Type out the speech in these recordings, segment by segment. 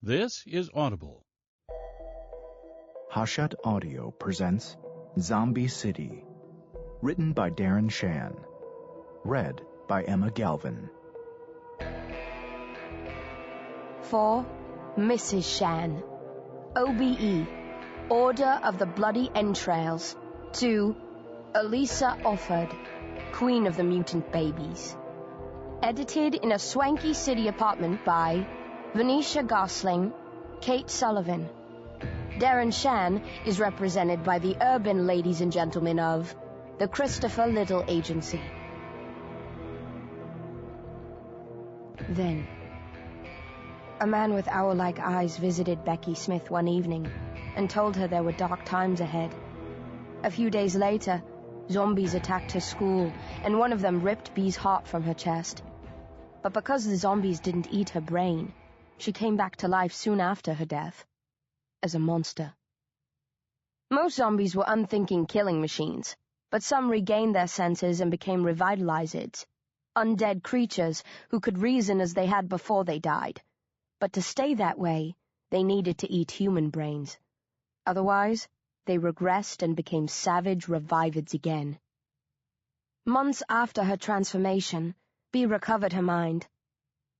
This is Audible. Hachette Audio presents Zom-B City, written by Darren Shan, read by Emma Galvin. For Mrs. Shan, OBE, Order of the Bloody Entrails, to Elisa Offord, Queen of the Mutant Babies. Edited in a swanky city apartment by Venetia Gosling, Kate Sullivan. Darren Shan is represented by the urban ladies and gentlemen of the Christopher Little Agency. Then, a man with owl-like eyes visited Becky Smith one evening and told her there were dark times ahead. A few days later, zombies attacked her school, and one of them ripped Bee's heart from her chest. But because the zombies didn't eat her brain, she came back to life soon after her death, as a monster. Most zombies were unthinking killing machines, but some regained their senses and became revitalized, undead creatures who could reason as they had before they died. But to stay that way, they needed to eat human brains. Otherwise, they regressed and became savage revivids again. Months after her transformation, Bee recovered her mind.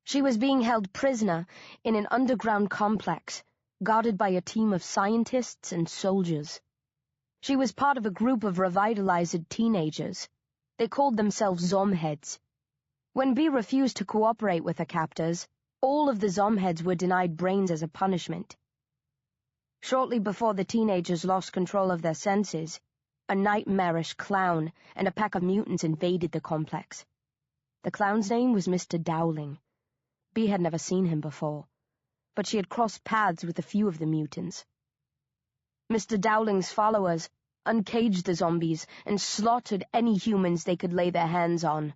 She was being held prisoner in an underground complex, guarded by a team of scientists and soldiers. She was part of a group of revitalized teenagers. They called themselves Zom-heads. When Bee refused to cooperate with her captors, all of the Zom-heads were denied brains as a punishment. Shortly before the teenagers lost control of their senses, a nightmarish clown and a pack of mutants invaded the complex. The clown's name was Mr. Dowling. Bee had never seen him before, but she had crossed paths with a few of the mutants. Mr. Dowling's followers uncaged the zombies and slaughtered any humans they could lay their hands on.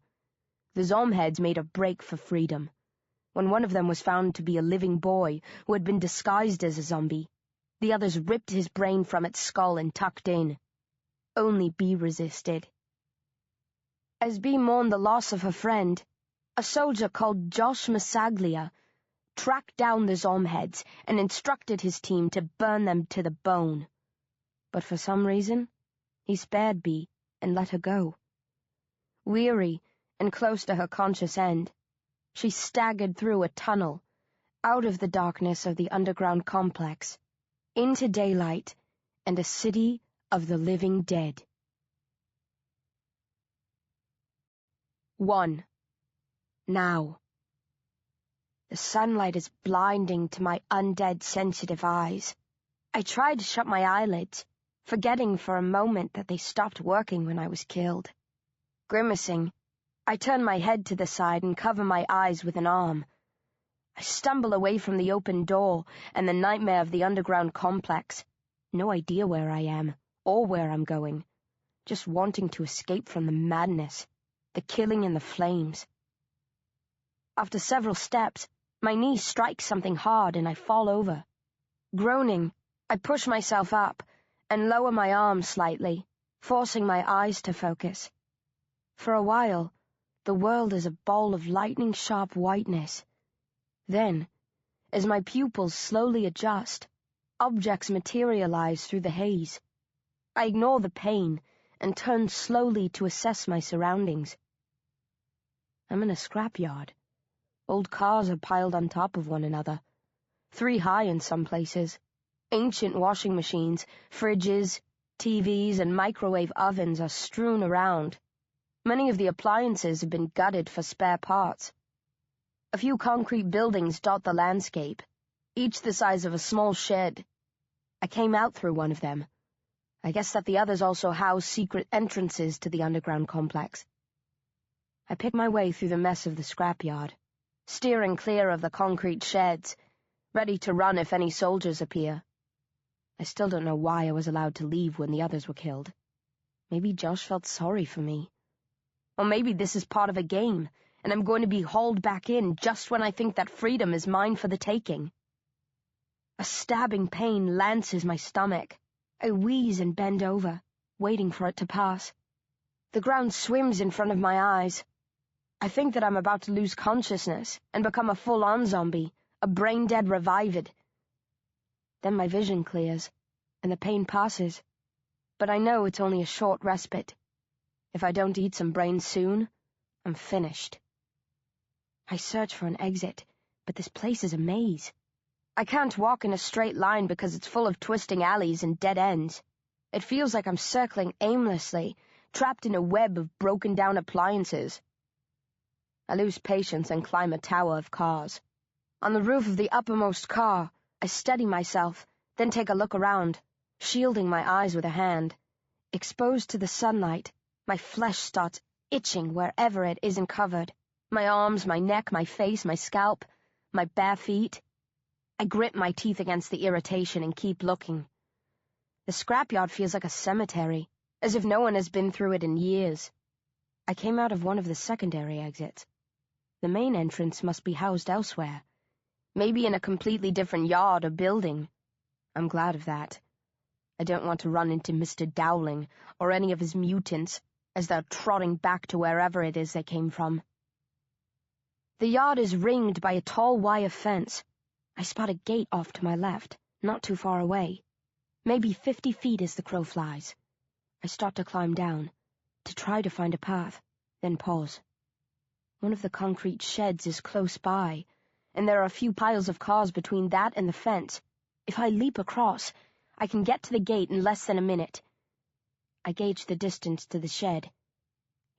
The Zom-heads made a break for freedom. When one of them was found to be a living boy who had been disguised as a zombie, the others ripped his brain from its skull and tucked in. Only Bee resisted. As Bee mourned the loss of her friend, a soldier called Josh Massaglia tracked down the Zom-heads and instructed his team to burn them to the bone. But for some reason, he spared Bee and let her go. Weary and close to her conscious end, she staggered through a tunnel, out of the darkness of the underground complex, into daylight and a city of the living dead. 1. Now. The sunlight is blinding to my undead sensitive eyes. I tried to shut my eyelids, forgetting for a moment that they stopped working when I was killed. Grimacing, I turn my head to the side and cover my eyes with an arm. I stumble away from the open door and the nightmare of the underground complex. No idea where I am, or where I'm going. Just wanting to escape from the madness, the killing and the flames. After several steps, my knee strikes something hard and I fall over. Groaning, I push myself up and lower my arm slightly, forcing my eyes to focus. For a while, the world is a ball of lightning-sharp whiteness. Then, as my pupils slowly adjust, objects materialize through the haze. I ignore the pain and turn slowly to assess my surroundings. I'm in a scrapyard. Old cars are piled on top of one another, 3 high in some places. Ancient washing machines, fridges, TVs, and microwave ovens are strewn around. Many of the appliances have been gutted for spare parts. A few concrete buildings dot the landscape, each the size of a small shed. I came out through one of them. I guess that the others also house secret entrances to the underground complex. I pick my way through the mess of the scrapyard, steering clear of the concrete sheds, ready to run if any soldiers appear. I still don't know why I was allowed to leave when the others were killed. Maybe Josh felt sorry for me. Or maybe this is part of a game, and I'm going to be hauled back in just when I think that freedom is mine for the taking. A stabbing pain lances my stomach. I wheeze and bend over, waiting for it to pass. The ground swims in front of my eyes. I think that I'm about to lose consciousness and become a full-on zombie, a brain-dead revivid, Then my vision clears, and the pain passes. But I know it's only a short respite. If I don't eat some brains soon, I'm finished. I search for an exit, but this place is a maze. I can't walk in a straight line because it's full of twisting alleys and dead ends. It feels like I'm circling aimlessly, trapped in a web of broken-down appliances. I lose patience and climb a tower of cars. On the roof of the uppermost car, I steady myself, then take a look around, shielding my eyes with a hand. Exposed to the sunlight, my flesh starts itching wherever it isn't covered. My arms, my neck, my face, my scalp, my bare feet. I grit my teeth against the irritation and keep looking. The scrapyard feels like a cemetery, as if no one has been through it in years. I came out of one of the secondary exits. The main entrance must be housed elsewhere, maybe in a completely different yard or building. I'm glad of that. I don't want to run into Mr. Dowling or any of his mutants as they're trotting back to wherever it is they came from. The yard is ringed by a tall wire fence. I spot a gate off to my left, not too far away. Maybe 50 feet as the crow flies. I start to climb down, to try to find a path, then pause. One of the concrete sheds is close by, and there are a few piles of cars between that and the fence. If I leap across, I can get to the gate in less than a minute. I gauge the distance to the shed.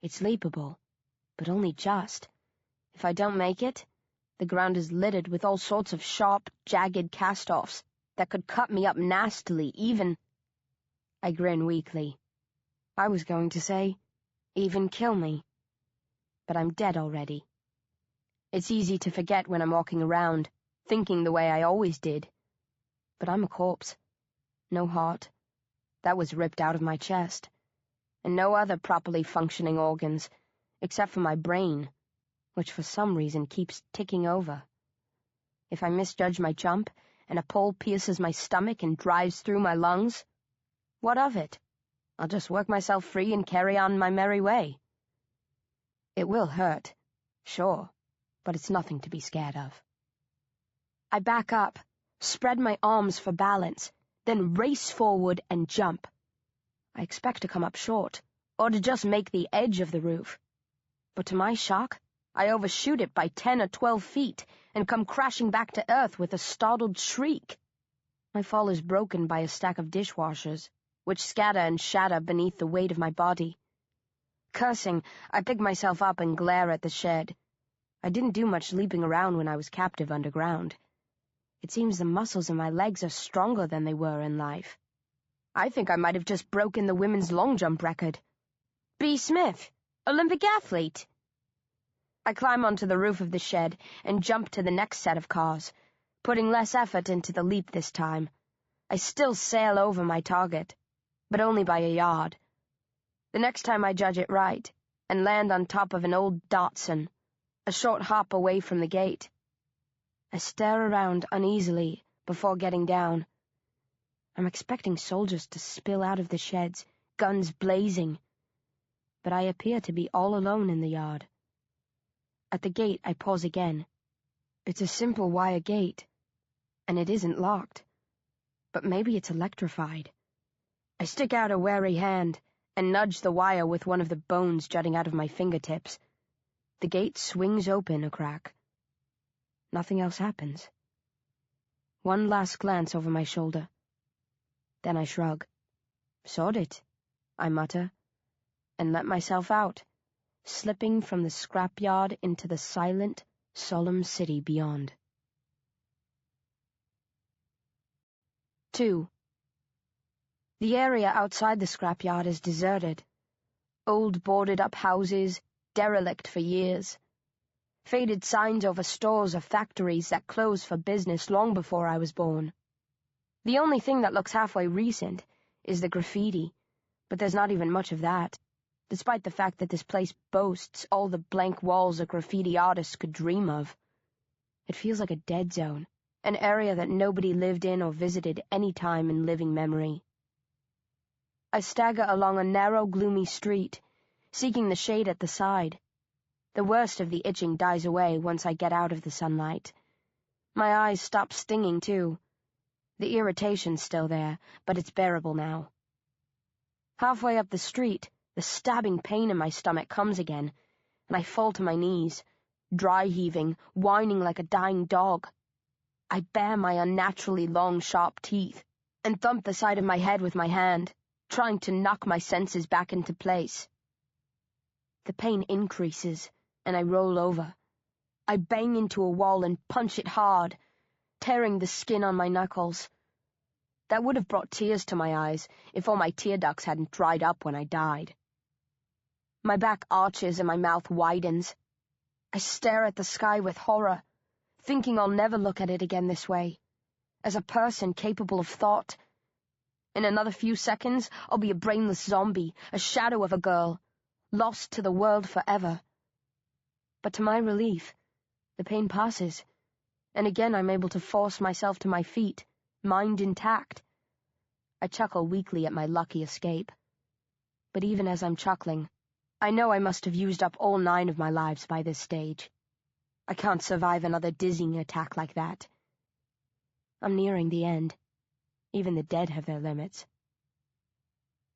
It's leapable, but only just. If I don't make it, the ground is littered with all sorts of sharp, jagged cast-offs that could cut me up nastily, even... I grin weakly. I was going to say, even kill me. But I'm dead already. It's easy to forget when I'm walking around, thinking the way I always did. But I'm a corpse. No heart. That was ripped out of my chest. And no other properly functioning organs, except for my brain, which for some reason keeps ticking over. If I misjudge my jump, and a pole pierces my stomach and drives through my lungs, what of it? I'll just work myself free and carry on my merry way. It will hurt, sure, but it's nothing to be scared of. I back up, spread my arms for balance, then race forward and jump. I expect to come up short, or to just make the edge of the roof. But to my shock, I overshoot it by 10 or 12 feet and come crashing back to earth with a startled shriek. My fall is broken by a stack of dishwashers, which scatter and shatter beneath the weight of my body. Cursing, I pick myself up and glare at the shed. I didn't do much leaping around when I was captive underground. It seems the muscles in my legs are stronger than they were in life. I think I might have just broken the women's long jump record. B. Smith, Olympic athlete. I climb onto the roof of the shed and jump to the next set of cars, putting less effort into the leap this time. I still sail over my target, but only by a yard. The next time I judge it right, and land on top of an old Datsun, a short hop away from the gate. I stare around uneasily before getting down. I'm expecting soldiers to spill out of the sheds, guns blazing, but I appear to be all alone in the yard. At the gate, I pause again. It's a simple wire gate, and it isn't locked, but maybe it's electrified. I stick out a wary hand and nudge the wire with one of the bones jutting out of my fingertips. The gate swings open a crack. Nothing else happens. One last glance over my shoulder. Then I shrug. "Sod it," I mutter, and let myself out, slipping from the scrapyard into the silent, solemn city beyond. 2. The area outside the scrapyard is deserted. Old boarded-up houses, derelict for years. Faded signs over stores or factories that closed for business long before I was born. The only thing that looks halfway recent is the graffiti, but there's not even much of that, despite the fact that this place boasts all the blank walls a graffiti artist could dream of. It feels like a dead zone, an area that nobody lived in or visited any time in living memory. I stagger along a narrow, gloomy street, seeking the shade at the side. The worst of the itching dies away once I get out of the sunlight. My eyes stop stinging, too. The irritation's still there, but it's bearable now. Halfway up the street, the stabbing pain in my stomach comes again, and I fall to my knees, dry heaving, whining like a dying dog. I bare my unnaturally long, sharp teeth, and thump the side of my head with my hand, trying to knock my senses back into place. The pain increases, and I roll over. I bang into a wall and punch it hard, tearing the skin on my knuckles. That would have brought tears to my eyes if all my tear ducts hadn't dried up when I died. My back arches and my mouth widens. I stare at the sky with horror, thinking I'll never look at it again this way, as a person capable of thought. In another few seconds, I'll be a brainless zombie, a shadow of a girl, lost to the world forever. But to my relief, the pain passes, and again I'm able to force myself to my feet, mind intact. I chuckle weakly at my lucky escape. But even as I'm chuckling, I know I must have used up all 9 of my lives by this stage. I can't survive another dizzying attack like that. I'm nearing the end. Even the dead have their limits.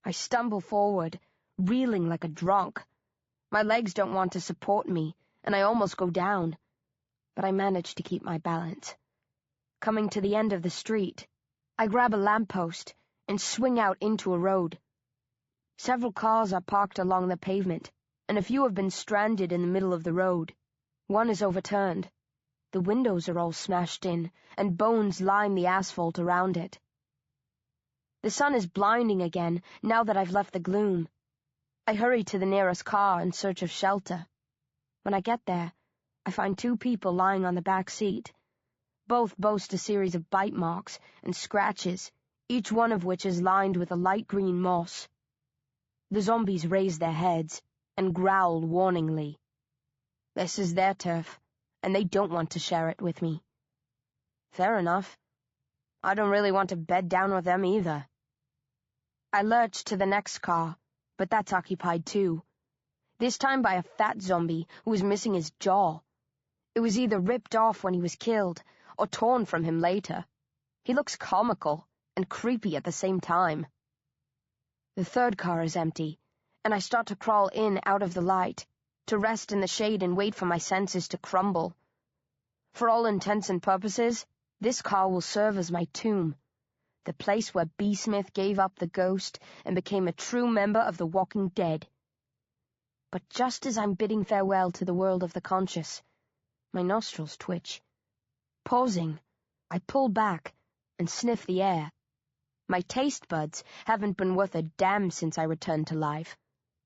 I stumble forward, reeling like a drunk. My legs don't want to support me, and I almost go down. But I manage to keep my balance. Coming to the end of the street, I grab a lamppost and swing out into a road. Several cars are parked along the pavement, and a few have been stranded in the middle of the road. One is overturned. The windows are all smashed in, and bones line the asphalt around it. The sun is blinding again now that I've left the gloom. I hurry to the nearest car in search of shelter. When I get there, I find 2 people lying on the back seat. Both boast a series of bite marks and scratches, each one of which is lined with a light green moss. The zombies raise their heads and growl warningly. This is their turf, and they don't want to share it with me. Fair enough. I don't really want to bed down with them either. I lurch to the next car, but that's occupied too. This time by a fat zombie who was missing his jaw. It was either ripped off when he was killed, or torn from him later. He looks comical and creepy at the same time. The third car is empty, and I start to crawl in out of the light, to rest in the shade and wait for my senses to crumble. For all intents and purposes, this car will serve as my tomb, the place where B. Smith gave up the ghost and became a true member of the Walking Dead. But just as I'm bidding farewell to the world of the conscious, my nostrils twitch. Pausing, I pull back and sniff the air. My taste buds haven't been worth a damn since I returned to life,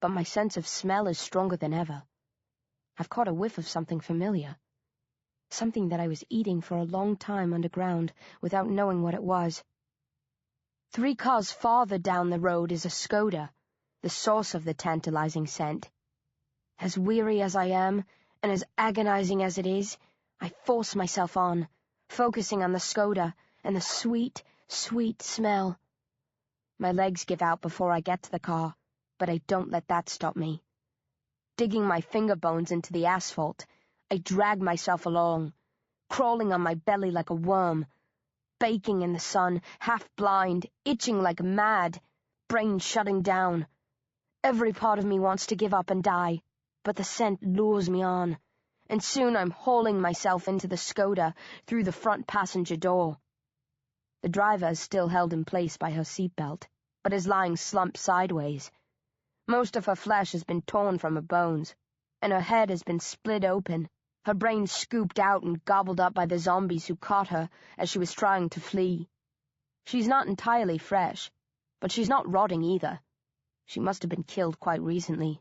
but my sense of smell is stronger than ever. I've caught a whiff of something familiar. Something that I was eating for a long time underground without knowing what it was. 3 cars farther down the road is a Skoda, the source of the tantalizing scent. As weary as I am, and as agonizing as it is, I force myself on, focusing on the Skoda and the sweet, sweet smell. My legs give out before I get to the car, but I don't let that stop me. Digging my finger bones into the asphalt, I drag myself along, crawling on my belly like a worm, baking in the sun, half blind, itching like mad, brain shutting down. Every part of me wants to give up and die, but the scent lures me on, and soon I'm hauling myself into the Skoda through the front passenger door. The driver is still held in place by her seatbelt, but is lying slumped sideways. Most of her flesh has been torn from her bones, and her head has been split open, her brain scooped out and gobbled up by the zombies who caught her as she was trying to flee. She's not entirely fresh, but she's not rotting either. She must have been killed quite recently.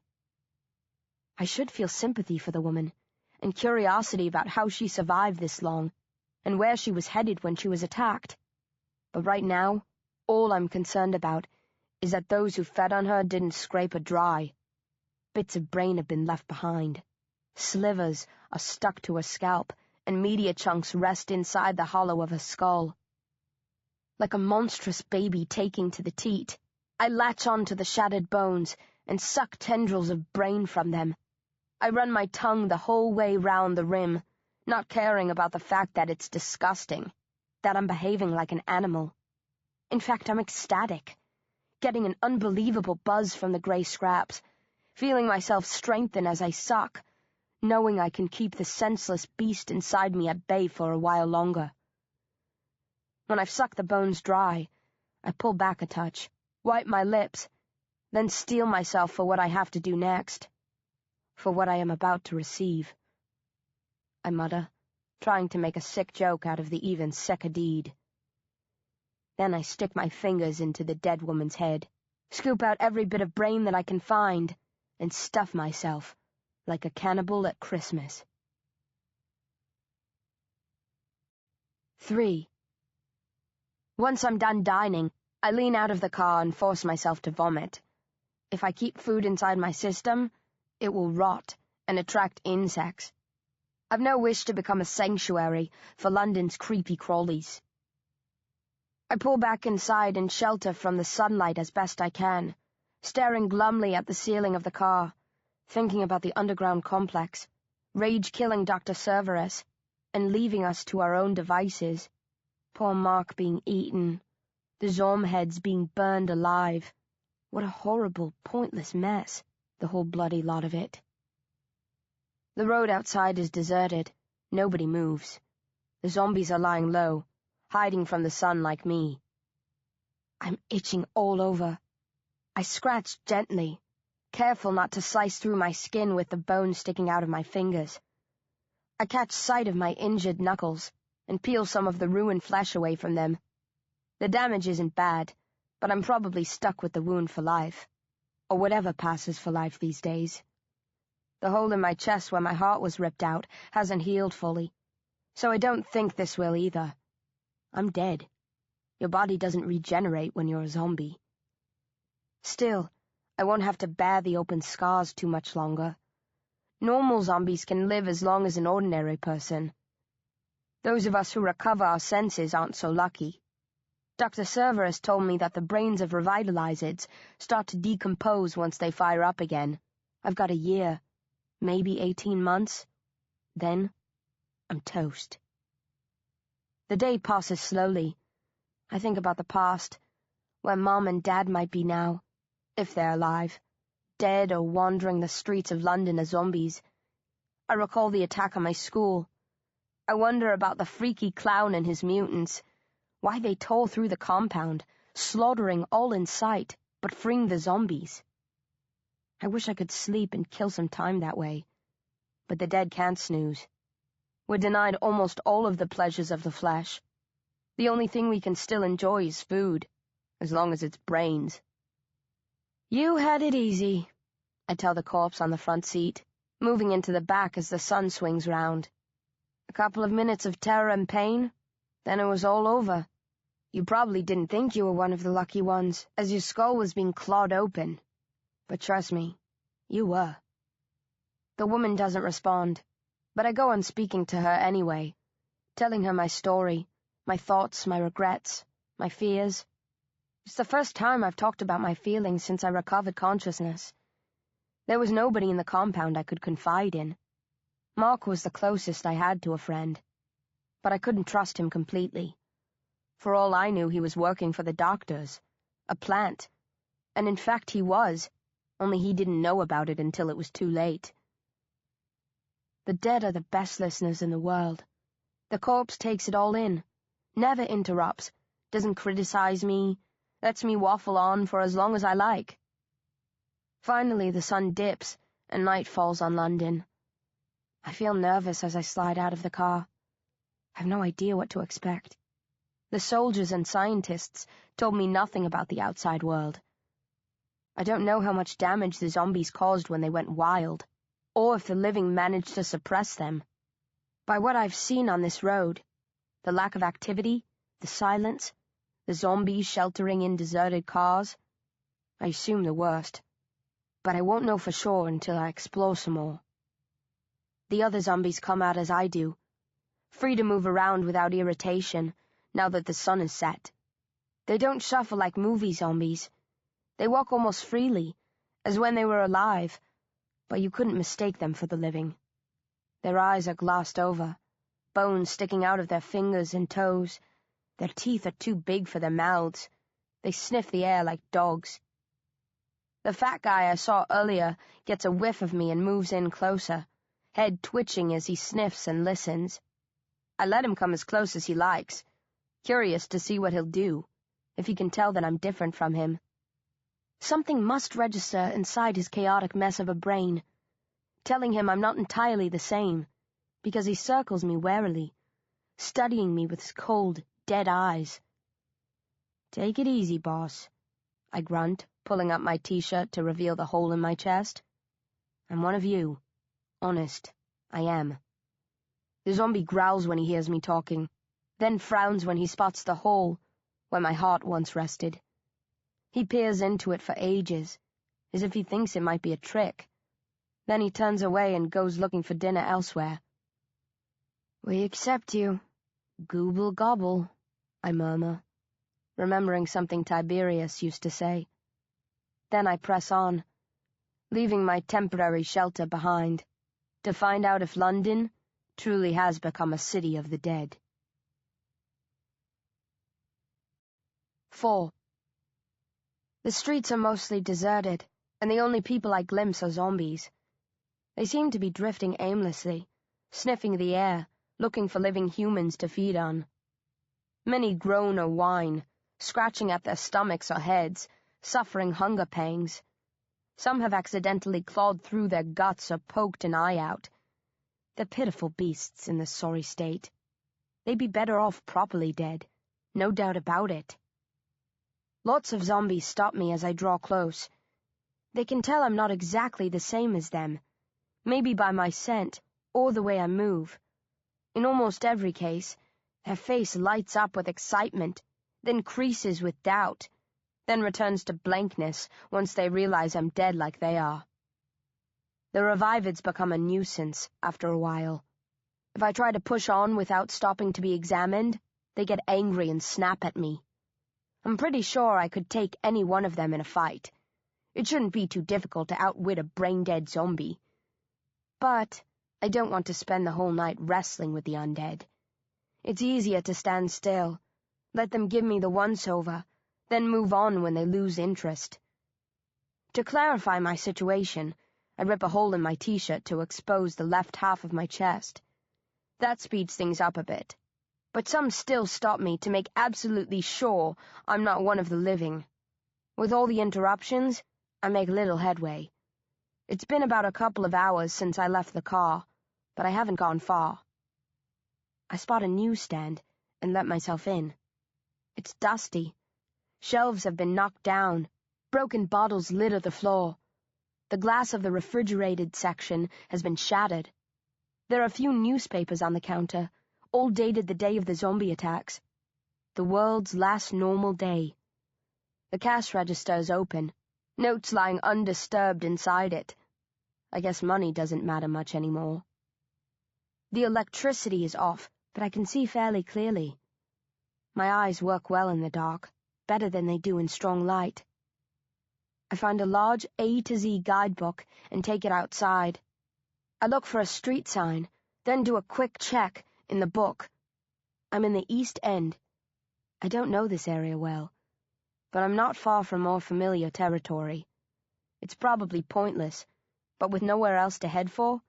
I should feel sympathy for the woman, and curiosity about how she survived this long, and where she was headed when she was attacked. But right now, all I'm concerned about is that those who fed on her didn't scrape her dry. Bits of brain have been left behind. Slivers are stuck to her scalp, and media chunks rest inside the hollow of her skull. Like a monstrous baby taking to the teat, I latch on to the shattered bones and suck tendrils of brain from them. I run my tongue the whole way round the rim, not caring about the fact that it's disgusting. that I'm behaving like an animal. In fact, I'm ecstatic, getting an unbelievable buzz from the gray scraps, feeling myself strengthen as I suck, knowing I can keep the senseless beast inside me at bay for a while longer. When I've sucked the bones dry, I pull back a touch, wipe my lips, then steel myself for what I have to do next, for what I am about to receive. I mutter, trying to make a sick joke out of the even sicker deed. Then I stick my fingers into the dead woman's head, scoop out every bit of brain that I can find, and stuff myself like a cannibal at Christmas. 3. Once I'm done dining, I lean out of the car and force myself to vomit. If I keep food inside my system, it will rot and attract insects. I've no wish to become a sanctuary for London's creepy crawlies. I pull back inside and shelter from the sunlight as best I can, staring glumly at the ceiling of the car, thinking about the underground complex, rage-killing Dr. Cerberus, and leaving us to our own devices. Poor Mark being eaten, the Zom heads being burned alive. What a horrible, pointless mess, the whole bloody lot of it. The road outside is deserted. Nobody moves. The zombies are lying low, hiding from the sun like me. I'm itching all over. I scratch gently, careful not to slice through my skin with the bones sticking out of my fingers. I catch sight of my injured knuckles and peel some of the ruined flesh away from them. The damage isn't bad, but I'm probably stuck with the wound for life, or whatever passes for life these days. The hole in my chest where my heart was ripped out hasn't healed fully, so I don't think this will either. I'm dead. Your body doesn't regenerate when you're a zombie. Still, I won't have to bear the open scars too much longer. Normal zombies can live as long as an ordinary person. Those of us who recover our senses aren't so lucky. Dr. Cerberus told me that the brains of revitalizeds start to decompose once they fire up again. I've got a year, maybe 18 months. Then, I'm toast. The day passes slowly. I think about the past, where Mom and Dad might be now, if they're alive, dead or wandering the streets of London as zombies. I recall the attack on my school. I wonder about the freaky clown and his mutants, why they tore through the compound, slaughtering all in sight, but freeing the zombies. I wish I could sleep and kill some time that way, but the dead can't snooze. We're denied almost all of the pleasures of the flesh. The only thing we can still enjoy is food, as long as it's brains. You had it easy, I tell the corpse on the front seat, moving into the back as the sun swings round. A couple of minutes of terror and pain, then it was all over. You probably didn't think you were one of the lucky ones, as your skull was being clawed open. But trust me, you were. The woman doesn't respond, but I go on speaking to her anyway, telling her my story, my thoughts, my regrets, my fears. It's the first time I've talked about my feelings since I recovered consciousness. There was nobody in the compound I could confide in. Mark was the closest I had to a friend, but I couldn't trust him completely. For all I knew, he was working for the doctors, a plant, and in fact he was, only he didn't know about it until it was too late. The dead are the best listeners in the world. The corpse takes it all in, never interrupts, doesn't criticize me, lets me waffle on for as long as I like. Finally, the sun dips, and night falls on London. I feel nervous as I slide out of the car. I have no idea what to expect. The soldiers and scientists told me nothing about the outside world. I don't know how much damage the zombies caused when they went wild, or if the living managed to suppress them. By what I've seen on this road, the lack of activity, the silence, the zombies sheltering in deserted cars, I assume the worst. But I won't know for sure until I explore some more. The other zombies come out as I do, free to move around without irritation now that the sun is set. They don't shuffle like movie zombies. They walk almost freely, as when they were alive, but you couldn't mistake them for the living. Their eyes are glassed over, bones sticking out of their fingers and toes, Their teeth are too big for their mouths. They sniff the air like dogs. The fat guy I saw earlier gets a whiff of me and moves in closer, head twitching as he sniffs and listens. I let him come as close as he likes, curious to see what he'll do, if he can tell that I'm different from him. Something must register inside his chaotic mess of a brain, telling him I'm not entirely the same, because he circles me warily, studying me with his cold, dead eyes. "Take it easy, boss," I grunt, pulling up my t-shirt to reveal the hole in my chest. "I'm one of you. Honest, I am." The zombie growls when he hears me talking, then frowns when he spots the hole where my heart once rested. He peers into it for ages, as if he thinks it might be a trick. Then he turns away and goes looking for dinner elsewhere. "We accept you. Gooble gobble," I murmur, remembering something Tiberius used to say. Then I press on, leaving my temporary shelter behind, to find out if London truly has become a city of the dead. 4. The streets are mostly deserted, and the only people I glimpse are zombies. They seem to be drifting aimlessly, sniffing the air, looking for living humans to feed on. Many groan or whine, scratching at their stomachs or heads, suffering hunger pangs. Some have accidentally clawed through their guts or poked an eye out. They're pitiful beasts in this sorry state. They'd be better off properly dead, no doubt about it. Lots of zombies stop me as I draw close. They can tell I'm not exactly the same as them, maybe by my scent or the way I move. In almost every case, their face lights up with excitement, then creases with doubt, then returns to blankness once they realize I'm dead like they are. The revivids become a nuisance after a while. If I try to push on without stopping to be examined, they get angry and snap at me. I'm pretty sure I could take any one of them in a fight. It shouldn't be too difficult to outwit a brain-dead zombie. But I don't want to spend the whole night wrestling with the undead. It's easier to stand still, let them give me the once-over, then move on when they lose interest. To clarify my situation, I rip a hole in my t-shirt to expose the left half of my chest. That speeds things up a bit. But some still stop me to make absolutely sure I'm not one of the living. With all the interruptions, I make little headway. It's been about a couple of hours since I left the car, but I haven't gone far. I spot a newsstand and let myself in. It's dusty. Shelves have been knocked down. Broken bottles litter the floor. The glass of the refrigerated section has been shattered. There are a few newspapers on the counter, all dated the day of the zombie attacks. The world's last normal day. The cash register is open, notes lying undisturbed inside it. I guess money doesn't matter much anymore. The electricity is off, but I can see fairly clearly. My eyes work well in the dark, better than they do in strong light. I find a large A to Z guidebook and take it outside. I look for a street sign, then do a quick check in the book. I'm in the East End. I don't know this area well, but I'm not far from more familiar territory. It's probably pointless, but with nowhere else to head for,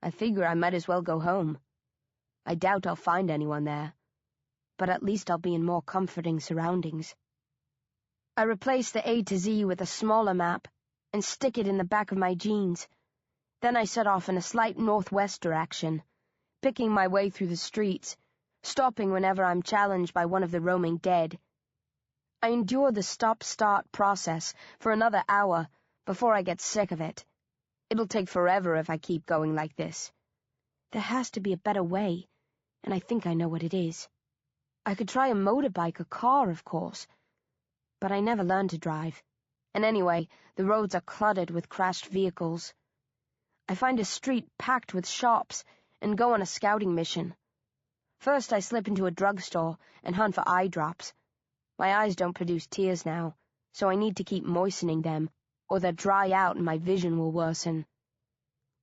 I figure I might as well go home. I doubt I'll find anyone there, but at least I'll be in more comforting surroundings. I replace the A to Z with a smaller map and stick it in the back of my jeans. Then I set off in a slight northwest direction, picking my way through the streets, stopping whenever I'm challenged by one of the roaming dead. I endure the stop-start process for another hour before I get sick of it. It'll take forever if I keep going like this. There has to be a better way, and I think I know what it is. I could try a motorbike or car, of course, but I never learned to drive. And anyway, the roads are cluttered with crashed vehicles. I find a street packed with shops and go on a scouting mission. First, I slip into a drugstore and hunt for eye drops. My eyes don't produce tears now, so I need to keep moistening them, or they'll dry out and my vision will worsen.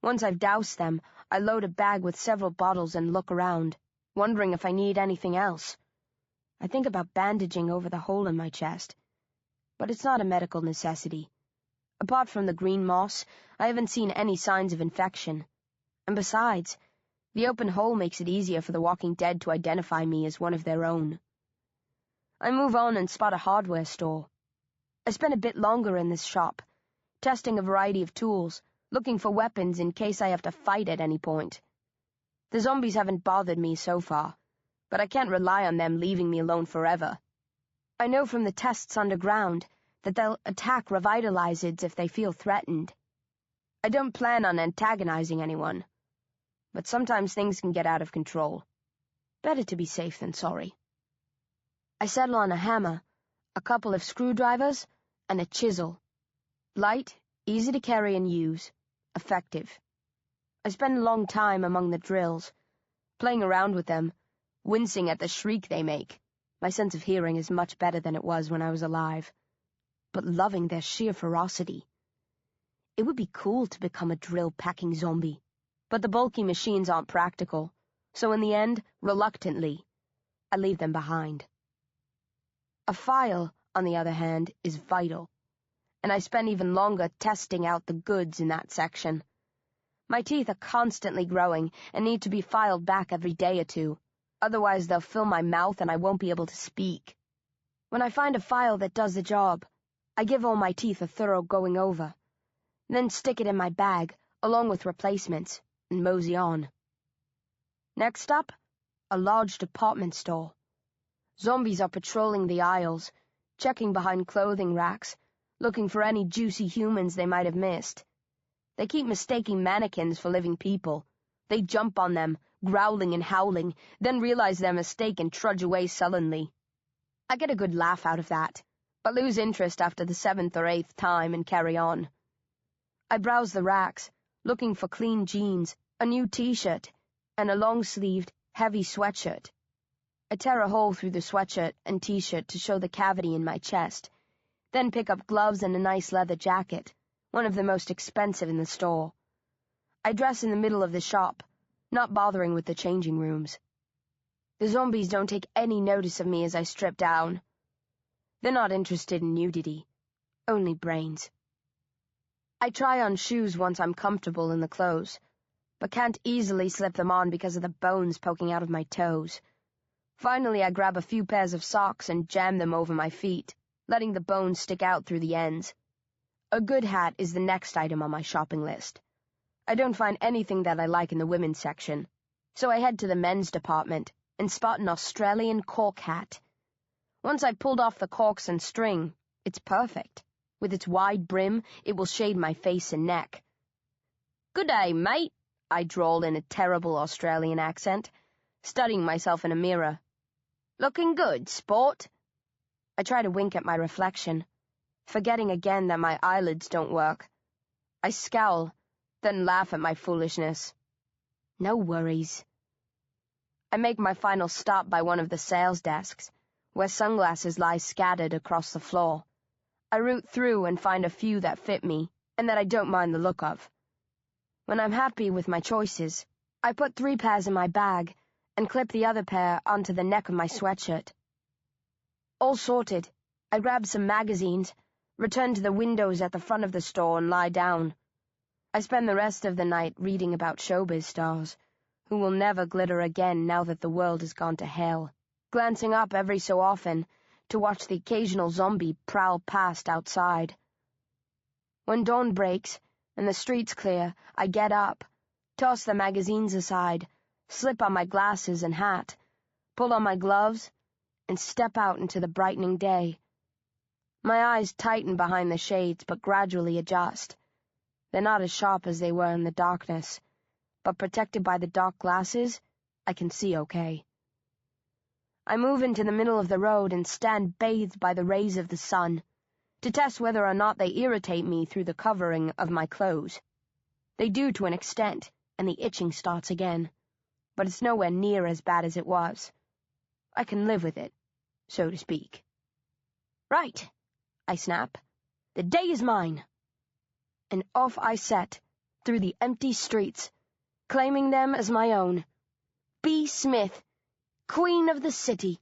Once I've doused them, I load a bag with several bottles and look around, wondering if I need anything else. I think about bandaging over the hole in my chest, but it's not a medical necessity. Apart from the green moss, I haven't seen any signs of infection. And besides, the open hole makes it easier for the Walking Dead to identify me as one of their own. I move on and spot a hardware store. I spend a bit longer in this shop, testing a variety of tools, looking for weapons in case I have to fight at any point. The zombies haven't bothered me so far, but I can't rely on them leaving me alone forever. I know from the tests underground that they'll attack revitalizers if they feel threatened. I don't plan on antagonizing anyone, but sometimes things can get out of control. Better to be safe than sorry. I settle on a hammer, a couple of screwdrivers, and a chisel. Light, easy to carry and use, effective. I spend a long time among the drills, playing around with them, wincing at the shriek they make. My sense of hearing is much better than it was when I was alive, but loving their sheer ferocity. It would be cool to become a drill-packing zombie, but the bulky machines aren't practical, so in the end, reluctantly, I leave them behind. A file, on the other hand, is vital, and I spend even longer testing out the goods in that section. My teeth are constantly growing and need to be filed back every day or two, otherwise they'll fill my mouth and I won't be able to speak. When I find a file that does the job, I give all my teeth a thorough going over, then stick it in my bag, along with replacements, and mosey on. Next up, a large department store. Zombies are patrolling the aisles, checking behind clothing racks, looking for any juicy humans they might have missed. They keep mistaking mannequins for living people. They jump on them, growling and howling, then realize their mistake and trudge away sullenly. I get a good laugh out of that, but lose interest after the 7th or 8th time and carry on. I browse the racks, looking for clean jeans, a new t-shirt, and a long-sleeved, heavy sweatshirt. I tear a hole through the sweatshirt and t-shirt to show the cavity in my chest, then pick up gloves and a nice leather jacket, one of the most expensive in the store. I dress in the middle of the shop, not bothering with the changing rooms. The zombies don't take any notice of me as I strip down. They're not interested in nudity, only brains. I try on shoes once I'm comfortable in the clothes, but can't easily slip them on because of the bones poking out of my toes. Finally, I grab a few pairs of socks and jam them over my feet, letting the bones stick out through the ends. A good hat is the next item on my shopping list. I don't find anything that I like in the women's section, so I head to the men's department and spot an Australian cork hat. Once I've pulled off the corks and string, it's perfect. With its wide brim, it will shade my face and neck. "Good day, mate," I drawl in a terrible Australian accent, studying myself in a mirror. "Looking good, sport." I try to wink at my reflection, forgetting again that my eyelids don't work. I scowl, then laugh at my foolishness. No worries. I make my final stop by one of the sales desks, where sunglasses lie scattered across the floor. I root through and find a few that fit me, and that I don't mind the look of. When I'm happy with my choices, I put 3 pairs in my bag and clip the other pair onto the neck of my sweatshirt. All sorted, I grab some magazines, return to the windows at the front of the store and lie down. I spend the rest of the night reading about showbiz stars, who will never glitter again now that the world has gone to hell, glancing up every so often to watch the occasional zombie prowl past outside. When dawn breaks and the streets clear, I get up, toss the magazines aside, slip on my glasses and hat, pull on my gloves, and step out into the brightening day. My eyes tighten behind the shades, but gradually adjust. They're not as sharp as they were in the darkness, but protected by the dark glasses, I can see okay. I move into the middle of the road and stand bathed by the rays of the sun, to test whether or not they irritate me through the covering of my clothes. They do to an extent, and the itching starts again, but it's nowhere near as bad as it was. I can live with it, so to speak. "Right," I snap. "The day is mine." And off I set, through the empty streets, claiming them as my own. B. Smith, Queen of the City.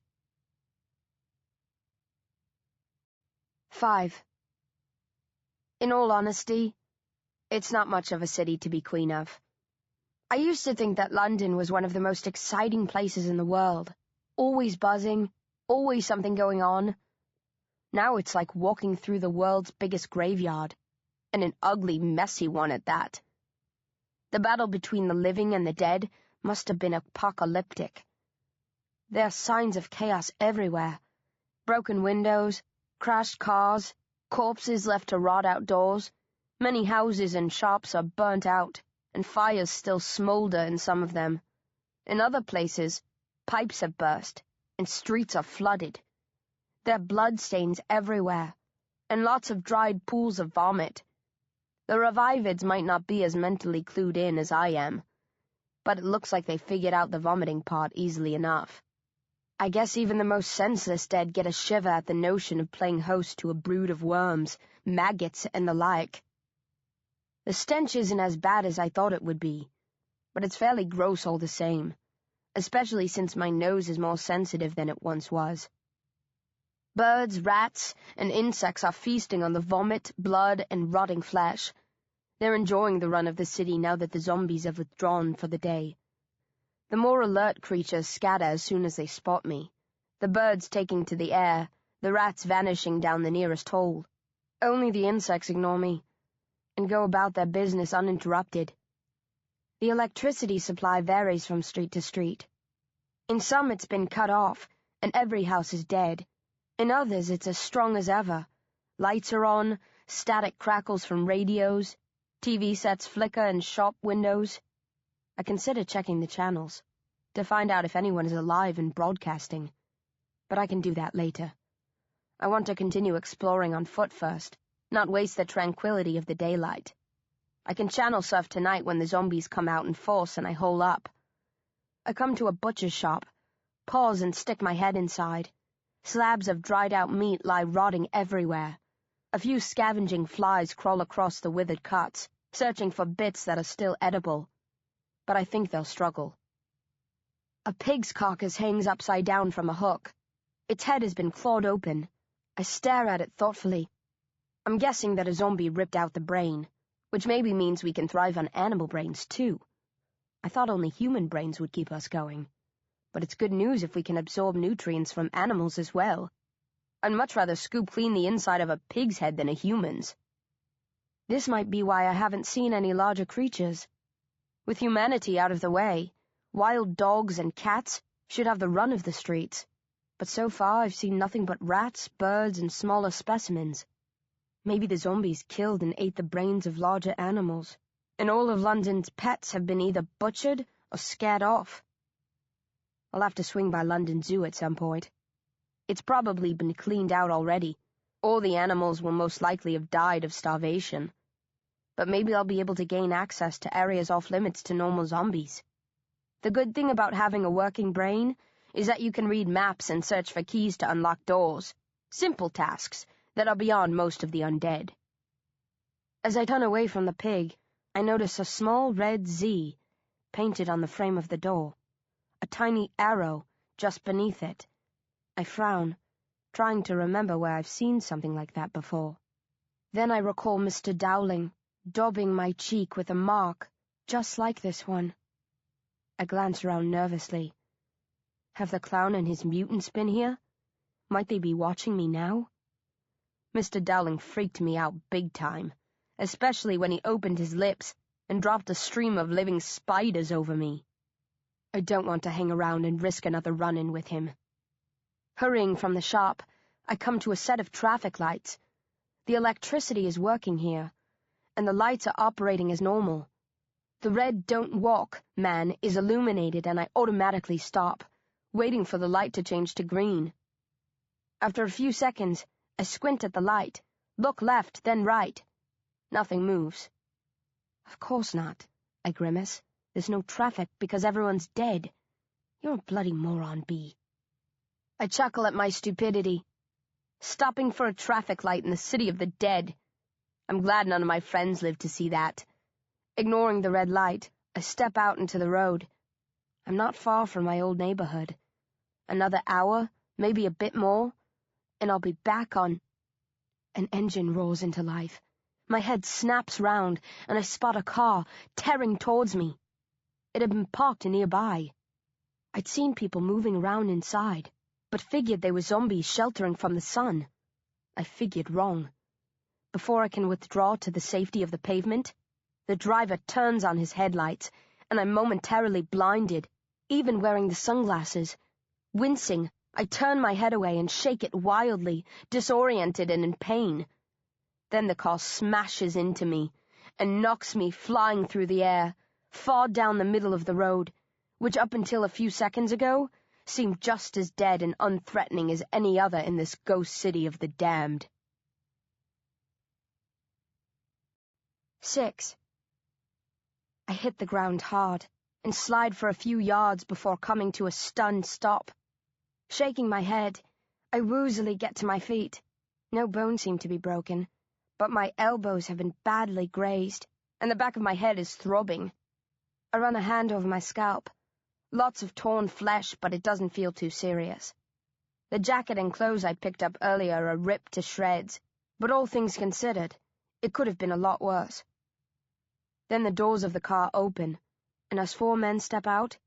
5. In all honesty, it's not much of a city to be queen of. I used to think that London was one of the most exciting places in the world. Always buzzing, always something going on. Now it's like walking through the world's biggest graveyard, and an ugly, messy one at that. The battle between the living and the dead must have been apocalyptic. There are signs of chaos everywhere. Broken windows, crashed cars, corpses left to rot outdoors. Many houses and shops are burnt out, and fires still smolder in some of them. In other places, pipes have burst, and streets are flooded. There are bloodstains everywhere, and lots of dried pools of vomit. The revivids might not be as mentally clued in as I am, but it looks like they figured out the vomiting part easily enough. I guess even the most senseless dead get a shiver at the notion of playing host to a brood of worms, maggots, and the like. The stench isn't as bad as I thought it would be, but it's fairly gross all the same, especially since my nose is more sensitive than it once was. Birds, rats, and insects are feasting on the vomit, blood, and rotting flesh. They're enjoying the run of the city now that the zombies have withdrawn for the day. The more alert creatures scatter as soon as they spot me, the birds taking to the air, the rats vanishing down the nearest hole. Only the insects ignore me, and go about their business uninterrupted. The electricity supply varies from street to street. In some it's been cut off, and every house is dead. In others it's as strong as ever. Lights are on, static crackles from radios, TV sets flicker in shop windows. I consider checking the channels, to find out if anyone is alive and broadcasting, but I can do that later. I want to continue exploring on foot first, not waste the tranquility of the daylight. I can channel surf tonight when the zombies come out in force and I hole up. I come to a butcher's shop, pause and stick my head inside. Slabs of dried-out meat lie rotting everywhere. A few scavenging flies crawl across the withered cuts, searching for bits that are still edible. But I think they'll struggle. A pig's carcass hangs upside down from a hook. Its head has been clawed open. I stare at it thoughtfully. I'm guessing that a zombie ripped out the brain, which maybe means we can thrive on animal brains too. I thought only human brains would keep us going. But it's good news if we can absorb nutrients from animals as well. I'd much rather scoop clean the inside of a pig's head than a human's. This might be why I haven't seen any larger creatures. With humanity out of the way, wild dogs and cats should have the run of the streets. But so far I've seen nothing but rats, birds, and smaller specimens. Maybe the zombies killed and ate the brains of larger animals, and all of London's pets have been either butchered or scared off. I'll have to swing by London Zoo at some point. It's probably been cleaned out already. All the animals will most likely have died of starvation. But maybe I'll be able to gain access to areas off-limits to normal zombies. The good thing about having a working brain is that you can read maps and search for keys to unlock doors. Simple tasks that are beyond most of the undead. As I turn away from the pig, I notice a small red Z painted on the frame of the door. A tiny arrow just beneath it. I frown, trying to remember where I've seen something like that before. Then I recall Mr. Dowling daubing my cheek with a mark just like this one. I glance around nervously. Have the clown and his mutants been here? Might they be watching me now? Mr. Dowling freaked me out big time, especially when he opened his lips and dropped a stream of living spiders over me. I don't want to hang around and risk another run-in with him. Hurrying from the shop, I come to a set of traffic lights. The electricity is working here, and the lights are operating as normal. The red "Don't Walk" man is illuminated and I automatically stop, waiting for the light to change to green. After a few seconds, I squint at the light, look left, then right. Nothing moves. Of course not, I grimace. There's no traffic because everyone's dead. You're a bloody moron, B. I chuckle at my stupidity. Stopping for a traffic light in the city of the dead. I'm glad none of my friends live to see that. Ignoring the red light, I step out into the road. I'm not far from my old neighborhood. Another hour, maybe a bit more, and I'll be back on... An engine roars into life. My head snaps round, and I spot a car tearing towards me. It had been parked nearby. I'd seen people moving around inside, but figured they were zombies sheltering from the sun. I figured wrong. Before I can withdraw to the safety of the pavement, the driver turns on his headlights, and I'm momentarily blinded, even wearing the sunglasses. Wincing, I turn my head away and shake it wildly, disoriented and in pain. Then the car smashes into me and knocks me flying through the air, far down the middle of the road, which up until a few seconds ago seemed just as dead and unthreatening as any other in this ghost city of the damned. 6. I hit the ground hard and slide for a few yards before coming to a stunned stop. Shaking my head, I woozily get to my feet. No bones seem to be broken, but my elbows have been badly grazed, and the back of my head is throbbing. I run a hand over my scalp. Lots of torn flesh, but it doesn't feel too serious. The jacket and clothes I picked up earlier are ripped to shreds, but all things considered, it could have been a lot worse. Then the doors of the car open, and as 4 men step out,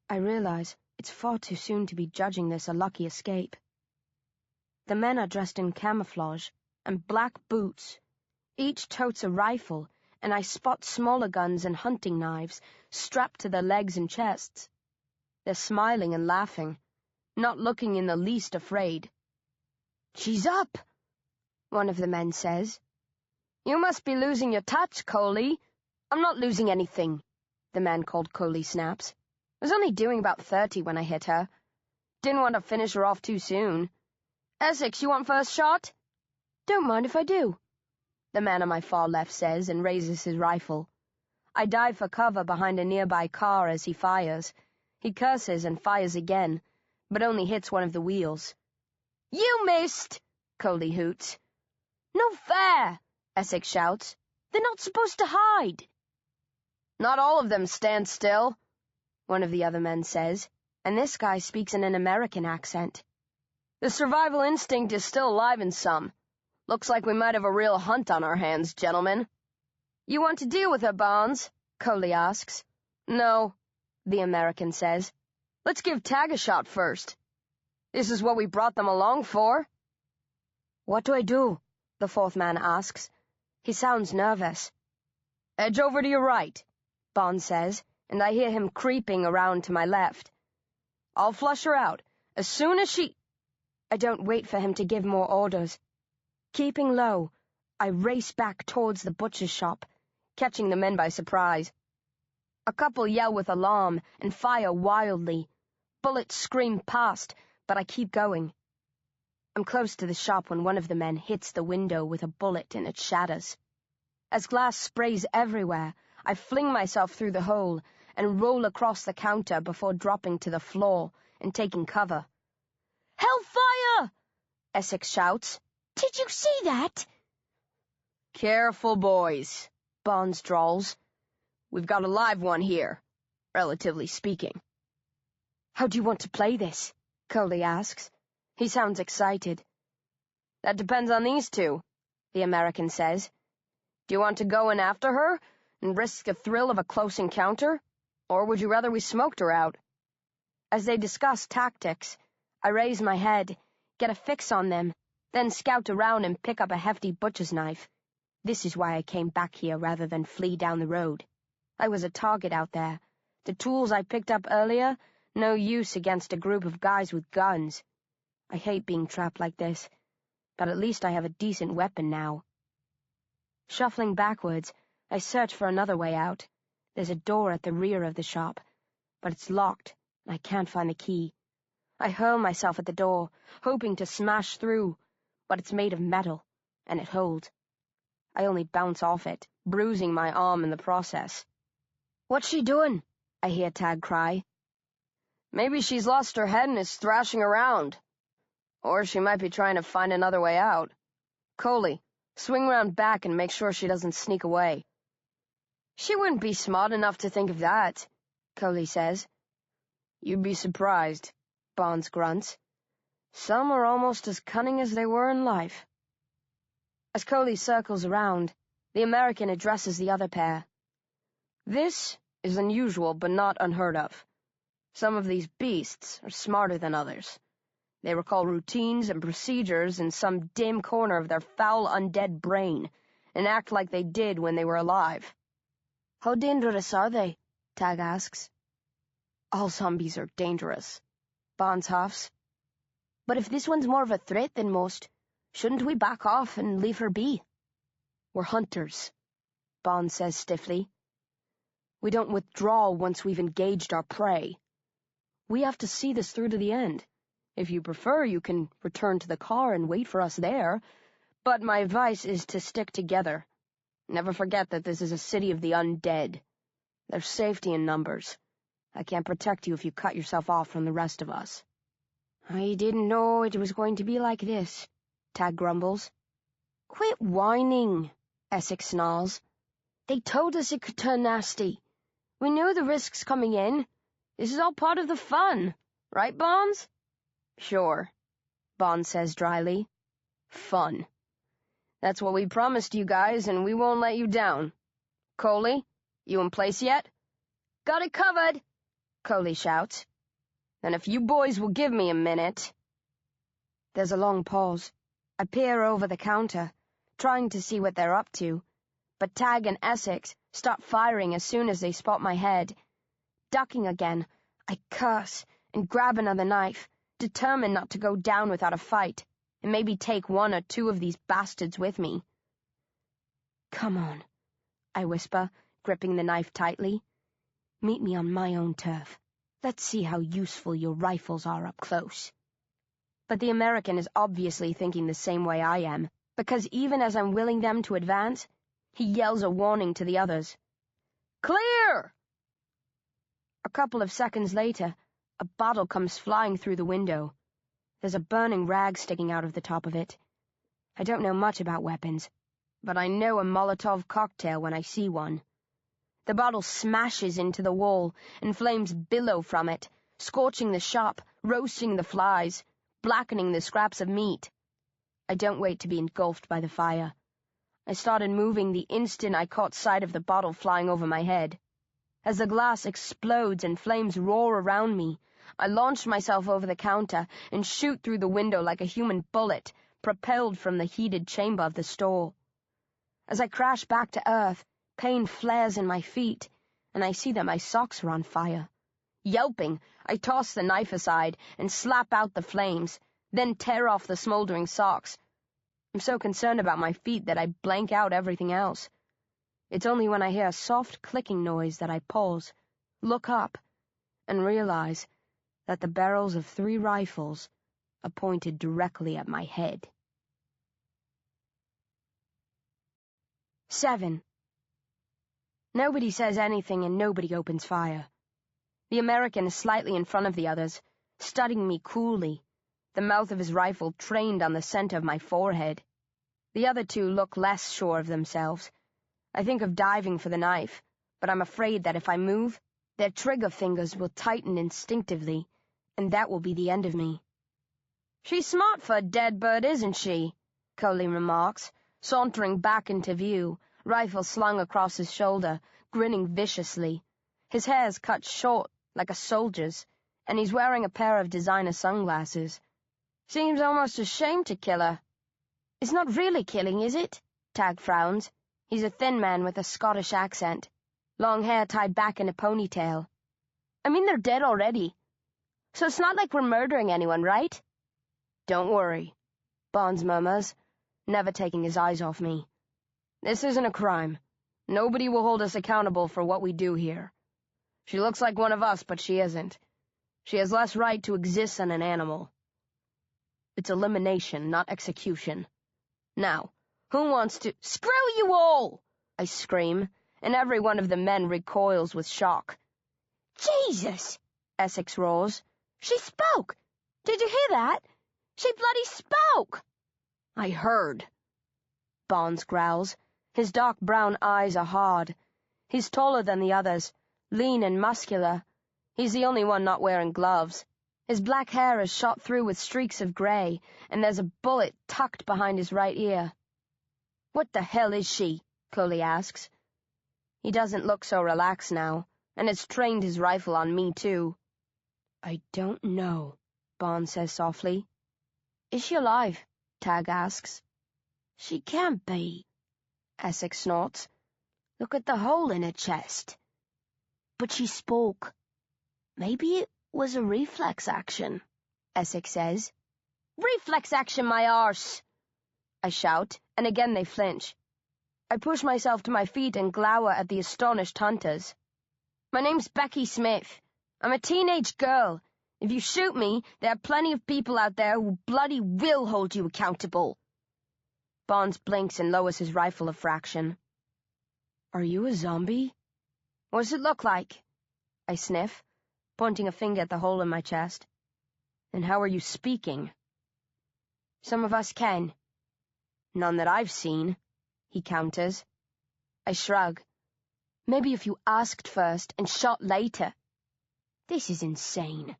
I realize it's far too soon to be judging this a lucky escape. The men are dressed in camouflage and black boots. Each totes a rifle, and I spot smaller guns and hunting knives strapped to their legs and chests. They're smiling and laughing, not looking in the least afraid. "She's up," one of the men says. "You must be losing your touch, Coley." "I'm not losing anything," the man called Coley snaps. "I was only doing about 30 when I hit her. Didn't want to finish her off too soon. Essex, you want first shot?" "Don't mind if I do," the man on my far left says and raises his rifle. I dive for cover behind a nearby car as he fires. He curses and fires again, but only hits one of the wheels. "You missed!" Coley hoots. "No fair!" Essex shouts. "They're not supposed to hide." "Not all of them stand still," one of the other men says, and this guy speaks in an American accent. "The survival instinct is still alive in some. Looks like we might have a real hunt on our hands, gentlemen." "You want to deal with her, Barnes?" Coley asks. "No," the American says. "Let's give Tag a shot first. This is what we brought them along for." "What do I do?" the 4th man asks. He sounds nervous. "Edge over to your right," Barnes says, and I hear him creeping around to my left. "I'll flush her out as soon as she—" I don't wait for him to give more orders. Keeping low, I race back towards the butcher's shop, catching the men by surprise. A couple yell with alarm and fire wildly. Bullets scream past, but I keep going. I'm close to the shop when one of the men hits the window with a bullet and it shatters. As glass sprays everywhere, I fling myself through the hole and roll across the counter before dropping to the floor and taking cover. "Hellfire!" Essex shouts. "Did you see that?" "Careful, boys," Barnes drawls. "We've got a live one here, relatively speaking." "How do you want to play this?" Coley asks. He sounds excited. "That depends on these two," the American says. "Do you want to go in after her and risk the thrill of a close encounter, or would you rather we smoked her out?" As they discuss tactics, I raise my head, get a fix on them, then scout around and pick up a hefty butcher's knife. This is why I came back here rather than flee down the road. I was a target out there. The tools I picked up earlier, no use against a group of guys with guns. I hate being trapped like this, but at least I have a decent weapon now. Shuffling backwards, I search for another way out. There's a door at the rear of the shop, but it's locked, and I can't find the key. I hurl myself at the door, hoping to smash through, but it's made of metal, and it holds. I only bounce off it, bruising my arm in the process. "What's she doing?" I hear Tag cry. "Maybe she's lost her head and is thrashing around. Or she might be trying to find another way out. Coley, swing round back and make sure she doesn't sneak away." "She wouldn't be smart enough to think of that," Coley says. "You'd be surprised," Barnes grunts. "Some are almost as cunning as they were in life." As Coley circles around, the American addresses the other pair. "This is unusual but not unheard of. Some of these beasts are smarter than others. They recall routines and procedures in some dim corner of their foul undead brain and act like they did when they were alive." "How dangerous are they?" Tag asks. "All zombies are dangerous," Bonds huffs. "But if this one's more of a threat than most, shouldn't we back off and leave her be?" "We're hunters," Bonds says stiffly. "We don't withdraw once we've engaged our prey. We have to see this through to the end. If you prefer, you can return to the car and wait for us there, but my advice is to stick together. Never forget that this is a city of the undead. There's safety in numbers. I can't protect you if you cut yourself off from the rest of us." "I didn't know it was going to be like this," Tag grumbles. "Quit whining," Essex snarls. "They told us it could turn nasty. We knew the risks coming in. This is all part of the fun. Right, Bonds?" "Sure," Bonds says dryly. "Fun. That's what we promised you guys, and we won't let you down. Coley, you in place yet?" "Got it covered," Coley shouts. "Then if you boys will give me a minute." There's a long pause. I peer over the counter, trying to see what they're up to, but Tag and Essex start firing as soon as they spot my head. Ducking again, I curse and grab another knife, determined not to go down without a fight, and maybe take one or two of these bastards with me. "Come on," I whisper, gripping the knife tightly. "Meet me on my own turf. Let's see how useful your rifles are up close." But the American is obviously thinking the same way I am, because even as I'm willing them to advance, he yells a warning to the others. "Clear!" A couple of seconds later, a bottle comes flying through the window. There's a burning rag sticking out of the top of it. I don't know much about weapons, but I know a Molotov cocktail when I see one. The bottle smashes into the wall, and flames billow from it, scorching the shop, roasting the flies, blackening the scraps of meat. I don't wait to be engulfed by the fire. I started moving the instant I caught sight of the bottle flying over my head. As the glass explodes and flames roar around me, I launch myself over the counter and shoot through the window like a human bullet, propelled from the heated chamber of the store. As I crash back to earth, pain flares in my feet, and I see that my socks are on fire. Yelping, I toss the knife aside and slap out the flames, then tear off the smoldering socks. I'm so concerned about my feet that I blank out everything else. It's only when I hear a soft clicking noise that I pause, look up, and realize that the barrels of 3 rifles are pointed directly at my head. 7. Nobody says anything and nobody opens fire. The American is slightly in front of the others, studying me coolly, the mouth of his rifle trained on the center of my forehead. The other two look less sure of themselves. I think of diving for the knife, but I'm afraid that if I move, their trigger fingers will tighten instinctively, and that will be the end of me. "She's smart for a dead bird, isn't she?" Coley remarks, sauntering back into view, rifle slung across his shoulder, grinning viciously. His hair's cut short, like a soldier's, and he's wearing a pair of designer sunglasses. "Seems almost a shame to kill her." "It's not really killing, is it?" Tag frowns. He's a thin man with a Scottish accent, long hair tied back in a ponytail. "I mean, they're dead already. So it's not like we're murdering anyone, right?" "Don't worry," Bonds murmurs, never taking his eyes off me. "This isn't a crime. Nobody will hold us accountable for what we do here. She looks like one of us, but she isn't. She has less right to exist than an animal. It's elimination, not execution. Now, who wants to—" "Screw you all!" I scream, and every one of the men recoils with shock. "Jesus!" Essex roars. "She spoke! Did you hear that? She bloody spoke!" "I heard," Bonds growls. His dark brown eyes are hard. He's taller than the others, lean and muscular. He's the only one not wearing gloves. His black hair is shot through with streaks of gray, and there's a bullet tucked behind his right ear. What the hell is she? Coley asks. He doesn't look so relaxed now, and has trained his rifle on me too. I don't know, Bond says softly. Is she alive? Tag asks. She can't be, Essex snorts. Look at the hole in her chest. But she spoke. Maybe it was a reflex action, Essex says. Reflex action, my arse! I shout, and again they flinch. I push myself to my feet and glower at the astonished hunters. My name's Becky Smith. I'm a teenage girl. If you shoot me, there are plenty of people out there who bloody will hold you accountable. Bonds blinks and lowers his rifle a fraction. Are you a zombie? What does it look like? I sniff, pointing a finger at the hole in my chest. And how are you speaking? Some of us can. None that I've seen, he counters. I shrug. Maybe if you asked first and shot later. This is insane,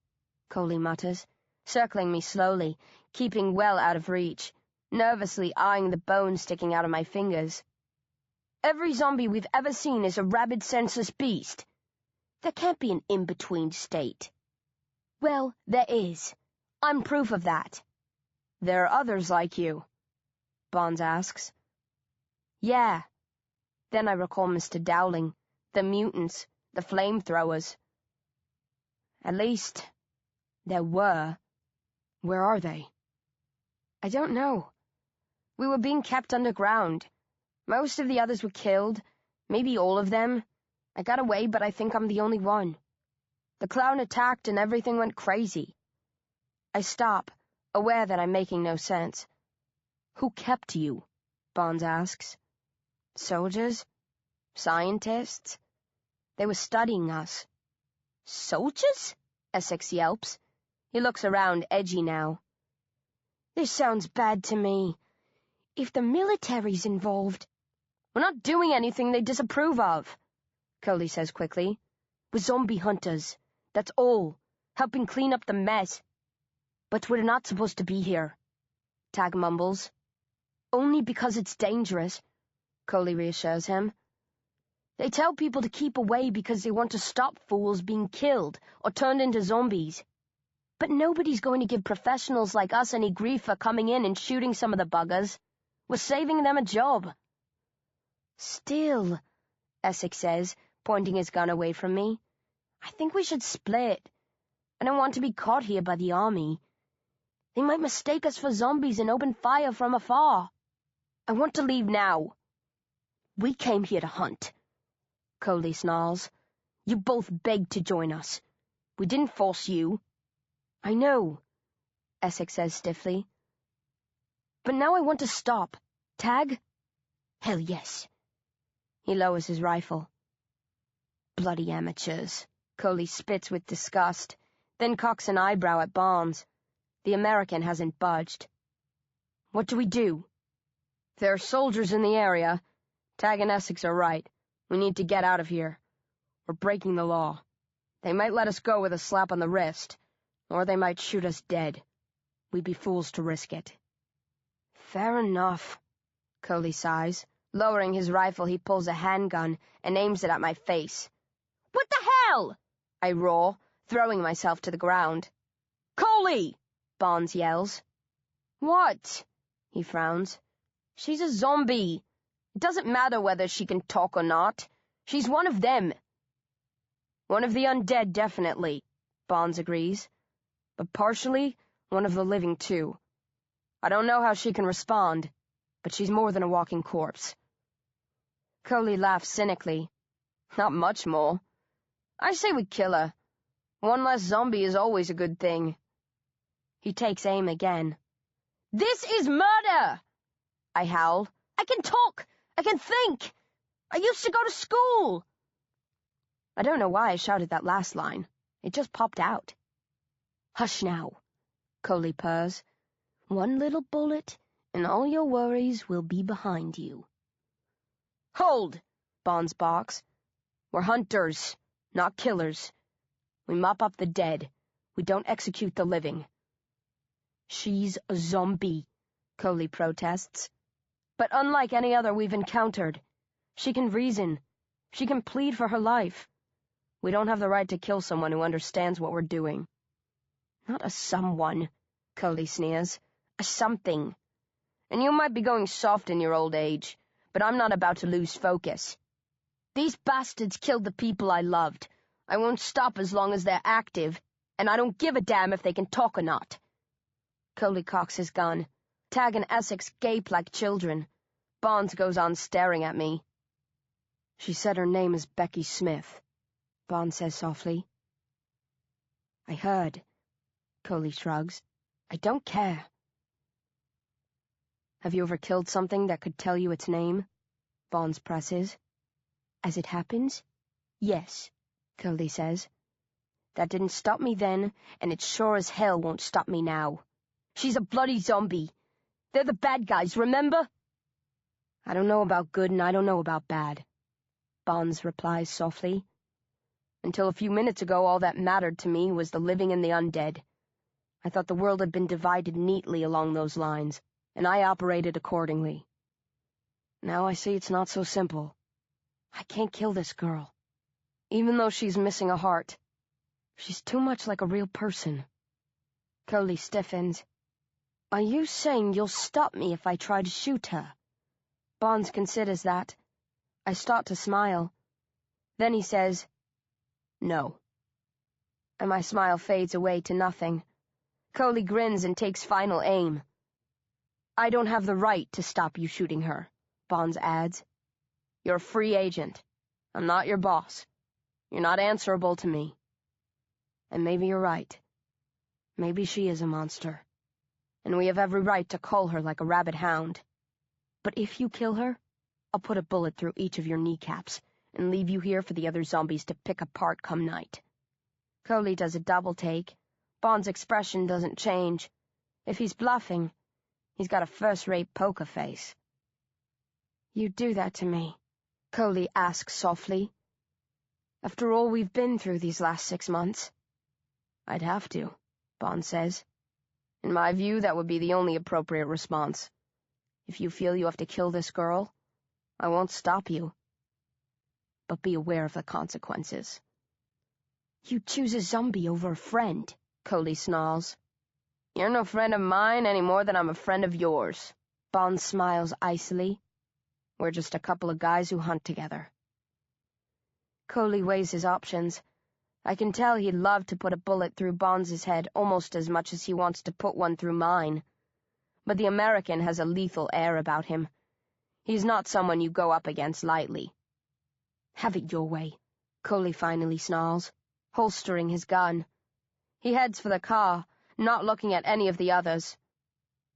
Coley mutters, circling me slowly, keeping well out of reach, nervously eyeing the bone sticking out of my fingers. Every zombie we've ever seen is a rabid, senseless beast. There can't be an in-between state. Well, there is. I'm proof of that. There are others like you, Bonds asks. Yeah. Then I recall Mr. Dowling, the mutants, the flamethrowers. At least, there were. Where are they? I don't know. We were being kept underground. Most of the others were killed, maybe all of them. I got away, but I think I'm the only one. The clown attacked and everything went crazy. I stop, aware that I'm making no sense. Who kept you? Bonds asks. Soldiers? Scientists? They were studying us. Soldiers? Essex yelps. He looks around, edgy now. This sounds bad to me. If the military's involved... We're not doing anything they disapprove of, Coley says quickly. We're zombie hunters. That's all. Helping clean up the mess. But we're not supposed to be here, Tag mumbles. Only because it's dangerous, Coley reassures him. They tell people to keep away because they want to stop fools being killed or turned into zombies. But nobody's going to give professionals like us any grief for coming in and shooting some of the buggers. We're saving them a job. Still, Essex says, pointing his gun away from me, I think we should split. I don't want to be caught here by the army. They might mistake us for zombies and open fire from afar. I want to leave now. We came here to hunt, Coley snarls. You both begged to join us. We didn't force you. I know, Essex says stiffly. But now I want to stop. Tag? Hell yes. He lowers his rifle. Bloody amateurs, Coley spits with disgust, then cocks an eyebrow at Barnes. The American hasn't budged. What do we do? There are soldiers in the area. Tag and Essex are right. We need to get out of here. We're breaking the law. They might let us go with a slap on the wrist, or they might shoot us dead. We'd be fools to risk it. Fair enough, Coley sighs. Lowering his rifle, he pulls a handgun and aims it at my face. What the hell? I roar, throwing myself to the ground. Coley! Barnes yells. What? He frowns. She's a zombie. It doesn't matter whether she can talk or not. She's one of them. One of the undead, definitely, Barnes agrees. But partially, one of the living, too. I don't know how she can respond, but she's more than a walking corpse. Coley laughs cynically. Not much more. I say we kill her. One less zombie is always a good thing. He takes aim again. This is murder! I howl. I can talk! I can think! I used to go to school! I don't know why I shouted that last line. It just popped out. Hush now, Coley purrs. One little bullet, and all your worries will be behind you. Hold! Barnes barks. We're hunters, not killers. We mop up the dead. We don't execute the living. She's a zombie, Coley protests. But unlike any other we've encountered, she can reason. She can plead for her life. We don't have the right to kill someone who understands what we're doing." "Not a someone," Coley sneers. "A something. And you might be going soft in your old age, but I'm not about to lose focus. These bastards killed the people I loved. I won't stop as long as they're active, and I don't give a damn if they can talk or not." Coley cocks his gun. Tag and Essex gape like children. Barnes goes on staring at me. "She said her name is Becky Smith," Barnes says softly. "I heard." Coley shrugs. "I don't care." "Have you ever killed something that could tell you its name?" Barnes presses. "As it happens, yes," Coley says. "That didn't stop me then, and it sure as hell won't stop me now. She's a bloody zombie. They're the bad guys, remember?" "I don't know about good and I don't know about bad," Barnes replies softly. "Until a few minutes ago, all that mattered to me was the living and the undead. I thought the world had been divided neatly along those lines, and I operated accordingly. Now I see it's not so simple. I can't kill this girl, even though she's missing a heart. She's too much like a real person." Coley stiffens. "Are you saying you'll stop me if I try to shoot her?" Barnes considers that. I start to smile. Then he says, "No." And my smile fades away to nothing. Coley grins and takes final aim. "I don't have the right to stop you shooting her," Barnes adds. "You're a free agent. I'm not your boss. You're not answerable to me. And maybe you're right. Maybe she is a monster. And we have every right to cull her like a rabid hound. But if you kill her, I'll put a bullet through each of your kneecaps and leave you here for the other zombies to pick apart come night." Coley does a double take. Barnes' expression doesn't change. If he's bluffing, he's got a first-rate poker face. "You'd do that to me?" Coley asks softly. "After all we've been through these last 6 months?" "I'd have to," Barnes says. "In my view, that would be the only appropriate response. If you feel you have to kill this girl, I won't stop you. But be aware of the consequences." "You'd choose a zombie over a friend," Coley snarls. "You're no friend of mine any more than I'm a friend of yours." Barnes smiles icily. "We're just a couple of guys who hunt together." Coley weighs his options. I can tell he'd love to put a bullet through Barnes's head almost as much as he wants to put one through mine. But the American has a lethal air about him. He's not someone you go up against lightly. "Have it your way," Coley finally snarls, holstering his gun. He heads for the car, not looking at any of the others.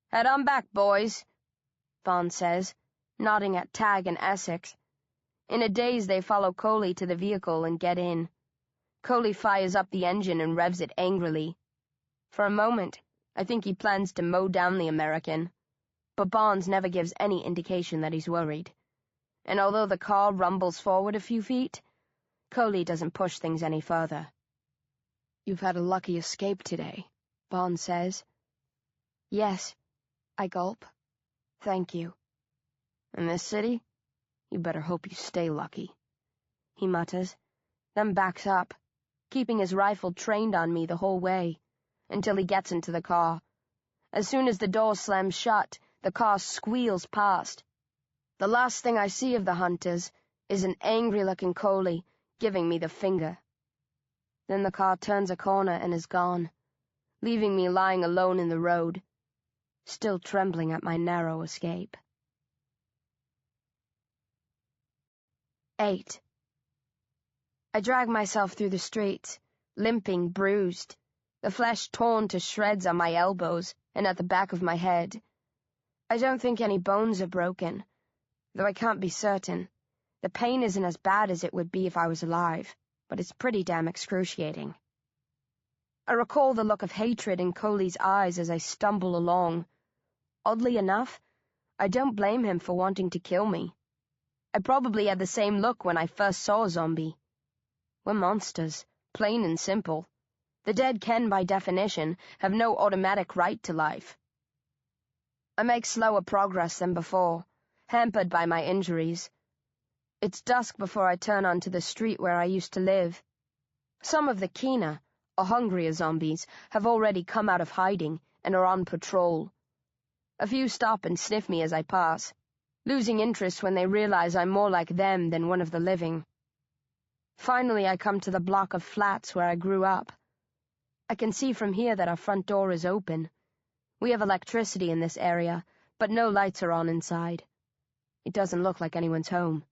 "Head on back, boys," Barnes says, nodding at Tag and Essex. In a daze, they follow Coley to the vehicle and get in. Coley fires up the engine and revs it angrily. For a moment, I think he plans to mow down the American, but Barnes never gives any indication that he's worried. And although the car rumbles forward a few feet, Coley doesn't push things any further. "You've had a lucky escape today," Barnes says. "Yes," I gulp. "Thank you." "In this city? You better hope you stay lucky," he mutters, then backs up, keeping his rifle trained on me the whole way, until he gets into the car. As soon as the door slams shut, the car squeals past. The last thing I see of the hunters is an angry-looking Coley giving me the finger. Then the car turns a corner and is gone, leaving me lying alone in the road, still trembling at my narrow escape. 8. I drag myself through the streets, limping, bruised, the flesh torn to shreds on my elbows and at the back of my head. I don't think any bones are broken, though I can't be certain. The pain isn't as bad as it would be if I was alive, but it's pretty damn excruciating. I recall the look of hatred in Coley's eyes as I stumble along. Oddly enough, I don't blame him for wanting to kill me. I probably had the same look when I first saw a zombie. We're monsters, plain and simple. The dead can, by definition, have no automatic right to life. I make slower progress than before, hampered by my injuries. It's dusk before I turn onto the street where I used to live. Some of the keener, or hungrier zombies have already come out of hiding and are on patrol. A few stop and sniff me as I pass, losing interest when they realize I'm more like them than one of the living. Finally, I come to the block of flats where I grew up. I can see from here that our front door is open. We have electricity in this area, but no lights are on inside. It doesn't look like anyone's home,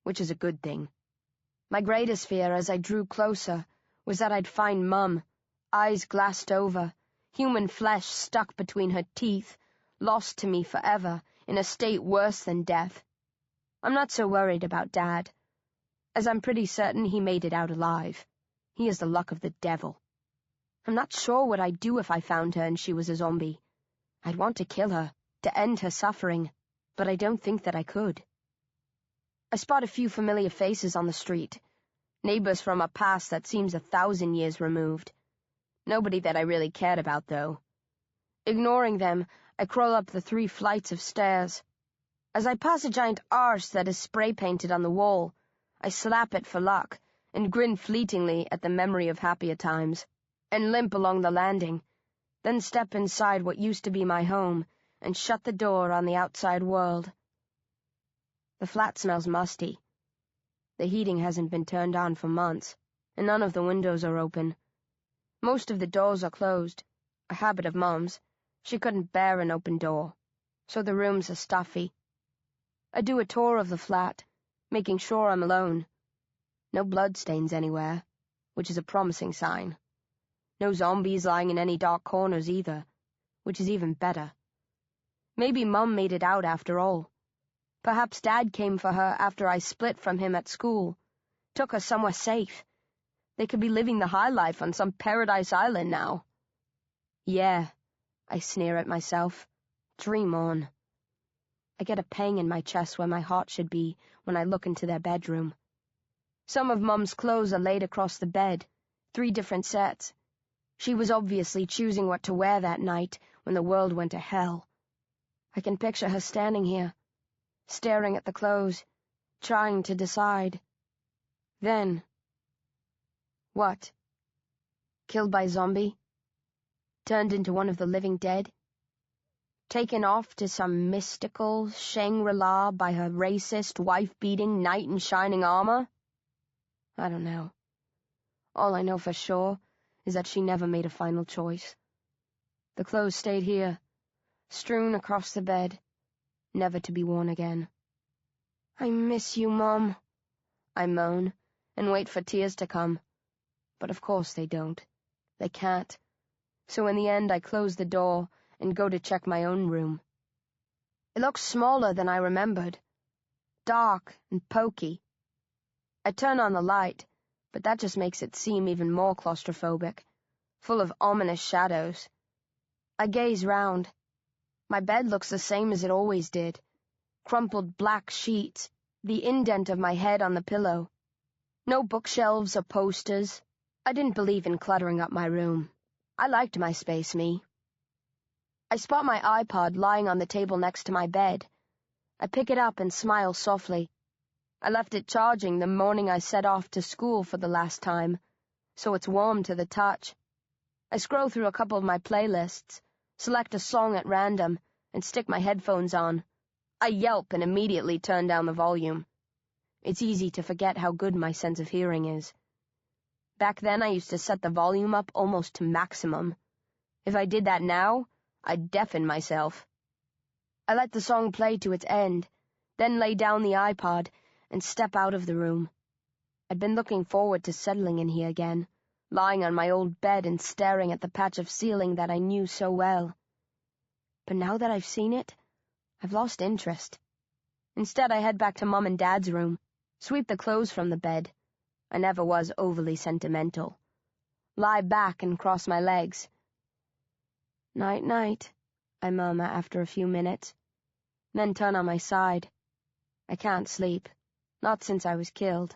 which is a good thing. My greatest fear as I drew closer was that I'd find Mum, eyes glassed over, human flesh stuck between her teeth, lost to me forever, in a state worse than death. I'm not so worried about Dad, as I'm pretty certain he made it out alive. He is the luck of the devil. I'm not sure what I'd do if I found her and she was a zombie. I'd want to kill her, to end her suffering, but I don't think that I could. I spot a few familiar faces on the street, neighbors from a past that seems 1,000 years removed. Nobody that I really cared about, though. Ignoring them, I crawl up the 3 flights of stairs. As I pass a giant arse that is spray-painted on the wall, I slap it for luck and grin fleetingly at the memory of happier times, and limp along the landing, then step inside what used to be my home and shut the door on the outside world. The flat smells musty. The heating hasn't been turned on for months, and none of the windows are open. Most of the doors are closed, a habit of Mum's. She couldn't bear an open door, so the rooms are stuffy. I do a tour of the flat, making sure I'm alone. No bloodstains anywhere, which is a promising sign. No zombies lying in any dark corners either, which is even better. Maybe Mum made it out after all. Perhaps Dad came for her after I split from him at school, took her somewhere safe. They could be living the high life on some paradise island now. Yeah, I sneer at myself. Dream on. I get a pang in my chest where my heart should be when I look into their bedroom. Some of Mum's clothes are laid across the bed, 3 different sets. She was obviously choosing what to wear that night when the world went to hell. I can picture her standing here, staring at the clothes, trying to decide. Then... what? Killed by zombie? Turned into one of the living dead? Taken off to some mystical Shangri-La by her racist, wife-beating knight in shining armor? I don't know. All I know for sure is that she never made a final choice. The clothes stayed here, strewn across the bed, never to be worn again. I miss you, Mom, I moan, and wait for tears to come. But of course they don't. They can't. So in the end I close the door and go to check my own room. It looks smaller than I remembered. Dark and poky. I turn on the light, but that just makes it seem even more claustrophobic, full of ominous shadows. I gaze round. My bed looks the same as it always did. Crumpled black sheets, the indent of my head on the pillow. No bookshelves or posters. I didn't believe in cluttering up my room. I liked my space, me. I spot my iPod lying on the table next to my bed. I pick it up and smile softly. I left it charging the morning I set off to school for the last time, so it's warm to the touch. I scroll through a couple of my playlists, select a song at random, and stick my headphones on. I yelp and immediately turn down the volume. It's easy to forget how good my sense of hearing is. Back then I used to set the volume up almost to maximum. If I did that now, I'd deafen myself. I let the song play to its end, then lay down the iPod and step out of the room. I'd been looking forward to settling in here again, lying on my old bed and staring at the patch of ceiling that I knew so well. But now that I've seen it, I've lost interest. Instead, I head back to Mom and Dad's room, sweep the clothes from the bed. I never was overly sentimental. Lie back and cross my legs. Night-night, I murmur after a few minutes, then turn on my side. I can't sleep, not since I was killed,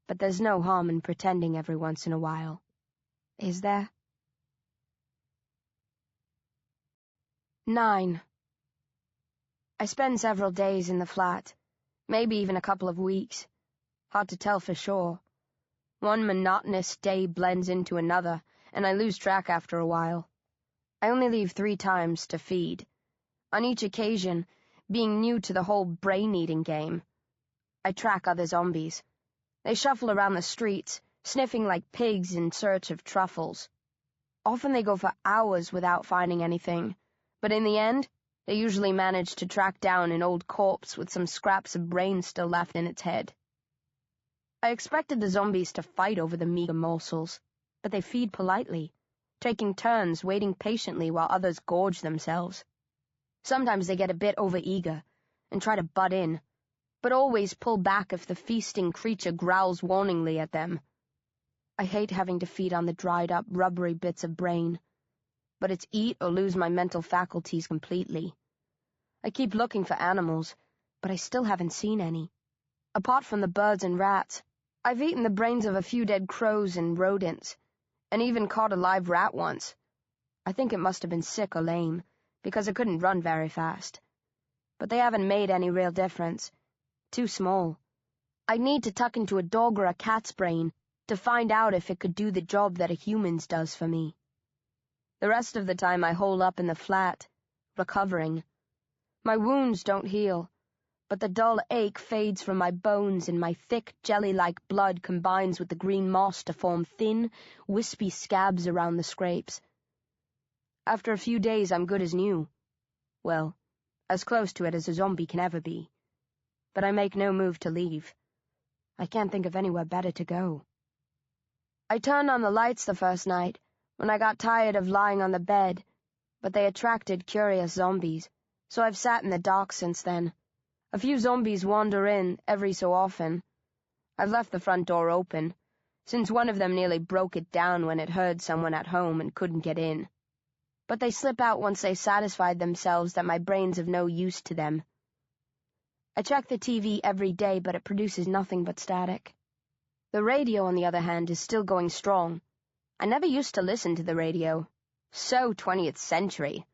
but there's no harm in pretending every once in a while. Is there? 9. I spend several days in the flat, maybe even a couple of weeks. Hard to tell for sure. One monotonous day blends into another, and I lose track after a while. I only leave 3 times to feed. On each occasion, being new to the whole brain-eating game, I track other zombies. They shuffle around the streets, sniffing like pigs in search of truffles. Often they go for hours without finding anything, but in the end, they usually manage to track down an old corpse with some scraps of brain still left in its head. I expected the zombies to fight over the meager morsels, but they feed politely, taking turns waiting patiently while others gorge themselves. Sometimes they get a bit overeager and try to butt in, but always pull back if the feasting creature growls warningly at them. I hate having to feed on the dried-up, rubbery bits of brain, but it's eat or lose my mental faculties completely. I keep looking for animals, but I still haven't seen any. Apart from the birds and rats, I've eaten the brains of a few dead crows and rodents, and even caught a live rat once. I think it must have been sick or lame, because it couldn't run very fast. But they haven't made any real difference. Too small. I'd need to tuck into a dog or a cat's brain to find out if it could do the job that a human's does for me. The rest of the time I hole up in the flat, recovering. My wounds don't heal, but the dull ache fades from my bones and my thick, jelly-like blood combines with the green moss to form thin, wispy scabs around the scrapes. After a few days I'm good as new. Well, as close to it as a zombie can ever be. But I make no move to leave. I can't think of anywhere better to go. I turned on the lights the first night, when I got tired of lying on the bed, but they attracted curious zombies, so I've sat in the dark since then. A few zombies wander in every so often. I've left the front door open, since one of them nearly broke it down when it heard someone at home and couldn't get in. But they slip out once they satisfied themselves that my brain's of no use to them. I check the TV every day, but it produces nothing but static. The radio, on the other hand, is still going strong. I never used to listen to the radio. So 20th century.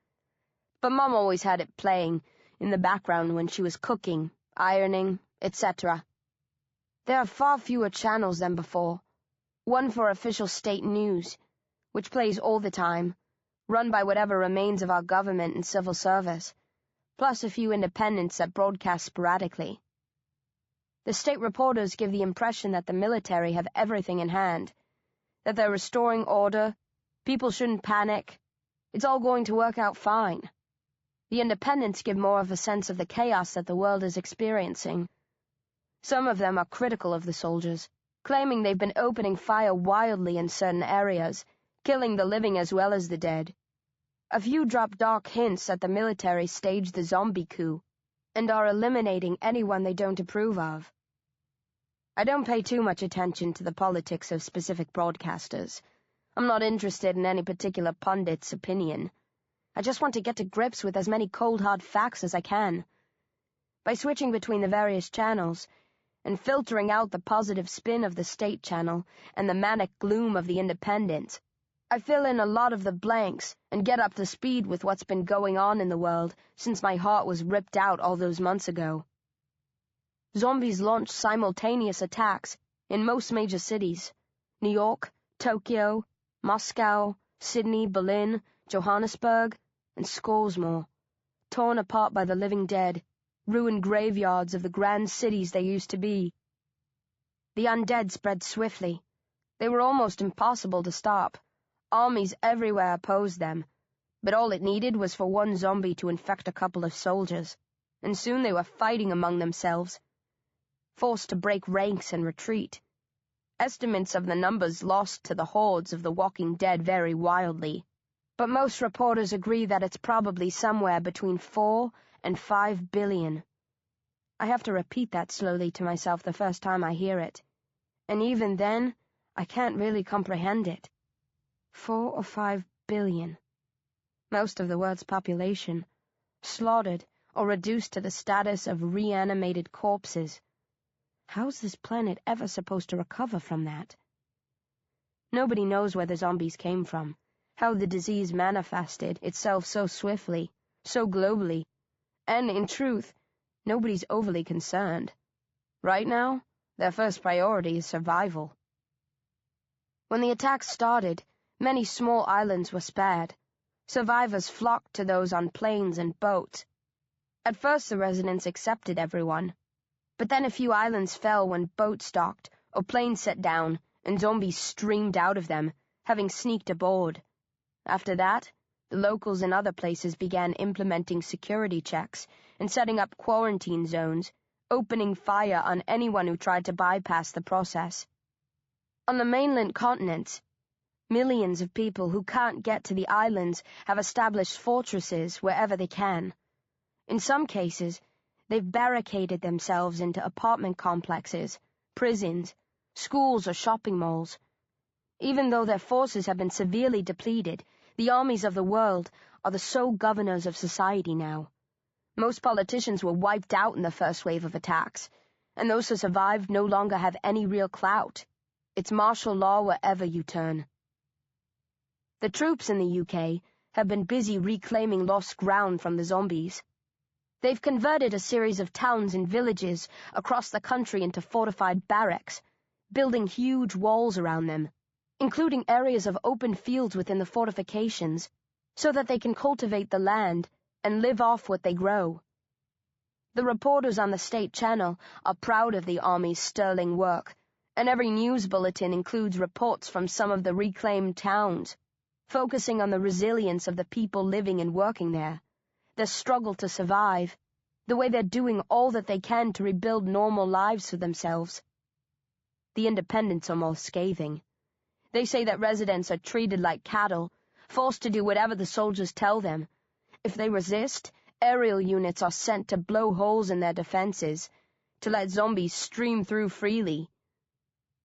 But Mom always had it playing in the background when she was cooking, ironing, etc. There are far fewer channels than before. One for official state news, which plays all the time, run by whatever remains of our government and civil service, plus a few independents that broadcast sporadically. The state reporters give the impression that the military have everything in hand, that they're restoring order, people shouldn't panic, it's all going to work out fine. The independents give more of a sense of the chaos that the world is experiencing. Some of them are critical of the soldiers, claiming they've been opening fire wildly in certain areas, killing the living as well as the dead. A few drop dark hints that the military staged the zombie coup and are eliminating anyone they don't approve of. I don't pay too much attention to the politics of specific broadcasters. I'm not interested in any particular pundit's opinion. I just want to get to grips with as many cold hard facts as I can. By switching between the various channels and filtering out the positive spin of the state channel and the manic gloom of the independent, I fill in a lot of the blanks and get up to speed with what's been going on in the world since my heart was ripped out all those months ago. Zombies launched simultaneous attacks in most major cities: New York, Tokyo, Moscow, Sydney, Berlin, Johannesburg, and scores more, torn apart by the living dead, ruined graveyards of the grand cities they used to be. The undead spread swiftly. They were almost impossible to stop. Armies everywhere opposed them, but all it needed was for one zombie to infect a couple of soldiers, and soon they were fighting among themselves, forced to break ranks and retreat. Estimates of the numbers lost to the hordes of the walking dead vary wildly, but most reporters agree that it's probably somewhere between 4 and 5 billion. I have to repeat that slowly to myself the first time I hear it, and even then, I can't really comprehend it. 4 or 5 billion. Most of the world's population, slaughtered or reduced to the status of reanimated corpses. How's this planet ever supposed to recover from that? Nobody knows where the zombies came from, how the disease manifested itself so swiftly, so globally, And, in truth, nobody's overly concerned. Right now, their first priority is survival. When the attack started, many small islands were spared. Survivors flocked to those on planes and boats. At first, the residents accepted everyone. But then a few islands fell when boats docked or planes set down, and zombies streamed out of them, having sneaked aboard. After that, the locals in other places began implementing security checks and setting up quarantine zones, opening fire on anyone who tried to bypass the process. On the mainland continents, millions of people who can't get to the islands have established fortresses wherever they can. In some cases, they've barricaded themselves into apartment complexes, prisons, schools, or shopping malls. Even though their forces have been severely depleted, the armies of the world are the sole governors of society now. Most politicians were wiped out in the first wave of attacks, and those who survived no longer have any real clout. It's martial law wherever you turn. The troops in the UK have been busy reclaiming lost ground from the zombies. They've converted a series of towns and villages across the country into fortified barracks, building huge walls around them, including areas of open fields within the fortifications, so that they can cultivate the land and live off what they grow. The reporters on the state channel are proud of the Army's sterling work, and every news bulletin includes reports from some of the reclaimed towns, focusing on the resilience of the people living and working there, their struggle to survive, the way they're doing all that they can to rebuild normal lives for themselves. The independents are more scathing. They say that residents are treated like cattle, forced to do whatever the soldiers tell them. If they resist, aerial units are sent to blow holes in their defenses, to let zombies stream through freely.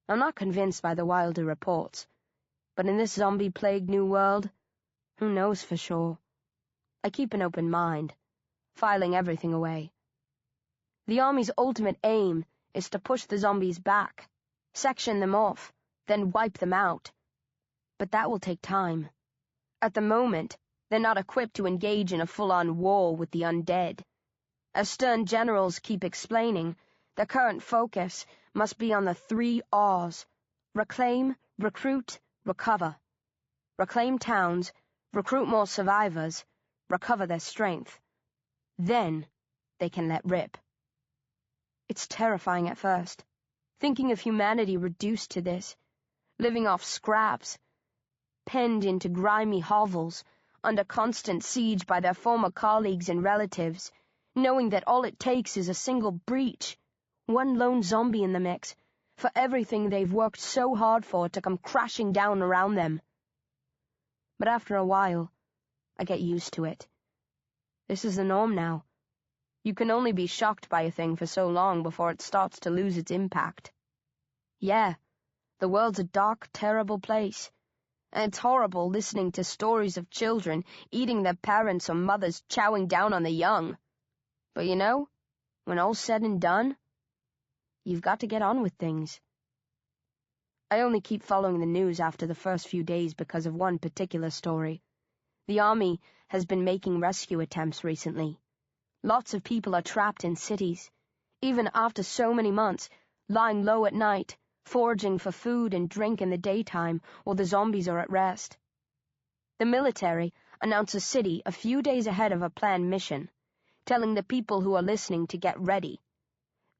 I'm not convinced by the wilder reports, but in this zombie-plagued new world, who knows for sure? I keep an open mind, filing everything away. The Army's ultimate aim is to push the zombies back, section them off, then wipe them out. But that will take time. At the moment, they're not equipped to engage in a full-on war with the undead. As stern generals keep explaining, their current focus must be on the 3 R's: reclaim, recruit, recover. Reclaim towns, recruit more survivors, recover their strength. Then they can let rip. It's terrifying at first, thinking of humanity reduced to this, living off scraps, penned into grimy hovels, under constant siege by their former colleagues and relatives, knowing that all it takes is a single breach, one lone zombie in the mix, for everything they've worked so hard for to come crashing down around them. But after a while, I get used to it. This is the norm now. You can only be shocked by a thing for so long before it starts to lose its impact. Yeah, the world's a dark, terrible place, and it's horrible listening to stories of children eating their parents or mothers chowing down on the young. But you know, when all's said and done, you've got to get on with things. I only keep following the news after the first few days because of one particular story. The Army has been making rescue attempts recently. Lots of people are trapped in cities, even after so many months, lying low at night, foraging for food and drink in the daytime while the zombies are at rest. The military announced a city a few days ahead of a planned mission, telling the people who are listening to get ready.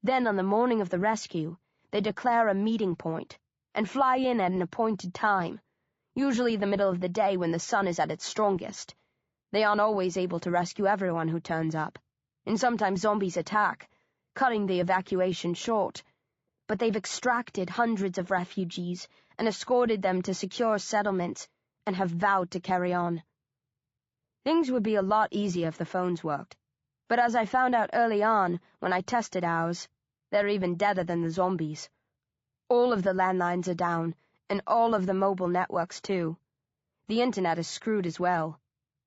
Then on the morning of the rescue, they declare a meeting point and fly in at an appointed time, usually the middle of the day when the sun is at its strongest. They aren't always able to rescue everyone who turns up, and sometimes zombies attack, cutting the evacuation short. But they've extracted hundreds of refugees and escorted them to secure settlements and have vowed to carry on. Things would be a lot easier if the phones worked, but as I found out early on when I tested ours, they're even deader than the zombies. All of the landlines are down, and all of the mobile networks too. The internet is screwed as well.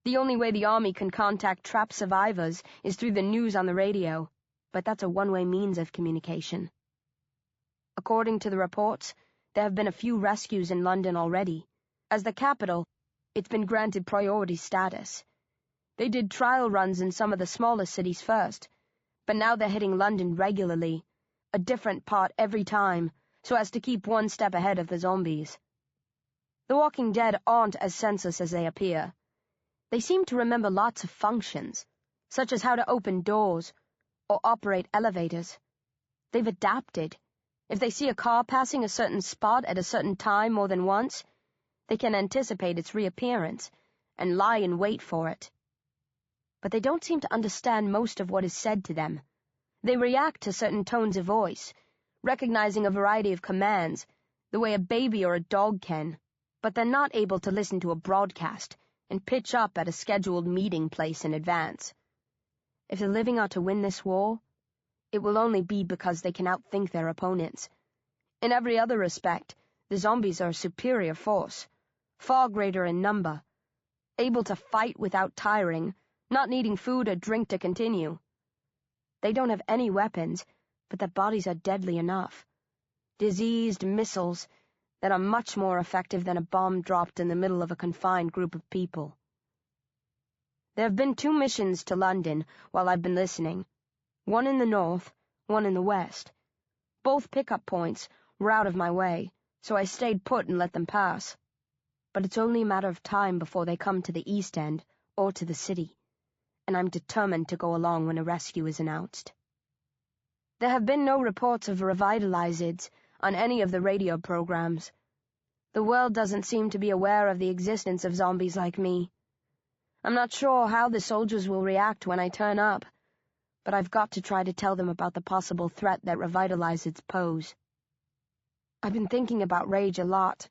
The only way the Army can contact trapped survivors is through the news on the radio, but that's a one-way means of communication. According to the reports, there have been a few rescues in London already. As the capital, it's been granted priority status. They did trial runs in some of the smaller cities first, but now they're hitting London regularly, a different part every time, so as to keep one step ahead of the zombies. The Walking Dead aren't as senseless as they appear. They seem to remember lots of functions, such as how to open doors or operate elevators. They've adapted. If they see a car passing a certain spot at a certain time more than once, they can anticipate its reappearance and lie in wait for it. But they don't seem to understand most of what is said to them. They react to certain tones of voice, recognizing a variety of commands, the way a baby or a dog can, but they're not able to listen to a broadcast and pitch up at a scheduled meeting place in advance. If the living are to win this war, it will only be because they can outthink their opponents. In every other respect, the zombies are a superior force, far greater in number, able to fight without tiring, not needing food or drink to continue. They don't have any weapons, but their bodies are deadly enough. Diseased missiles that are much more effective than a bomb dropped in the middle of a confined group of people. There have been 2 missions to London while I've been listening. One in the north, one in the west. Both pickup points were out of my way, so I stayed put and let them pass. But it's only a matter of time before they come to the East End or to the city, and I'm determined to go along when a rescue is announced. There have been no reports of revitalizids on any of the radio programs. The world doesn't seem to be aware of the existence of zombies like me. I'm not sure how the soldiers will react when I turn up, but I've got to try to tell them about the possible threat that revitalizids pose. I've been thinking about Rage a lot,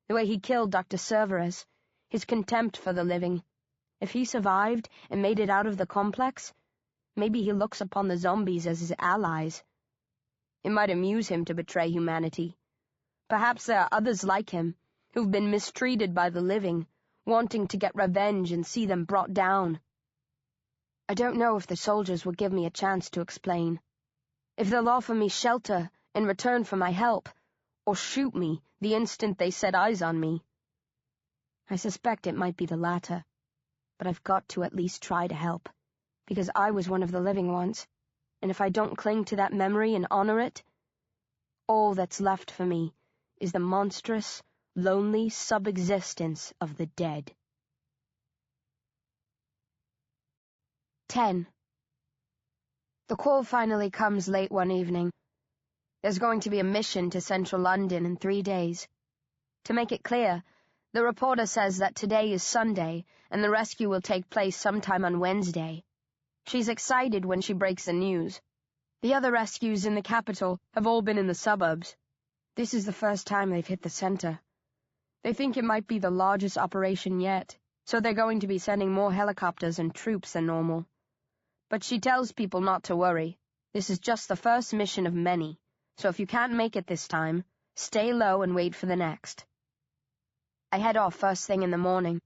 the way he killed Dr. Cerberus, his contempt for the living. If he survived and made it out of the complex, maybe he looks upon the zombies as his allies. It might amuse him to betray humanity. Perhaps there are others like him, who've been mistreated by the living, wanting to get revenge and see them brought down. I don't know if the soldiers will give me a chance to explain. If they'll offer me shelter in return for my help, or shoot me the instant they set eyes on me. I suspect it might be the latter, but I've got to at least try to help, because I was one of the living ones, and if I don't cling to that memory and honor it, all that's left for me is the monstrous, lonely subexistence of the dead. 10. The call finally comes late one evening. There's going to be a mission to central London in 3 days. To make it clear, the reporter says that today is Sunday and the rescue will take place sometime on Wednesday. She's excited when she breaks the news. The other rescues in the capital have all been in the suburbs. This is the first time they've hit the center. They think it might be the largest operation yet, so they're going to be sending more helicopters and troops than normal. But she tells people not to worry. This is just the first mission of many, so if you can't make it this time, stay low and wait for the next. I head off first thing in the morning.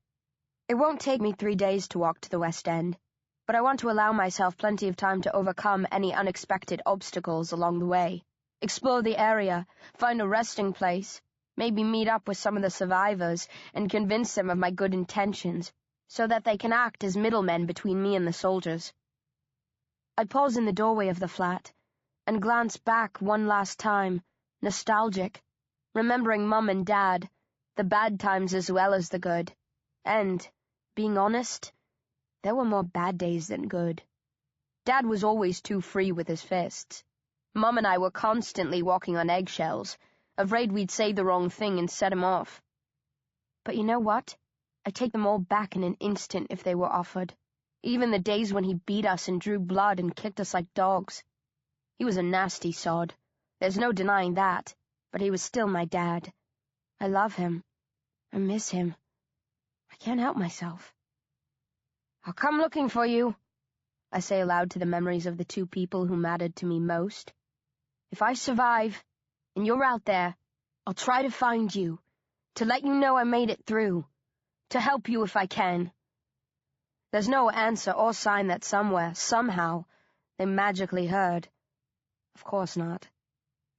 It won't take me 3 days to walk to the West End, but I want to allow myself plenty of time to overcome any unexpected obstacles along the way, explore the area, find a resting place, maybe meet up with some of the survivors and convince them of my good intentions, so that they can act as middlemen between me and the soldiers. I pause in the doorway of the flat and glance back one last time, nostalgic, remembering Mum and Dad, the bad times as well as the good. And, being honest, there were more bad days than good. Dad was always too free with his fists. Mum and I were constantly walking on eggshells, afraid we'd say the wrong thing and set him off. But you know what? I'd take them all back in an instant if they were offered. Even the days when he beat us and drew blood and kicked us like dogs. He was a nasty sod. There's no denying that, but he was still my dad. I love him. I miss him. I can't help myself. I'll come looking for you, I say aloud to the memories of the 2 people who mattered to me most. If I survive, and you're out there, I'll try to find you, to let you know I made it through, to help you if I can. There's no answer or sign that somewhere, somehow, they magically heard. Of course not.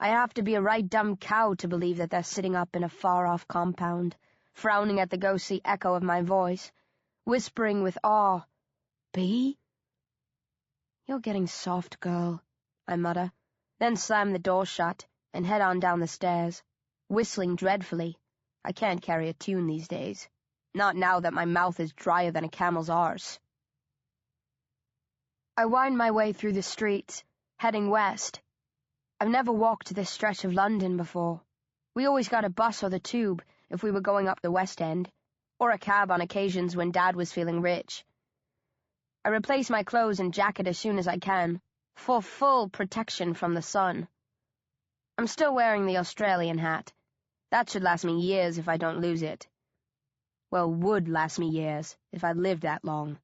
I have to be a right dumb cow to believe that they're sitting up in a far-off compound, frowning at the ghostly echo of my voice, whispering with awe, "Bee?" "You're getting soft, girl," I mutter, then slam the door shut and head on down the stairs, whistling dreadfully. I can't carry a tune these days. Not now that my mouth is drier than a camel's arse. I wind my way through the streets, heading west. I've never walked this stretch of London before. We always got a bus or the tube if we were going up the West End, or a cab on occasions when Dad was feeling rich. I replace my clothes and jacket as soon as I can, for full protection from the sun. I'm still wearing the Australian hat. That should last me years if I don't lose it. Well, would last me years if I lived that long.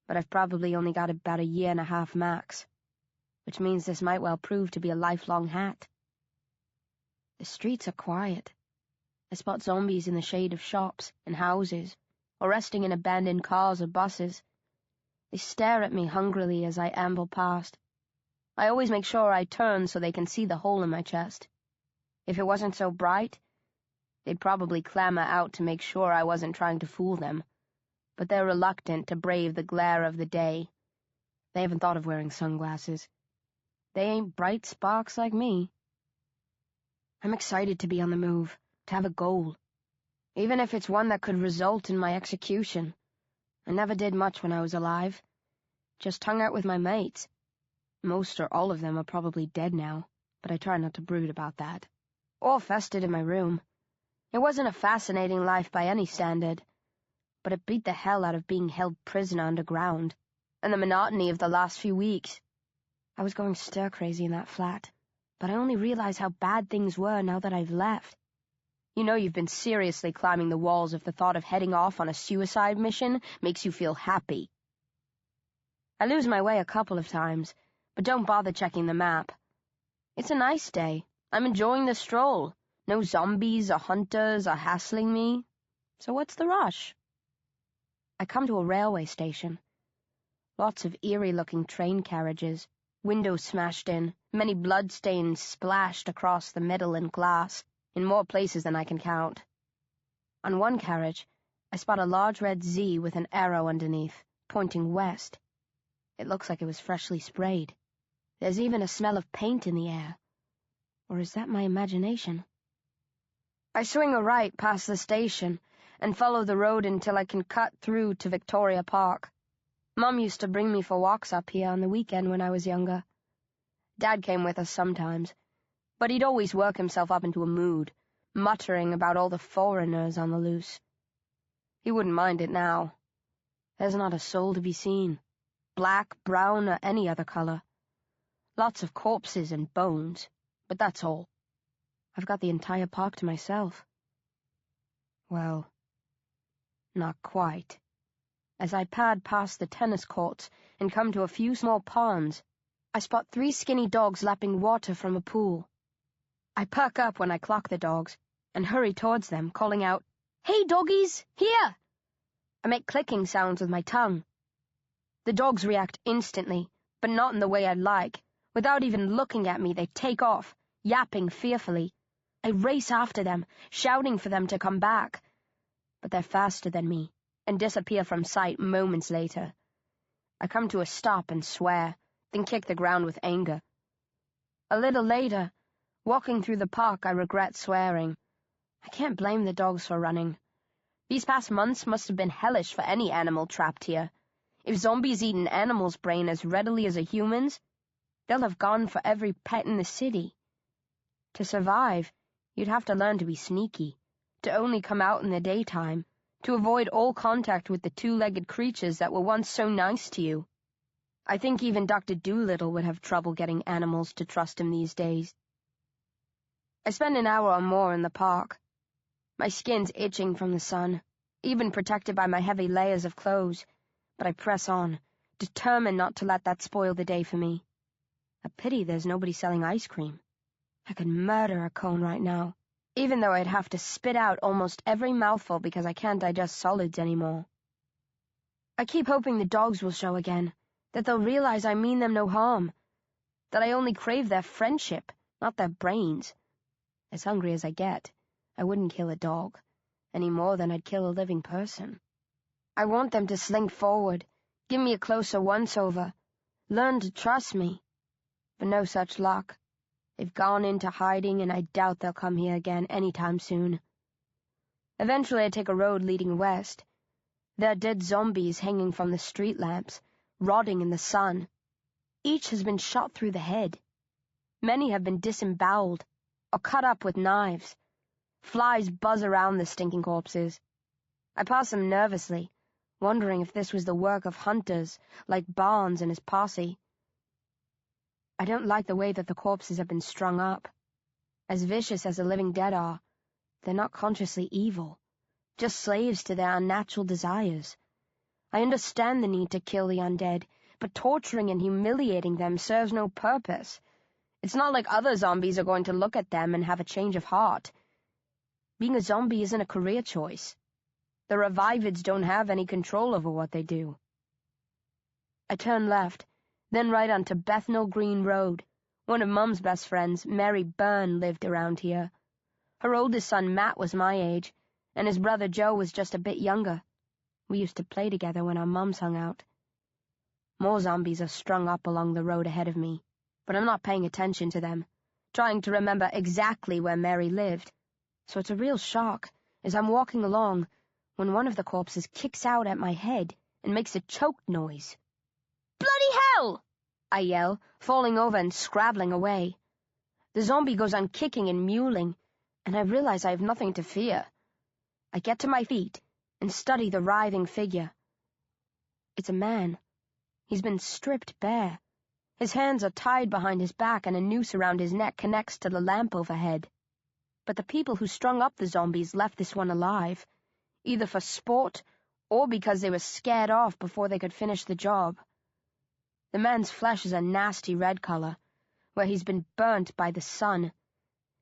But I've probably only got about a year and a half max, which means this might well prove to be a lifelong hat. The streets are quiet. I spot zombies in the shade of shops and houses, or resting in abandoned cars or buses. They stare at me hungrily as I amble past. I always make sure I turn so they can see the hole in my chest. If it wasn't so bright, they'd probably clamor out to make sure I wasn't trying to fool them, but they're reluctant to brave the glare of the day. They haven't thought of wearing sunglasses. They ain't bright sparks like me. I'm excited to be on the move, to have a goal, even if it's one that could result in my execution. I never did much when I was alive. Just hung out with my mates. Most or all of them are probably dead now, but I try not to brood about that. Or festered in my room. It wasn't a fascinating life by any standard, but it beat the hell out of being held prisoner underground, and the monotony of the last few weeks. I was going stir-crazy in that flat, but I only realize how bad things were now that I've left. You know you've been seriously climbing the walls if the thought of heading off on a suicide mission makes you feel happy. I lose my way a couple of times, but don't bother checking the map. It's a nice day. I'm enjoying the stroll. No zombies or hunters are hassling me. So what's the rush? I come to a railway station. Lots of eerie-looking train carriages, windows smashed in, many bloodstains splashed across the metal and glass, in more places than I can count. On one carriage, I spot a large red Z with an arrow underneath, pointing west. It looks like it was freshly sprayed. There's even a smell of paint in the air. Or is that my imagination? I swing a right past the station and follow the road until I can cut through to Victoria Park. Mum used to bring me for walks up here on the weekend when I was younger. Dad came with us sometimes, but he'd always work himself up into a mood, muttering about all the foreigners on the loose. He wouldn't mind it now. There's not a soul to be seen, black, brown, or any other color. Lots of corpses and bones, but that's all. I've got the entire park to myself. Well, not quite. As I pad past the tennis courts and come to a few small ponds, I spot 3 skinny dogs lapping water from a pool. I perk up when I clock the dogs and hurry towards them, calling out, "Hey, doggies, here!" I make clicking sounds with my tongue. The dogs react instantly, but not in the way I'd like. Without even looking at me, they take off, yapping fearfully. I race after them, shouting for them to come back. But they're faster than me, and disappear from sight moments later. I come to a stop and swear, then kick the ground with anger. A little later, walking through the park, I regret swearing. I can't blame the dogs for running. These past months must have been hellish for any animal trapped here. If zombies eat an animal's brain as readily as a human's, they'll have gone for every pet in the city. To survive, you'd have to learn to be sneaky, to only come out in the daytime, to avoid all contact with the 2-legged creatures that were once so nice to you. I think even Dr. Doolittle would have trouble getting animals to trust him these days. I spend an hour or more in the park. My skin's itching from the sun, even protected by my heavy layers of clothes, but I press on, determined not to let that spoil the day for me. A pity there's nobody selling ice cream. I could murder a cone right now, even though I'd have to spit out almost every mouthful because I can't digest solids anymore. I keep hoping the dogs will show again, that they'll realize I mean them no harm, that I only crave their friendship, not their brains. As hungry as I get, I wouldn't kill a dog, any more than I'd kill a living person. I want them to slink forward, Give me a closer once-over. Learn to trust me. But no such luck. They've gone into hiding, and I doubt they'll come here again anytime soon. Eventually I take a road leading west. There are dead zombies hanging from the street lamps, rotting in the sun. Each has been shot through the head. Many have been disemboweled, or cut up with knives. Flies buzz around the stinking corpses. I pass them nervously, wondering if this was the work of hunters like Barnes and his posse. I don't like the way that the corpses have been strung up. As vicious as the living dead are, they're not consciously evil, just slaves to their unnatural desires. I understand the need to kill the undead, but torturing and humiliating them serves no purpose. It's not like other zombies are going to look at them and have a change of heart. Being a zombie isn't a career choice. The revivids don't have any control over what they do. I turn left, then right onto Bethnal Green Road. One of Mum's best friends, Mary Byrne, lived around here. Her oldest son, Matt, was my age, and his brother Joe was just a bit younger. We used to play together when our mums hung out. More zombies are strung up along the road ahead of me, but I'm not paying attention to them, trying to remember exactly where Mary lived. So it's a real shock as I'm walking along when one of the corpses kicks out at my head and makes a choked noise. "Bloody hell!" I yell, falling over and scrabbling away. The zombie goes on kicking and mewling, and I realize I have nothing to fear. I get to my feet and study the writhing figure. It's a man. He's been stripped bare. His hands are tied behind his back and a noose around his neck connects to the lamp overhead. But the people who strung up the zombies left this one alive, either for sport or because they were scared off before they could finish the job. The man's flesh is a nasty red color, where he's been burnt by the sun.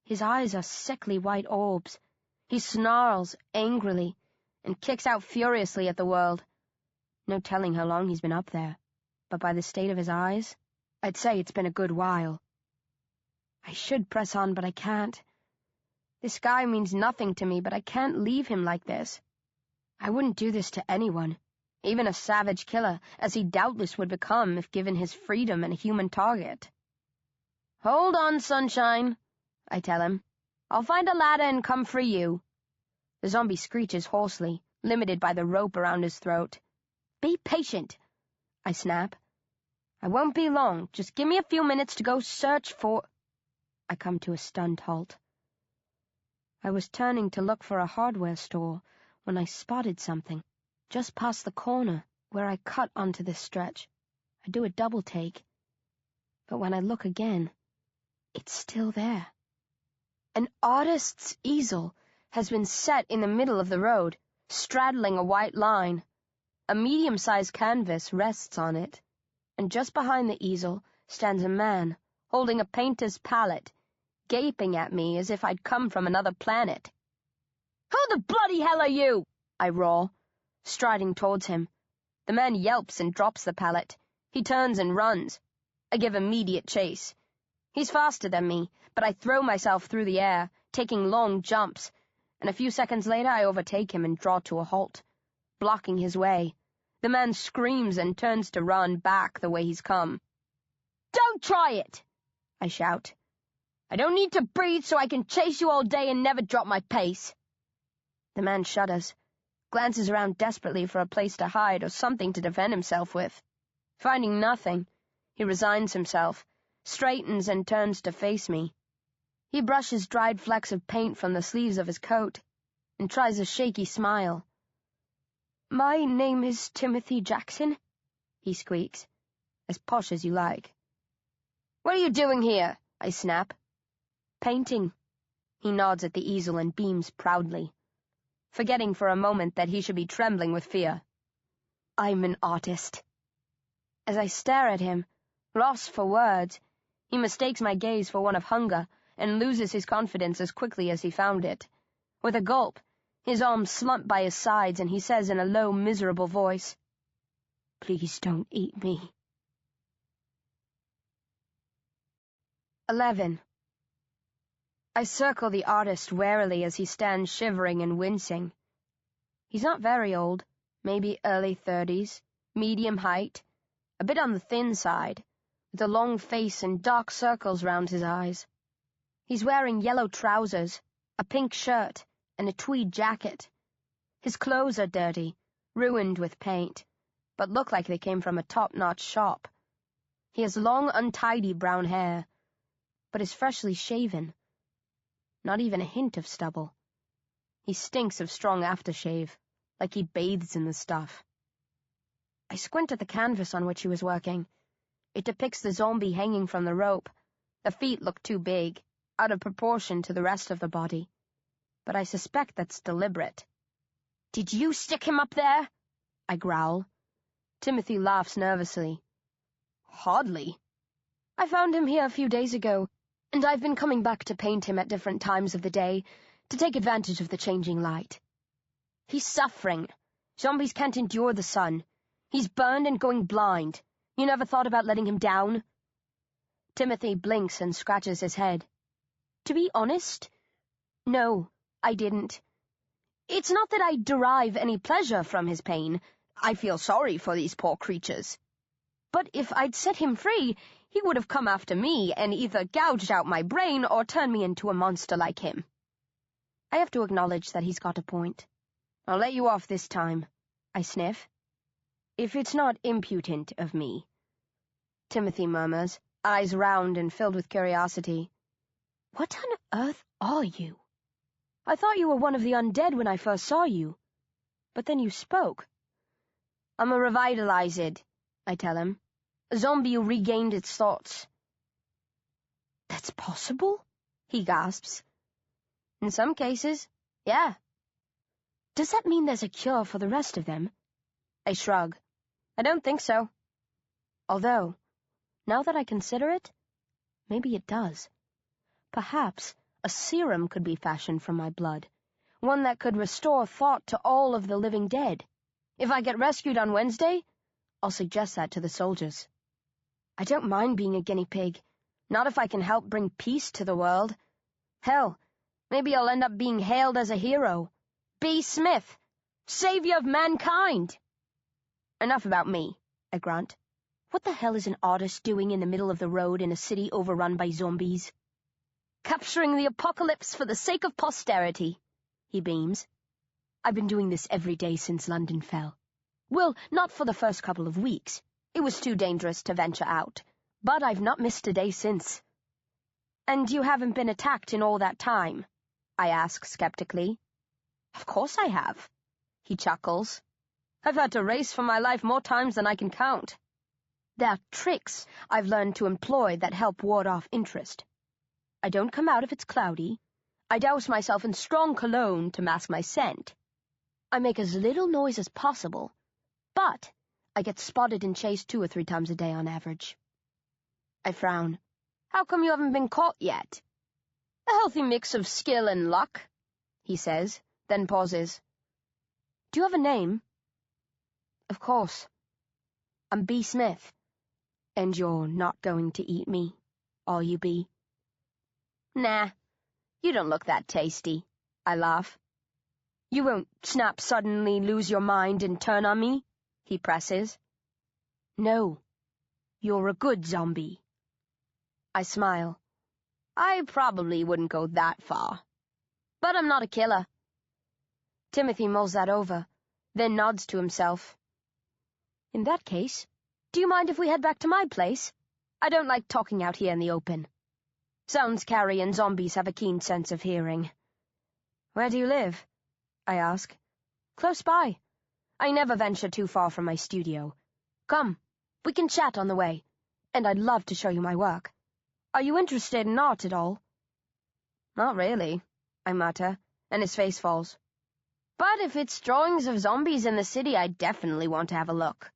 His eyes are sickly white orbs. He snarls angrily and kicks out furiously at the world. No telling how long he's been up there, but by the state of his eyes, I'd say it's been a good while. I should press on, but I can't. This guy means nothing to me, but I can't leave him like this. I wouldn't do this to anyone, even a savage killer, as he doubtless would become if given his freedom and a human target. "Hold on, Sunshine," I tell him. "I'll find a ladder and come free you." The zombie screeches hoarsely, limited by the rope around his throat. "Be patient," I snap. "I won't be long. Just give me a few minutes to go search for—" I come to a stunned halt. I was turning to look for a hardware store when I spotted something, just past the corner where I cut onto this stretch. I do a double take, but when I look again, it's still there. An artist's easel has been set in the middle of the road, straddling a white line. A medium-sized canvas rests on it, and just behind the easel stands a man, holding a painter's palette, gaping at me as if I'd come from another planet. "Who the bloody hell are you?" I roar, striding towards him. The man yelps and drops the palette. He turns and runs. I give immediate chase. He's faster than me, but I throw myself through the air, taking long jumps, and a few seconds later I overtake him and draw to a halt, blocking his way. The man screams and turns to run back the way he's come. "Don't try it!" I shout. "I don't need to breathe so I can chase you all day and never drop my pace." The man shudders, glances around desperately for a place to hide or something to defend himself with. Finding nothing, he resigns himself, straightens and turns to face me. He brushes dried flecks of paint from the sleeves of his coat and tries a shaky smile. "My name is Timothy Jackson," he squeaks, "as posh as you like." "What are you doing here?" I snap. "Painting." He nods at the easel and beams proudly, forgetting for a moment that he should be trembling with fear. "I'm an artist." As I stare at him, lost for words, he mistakes my gaze for one of hunger and loses his confidence as quickly as he found it. With a gulp, his arms slump by his sides, and he says in a low, miserable voice, "Please don't eat me." 11. I circle the artist warily as he stands shivering and wincing. He's not very old, maybe early 30s, medium height, a bit on the thin side, with a long face and dark circles round his eyes. He's wearing yellow trousers, a pink shirt, and a tweed jacket. His clothes are dirty, ruined with paint, but look like they came from a top-notch shop. He has long, untidy brown hair, but is freshly shaven. Not even a hint of stubble. He stinks of strong aftershave, like he bathes in the stuff. I squint at the canvas on which he was working. It depicts the Zom-B hanging from the rope. The feet look too big, out of proportion to the rest of the body. But I suspect that's deliberate. "Did you stick him up there?" I growl. Timothy laughs nervously. "Hardly. I found him here a few days ago, and I've been coming back to paint him at different times of the day to take advantage of the changing light. He's suffering. Zombies can't endure the sun. He's burned and going blind. You never thought about letting him down?" Timothy blinks and scratches his head. "To be honest, no, I didn't. It's not that I derive any pleasure from his pain. I feel sorry for these poor creatures. But if I'd set him free, he would have come after me and either gouged out my brain or turned me into a monster like him." I have to acknowledge that he's got a point. "I'll let you off this time," I sniff. "If it's not impudent of me," Timothy murmurs, eyes round and filled with curiosity. "What on earth are you? I thought you were one of the undead when I first saw you. But then you spoke." "I'm a revitalized," I tell him. "A zombie who regained its thoughts." "That's possible?" he gasps. "In some cases, yeah." "Does that mean there's a cure for the rest of them?" I shrug. "I don't think so." Although, now that I consider it, maybe it does. Perhaps a serum could be fashioned from my blood, one that could restore thought to all of the living dead. If I get rescued on Wednesday, I'll suggest that to the soldiers. I don't mind being a guinea pig, not if I can help bring peace to the world. Hell, maybe I'll end up being hailed as a hero. B. Smith, savior of mankind. Enough about me, I grunt. What the hell is an artist doing in the middle of the road in a city overrun by zombies? Capturing the apocalypse for the sake of posterity, he beams. I've been doing this every day since London fell. Well, not for the first couple of weeks. It was too dangerous to venture out, but I've not missed a day since. And you haven't been attacked in all that time? I ask skeptically. Of course I have, he chuckles. I've had to race for my life more times than I can count. There are tricks I've learned to employ that help ward off interest. I don't come out if it's cloudy. I douse myself in strong cologne to mask my scent. I make as little noise as possible, but I get spotted and chased 2 or 3 times a day on average. I frown. How come you haven't been caught yet? A healthy mix of skill and luck, he says, then pauses. Do you have a name? Of course. I'm B. Smith. And you're not going to eat me, are you, B? Nah, you don't look that tasty, I laugh. You won't snap suddenly, lose your mind, and turn on me? He presses. No, you're a good zombie. I smile. I probably wouldn't go that far. But I'm not a killer. Timothy mulls that over, then nods to himself. In that case, do you mind if we head back to my place? I don't like talking out here in the open. Sounds carry and zombies have a keen sense of hearing. Where do you live? I ask. Close by. I never venture too far from my studio. Come, we can chat on the way, and I'd love to show you my work. Are you interested in art at all? Not really, I mutter, and his face falls. But if it's drawings of zombies in the city, I definitely want to have a look.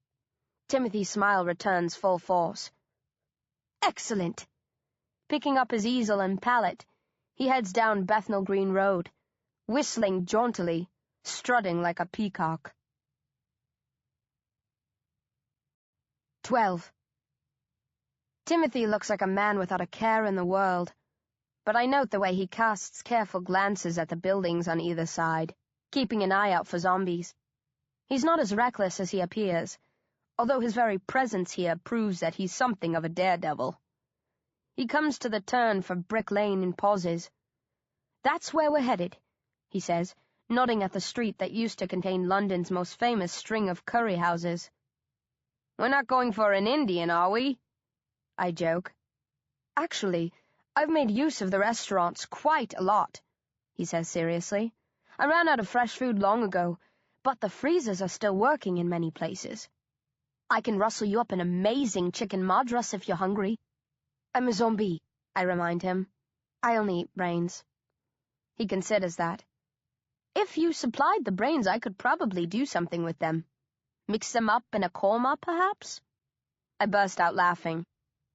Timothy's smile returns full force. Excellent. Picking up his easel and palette, he heads down Bethnal Green Road, whistling jauntily, strutting like a peacock. 12. Timothy looks like a man without a care in the world, but I note the way he casts careful glances at the buildings on either side, keeping an eye out for zombies. He's not as reckless as he appears, although his very presence here proves that he's something of a daredevil. He comes to the turn for Brick Lane and pauses. "That's where we're headed," he says, nodding at the street that used to contain London's most famous string of curry houses. "We're not going for an Indian, are we?" I joke. "Actually, I've made use of the restaurants quite a lot," he says seriously. "I ran out of fresh food long ago, but the freezers are still working in many places. I can rustle you up an amazing chicken madras if you're hungry." "I'm a Zom-B," I remind him. "I only eat brains." He considers that. "If you supplied the brains, I could probably do something with them. Mix them up in a korma, perhaps?" I burst out laughing.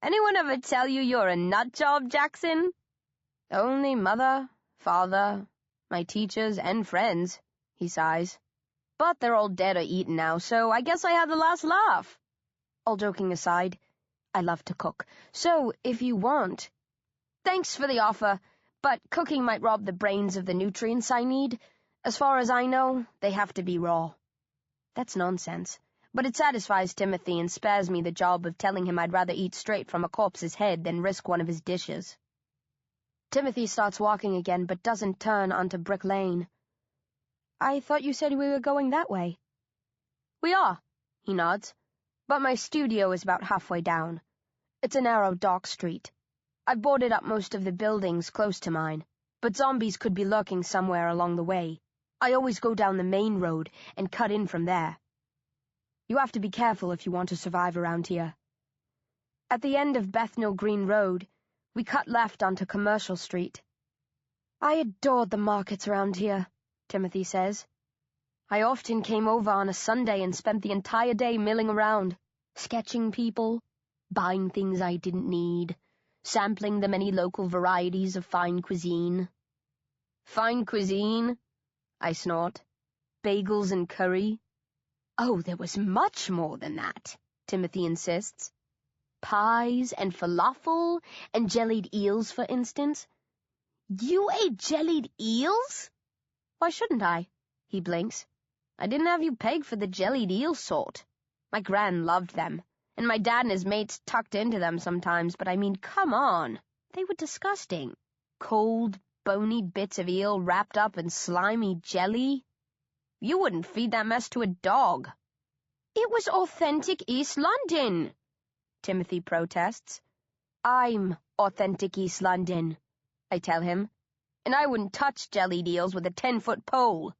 "Anyone ever tell you you're a nut job, Jackson?" "Only mother, father, my teachers, and friends," he sighs. "But they're all dead or eaten now, so I guess I had the last laugh." All joking aside, I love to cook, so if you want... "Thanks for the offer, but cooking might rob the brains of the nutrients I need. As far as I know, they have to be raw." That's nonsense, but it satisfies Timothy and spares me the job of telling him I'd rather eat straight from a corpse's head than risk one of his dishes. Timothy starts walking again, but doesn't turn onto Brick Lane. "I thought you said we were going that way." "We are," he nods, "but my studio is about halfway down. It's a narrow, dark street. I've boarded up most of the buildings close to mine, but zombies could be lurking somewhere along the way. I always go down the main road and cut in from there. You have to be careful if you want to survive around here." At the end of Bethnal Green Road, we cut left onto Commercial Street. "I adored the markets around here," Timothy says. "I often came over on a Sunday and spent the entire day milling around, sketching people, buying things I didn't need, sampling the many local varieties of fine cuisine." "Fine cuisine?" I snort. "Bagels and curry?" "Oh, there was much more than that," Timothy insists. "Pies and falafel and jellied eels, for instance." "You ate jellied eels?" "Why shouldn't I?" He blinks. "I didn't have you pegged for the jellied eel sort. My gran loved them, and my dad and his mates tucked into them sometimes, but I mean, come on. They were disgusting. Cold, bony bits of eel wrapped up in slimy jelly. You wouldn't feed that mess to a dog." "It was authentic East London," Timothy protests. "I'm authentic East London," I tell him, "and I wouldn't touch jellied eels with a 10-foot pole."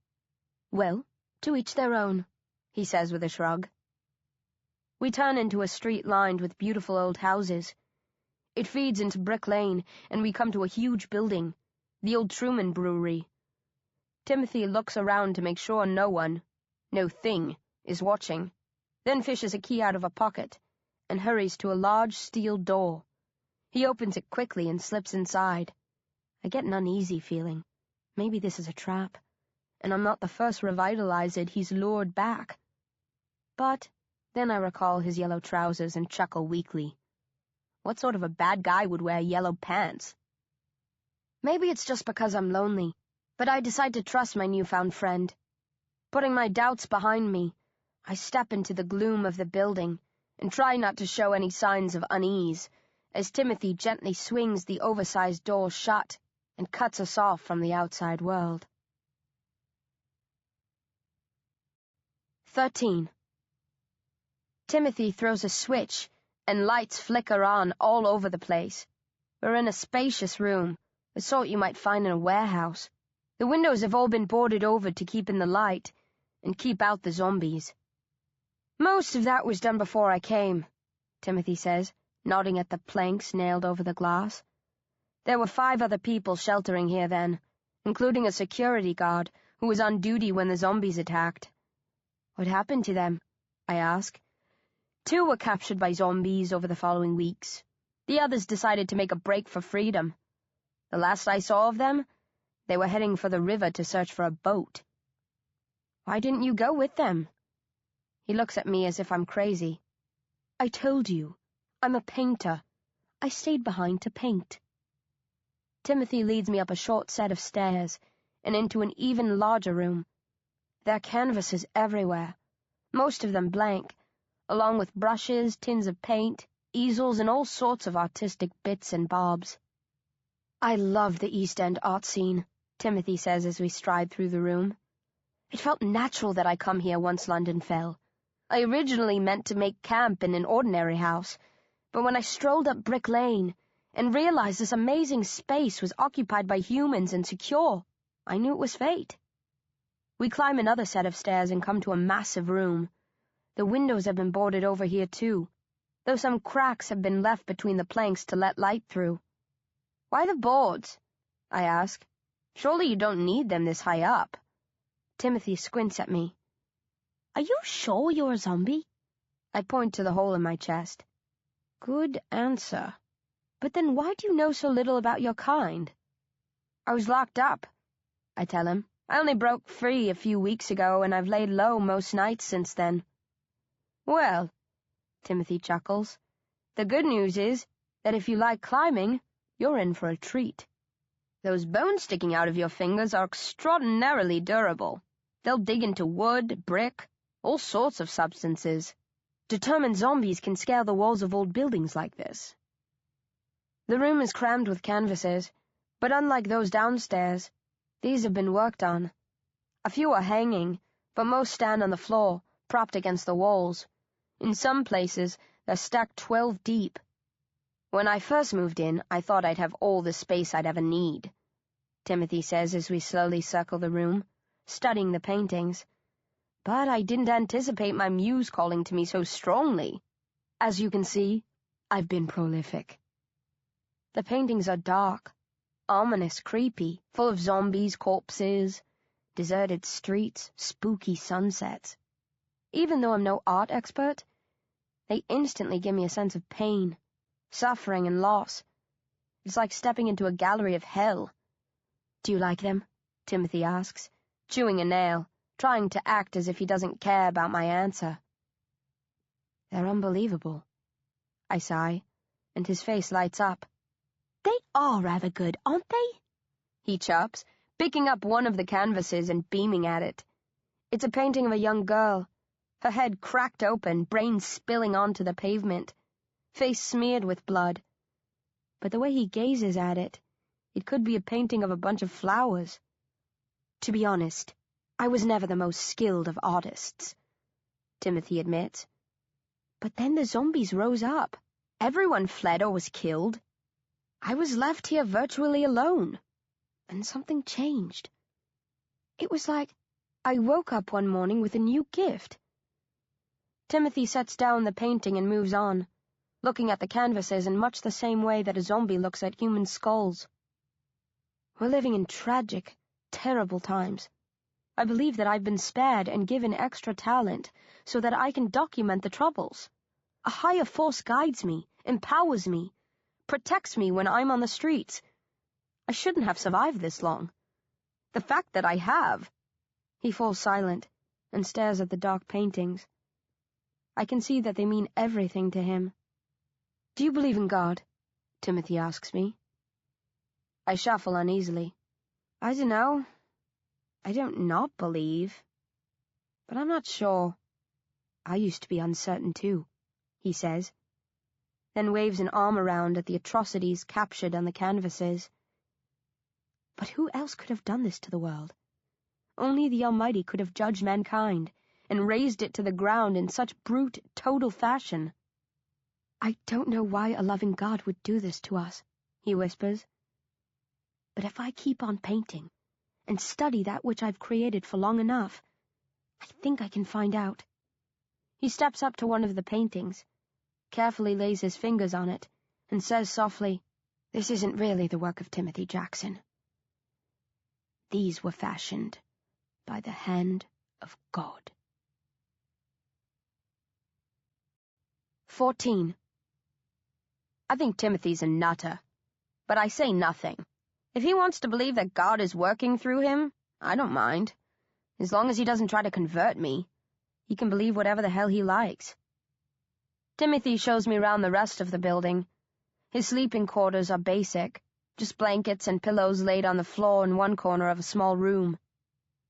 "Well, to each their own," he says with a shrug. We turn into a street lined with beautiful old houses. It feeds into Brick Lane, and we come to a huge building, the old Truman Brewery. Timothy looks around to make sure no one, no thing, is watching, then fishes a key out of a pocket and hurries to a large steel door. He opens it quickly and slips inside. I get an uneasy feeling. Maybe this is a trap, and I'm not the first revitalized he's lured back. But then I recall his yellow trousers and chuckle weakly. What sort of a bad guy would wear yellow pants? Maybe it's just because I'm lonely, but I decide to trust my newfound friend. Putting my doubts behind me, I step into the gloom of the building and try not to show any signs of unease as Timothy gently swings the oversized door shut and cuts us off from the outside world. 13. Timothy throws a switch, and lights flicker on all over the place. We're in a spacious room, the sort you might find in a warehouse. The windows have all been boarded over to keep in the light and keep out the zombies. "Most of that was done before I came," Timothy says, nodding at the planks nailed over the glass. "There were 5 other people sheltering here then, including a security guard who was on duty when the zombies attacked." "What happened to them?" I ask. 2 were captured by zombies over the following weeks. The others decided to make a break for freedom. The last I saw of them, they were heading for the river to search for a boat." "Why didn't you go with them?" He looks at me as if I'm crazy. "I told you, I'm a painter. I stayed behind to paint." Timothy leads me up a short set of stairs and into an even larger room. There are canvases everywhere, most of them blank, along with brushes, tins of paint, easels, and all sorts of artistic bits and bobs. "I love the East End art scene," Timothy says as we stride through the room. "It felt natural that I come here once London fell. I originally meant to make camp in an ordinary house, but when I strolled up Brick Lane and realized this amazing space was occupied by humans and secure, I knew it was fate." We climb another set of stairs and come to a massive room. The windows have been boarded over here too, though some cracks have been left between the planks to let light through. "Why the boards?" I ask. "Surely you don't need them this high up." Timothy squints at me. "Are you sure you're a zombie?" I point to the hole in my chest. "Good answer. But then why do you know so little about your kind?" "I was locked up," I tell him. "I only broke free a few weeks ago, and I've laid low most nights since then." "Well," Timothy chuckles, "the good news is that if you like climbing, you're in for a treat. Those bones sticking out of your fingers are extraordinarily durable. They'll dig into wood, brick, all sorts of substances. Determined zombies can scale the walls of old buildings like this." The room is crammed with canvases, but unlike those downstairs, these have been worked on. A few are hanging, but most stand on the floor, propped against the walls. In some places, they're stacked 12 deep. "When I first moved in, I thought I'd have all the space I'd ever need," Timothy says as we slowly circle the room, studying the paintings. "But I didn't anticipate my muse calling to me so strongly. As you can see, I've been prolific." The paintings are dark, ominous, creepy, full of zombies, corpses, deserted streets, spooky sunsets. Even though I'm no art expert, they instantly give me a sense of pain, suffering, and loss. It's like stepping into a gallery of hell. "Do you like them?" Timothy asks, chewing a nail, trying to act as if he doesn't care about my answer. "They're unbelievable," I sigh, and his face lights up. "They are rather good, aren't they?" he chirps, picking up one of the canvases and beaming at it. It's a painting of a young girl, her head cracked open, brains spilling onto the pavement, face smeared with blood. But the way he gazes at it, it could be a painting of a bunch of flowers. "To be honest, I was never the most skilled of artists," Timothy admits. "But then the zombies rose up. Everyone fled or was killed. I was left here virtually alone, and something changed. It was like I woke up one morning with a new gift." Timothy sets down the painting and moves on, looking at the canvases in much the same way that a zombie looks at human skulls. "We're living in tragic, terrible times. I believe that I've been spared and given extra talent so that I can document the troubles. A higher force guides me, empowers me, protects me when I'm on the streets. I shouldn't have survived this long. The fact that I have—" He falls silent and stares at the dark paintings. I can see that they mean everything to him. "Do you believe in God?" Timothy asks me. I shuffle uneasily. "I dunno. I don't not believe. But I'm not sure." "I used to be uncertain too," he says, then waves an arm around at the atrocities captured on the canvases. "But who else could have done this to the world? Only the Almighty could have judged mankind and razed it to the ground in such brute, total fashion. I don't know why a loving God would do this to us," he whispers. "But if I keep on painting and study that which I've created for long enough, I think I can find out." He steps up to one of the paintings, carefully lays his fingers on it, and says softly, "This isn't really the work of Timothy Jackson. These were fashioned by the hand of God." 14. I think Timothy's a nutter, but I say nothing. If he wants to believe that God is working through him, I don't mind. As long as he doesn't try to convert me, he can believe whatever the hell he likes. Timothy shows me round the rest of the building. His sleeping quarters are basic, just blankets and pillows laid on the floor in one corner of a small room.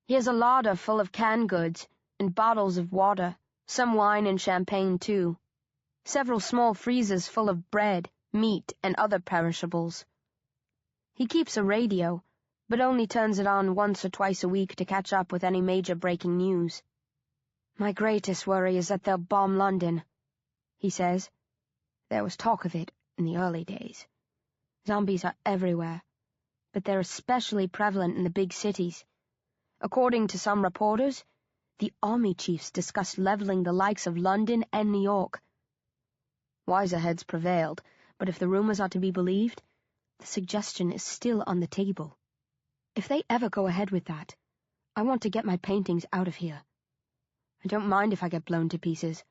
He has a larder full of canned goods and bottles of water, Some wine and champagne, too. Several small freezers full of bread, meat, and other perishables. He keeps a radio, but only turns it on once or twice a week to catch up with any major breaking news. My greatest worry is that they'll bomb London, he says. There was talk of it in the early days. Zombies are everywhere, but they're especially prevalent in the big cities. According to some reporters, the army chiefs discussed leveling the likes of London and New York. Wiser heads prevailed, but if the rumors are to be believed, the suggestion is still on the table. If they ever go ahead with that, I want to get my paintings out of here. I don't mind if I get blown to pieces,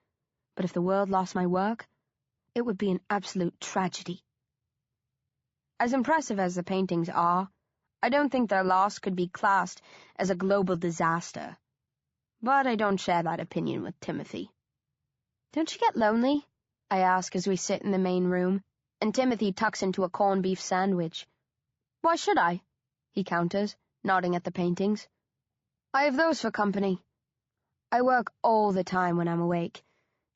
but if the world lost my work, it would be an absolute tragedy. As impressive as the paintings are, I don't think their loss could be classed as a global disaster. But I don't share that opinion with Timothy. Don't you get lonely? I ask as we sit in the main room, and Timothy tucks into a corned beef sandwich. Why should I? He counters, nodding at the paintings. I have those for company. I work all the time when I'm awake,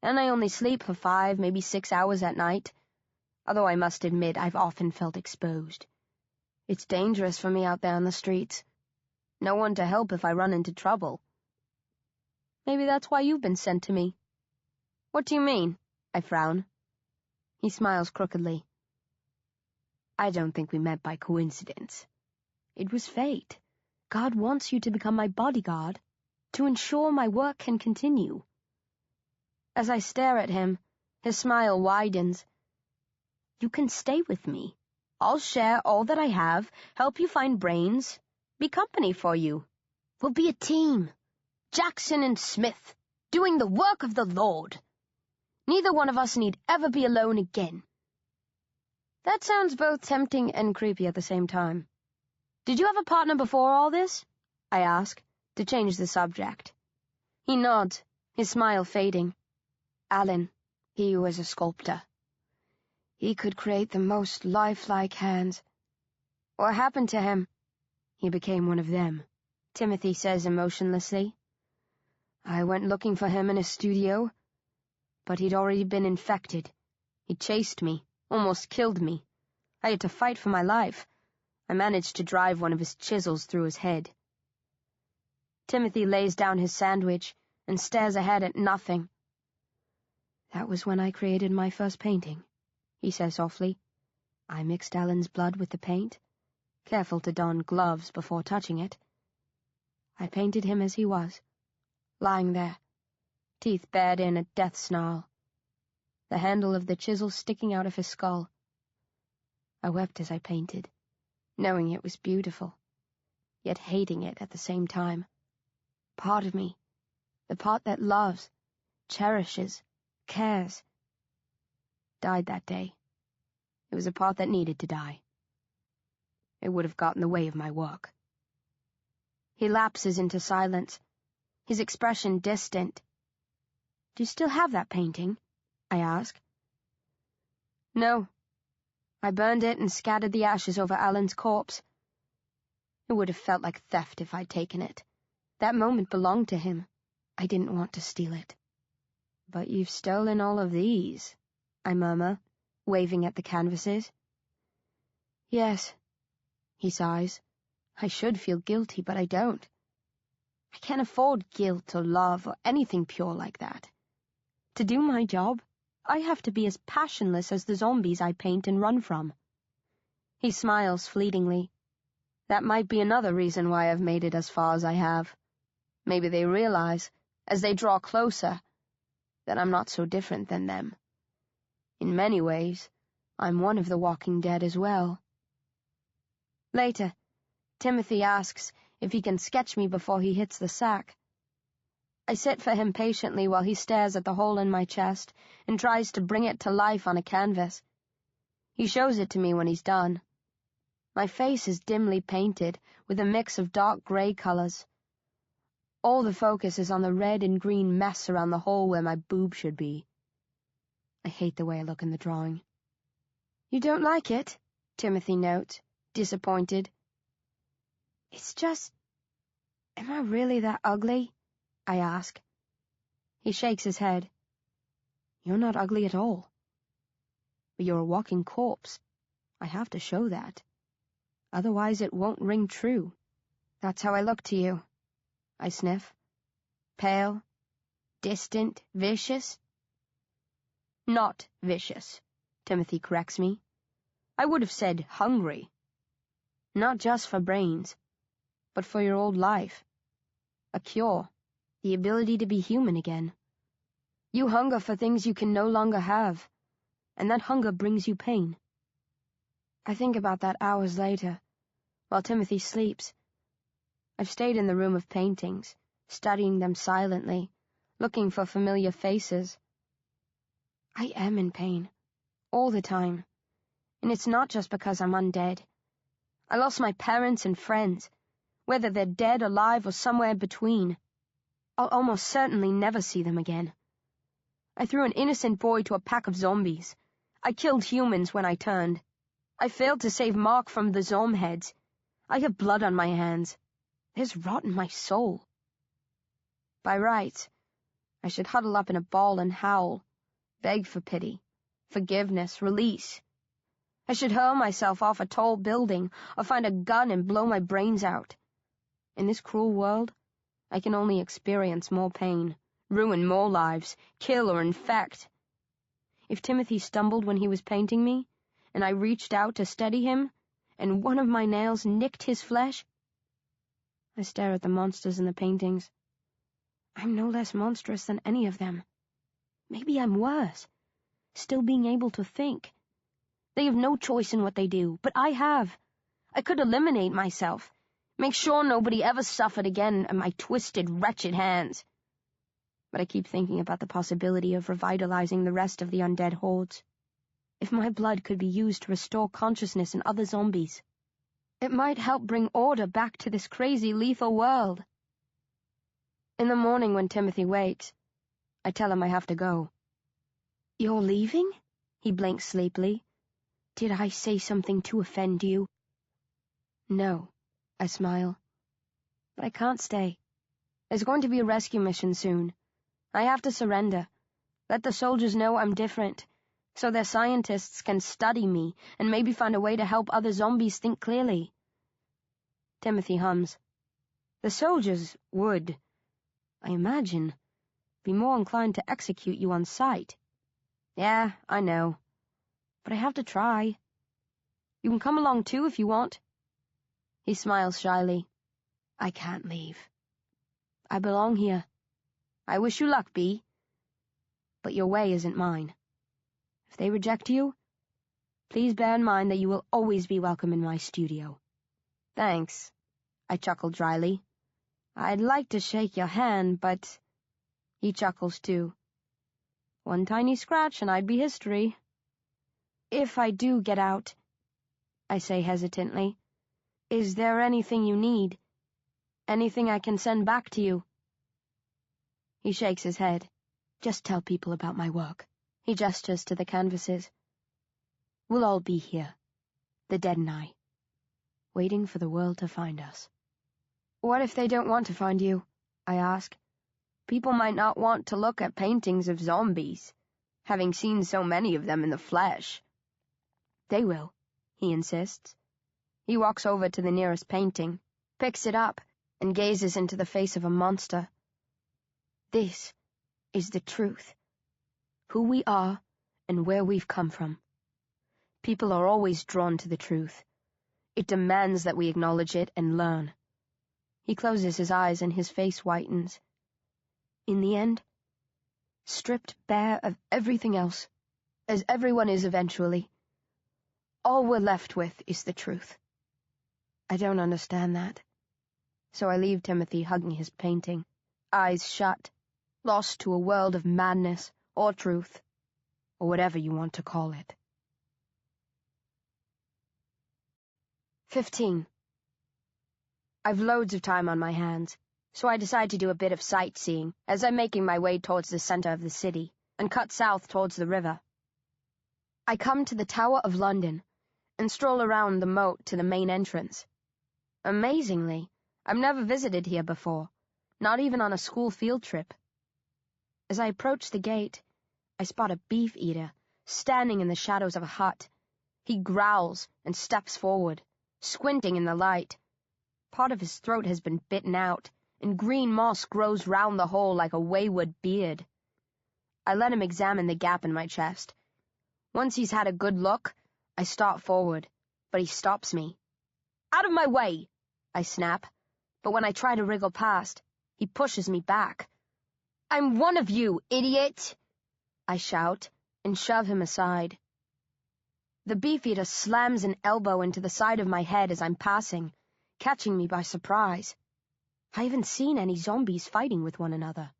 and I only sleep for 5, maybe 6 hours at night, although I must admit I've often felt exposed. It's dangerous for me out there on the streets. No one to help if I run into trouble. Maybe that's why you've been sent to me. What do you mean? I frown. He smiles crookedly. I don't think we met by coincidence. It was fate. God wants you to become my bodyguard, to ensure my work can continue. As I stare at him, his smile widens. You can stay with me. I'll share all that I have, help you find brains, be company for you. We'll be a team. Jackson and Smith, doing the work of the Lord. Neither one of us need ever be alone again. That sounds both tempting and creepy at the same time. Did you have a partner before all this? I ask, to change the subject. He nods, his smile fading. Alan, he was a sculptor. He could create the most lifelike hands. What happened to him? He became one of them, Timothy says emotionlessly. I went looking for him in his studio, but he'd already been infected. He chased me, almost killed me. I had to fight for my life. I managed to drive one of his chisels through his head. Timothy lays down his sandwich and stares ahead at nothing. That was when I created my first painting, he says softly. I mixed Alan's blood with the paint, careful to don gloves before touching it. I painted him as he was, lying there, teeth bared in a death snarl, the handle of the chisel sticking out of his skull. I wept as I painted, knowing it was beautiful, yet hating it at the same time. Part of me, the part that loves, cherishes, cares, died that day. It was a part that needed to die. It would have got in the way of my work. He lapses into silence, his expression distant. Do you still have that painting? I ask. No. I burned it and scattered the ashes over Alan's corpse. It would have felt like theft if I'd taken it. That moment belonged to him. I didn't want to steal it. But you've stolen all of these, I murmur, waving at the canvases. Yes, he sighs. I should feel guilty, but I don't. I can't afford guilt or love or anything pure like that. To do my job, I have to be as passionless as the zombies I paint and run from. He smiles fleetingly. That might be another reason why I've made it as far as I have. Maybe they realize, as they draw closer, that I'm not so different than them. In many ways, I'm one of the walking dead as well. Later, Timothy asks if he can sketch me before he hits the sack. I sit for him patiently while he stares at the hole in my chest and tries to bring it to life on a canvas. He shows it to me when he's done. My face is dimly painted with a mix of dark gray colors. All the focus is on the red and green mess around the hole where my boob should be. I hate the way I look in the drawing. You don't like it? Timothy notes, disappointed. It's just... Am I really that ugly? I ask. He shakes his head. You're not ugly at all. But you're a walking corpse. I have to show that. Otherwise it won't ring true. That's how I look to you. I sniff. Pale, distant, vicious. Not vicious, Timothy corrects me. I would have said hungry. Not just for brains, but for your old life. A cure, the ability to be human again. You hunger for things you can no longer have, and that hunger brings you pain. I think about that hours later, while Timothy sleeps. I've stayed in the room of paintings, studying them silently, looking for familiar faces. I am in pain, all the time, and it's not just because I'm undead. I lost my parents and friends, whether they're dead, alive, or somewhere between. I'll almost certainly never see them again. I threw an innocent boy to a pack of zombies. I killed humans when I turned. I failed to save Mark from the Zom-heads. I have blood on my hands. There's rot in my soul. By rights, I should huddle up in a ball and howl, beg for pity, forgiveness, release. I should hurl myself off a tall building or find a gun and blow my brains out. In this cruel world, I can only experience more pain, ruin more lives, kill or infect. If Timothy stumbled when he was painting me, and I reached out to steady him, and one of my nails nicked his flesh, I stare at the monsters in the paintings. I'm no less monstrous than any of them. Maybe I'm worse, still being able to think. They have no choice in what they do, but I have. I could eliminate myself, make sure nobody ever suffered again at my twisted, wretched hands. But I keep thinking about the possibility of revitalizing the rest of the undead hordes. If my blood could be used to restore consciousness in other zombies, it might help bring order back to this crazy, lethal world. In the morning when Timothy wakes, I tell him I have to go. You're leaving? He blinks sleepily. Did I say something to offend you? No, I smile. But I can't stay. There's going to be a rescue mission soon. I have to surrender. Let the soldiers know I'm different, so their scientists can study me and maybe find a way to help other zombies think clearly. Timothy hums. The soldiers would, I imagine, be more inclined to execute you on sight. Yeah, I know. But I have to try. You can come along too if you want. He smiles shyly. I can't leave. I belong here. I wish you luck, Bee. But your way isn't mine. If they reject you, please bear in mind that you will always be welcome in my studio. Thanks, I chuckled dryly. I'd like to shake your hand, but... He chuckles too. One tiny scratch and I'd be history. If I do get out, I say hesitantly, is there anything you need? Anything I can send back to you? He shakes his head. Just tell people about my work. He gestures to the canvases. We'll all be here, the dead and I, waiting for the world to find us. What if they don't want to find you? I ask. People might not want to look at paintings of zombies, having seen so many of them in the flesh. They will, he insists. He walks over to the nearest painting, picks it up, and gazes into the face of a monster. This is the truth. Who we are and where we've come from. People are always drawn to the truth. It demands that we acknowledge it and learn. He closes his eyes and his face whitens. In the end, stripped bare of everything else, as everyone is eventually, all we're left with is the truth. I don't understand that. So I leave Timothy hugging his painting, eyes shut, lost to a world of madness or truth, or whatever you want to call it. 15. I've loads of time on my hands, so I decide to do a bit of sightseeing as I'm making my way towards the center of the city and cut south towards the river. I come to the Tower of London and stroll around the moat to the main entrance. Amazingly, I've never visited here before, not even on a school field trip. As I approach the gate, I spot a beef eater standing in the shadows of a hut. He growls and steps forward, squinting in the light. Part of his throat has been bitten out, and green moss grows round the hole like a wayward beard. I let him examine the gap in my chest. Once he's had a good look, I start forward, but he stops me. "Out of my way!" I snap, but when I try to wriggle past, he pushes me back. "I'm one of you, idiot!" I shout, and shove him aside. The beefeater slams an elbow into the side of my head as I'm passing, catching me by surprise. I haven't seen any zombies fighting with one another.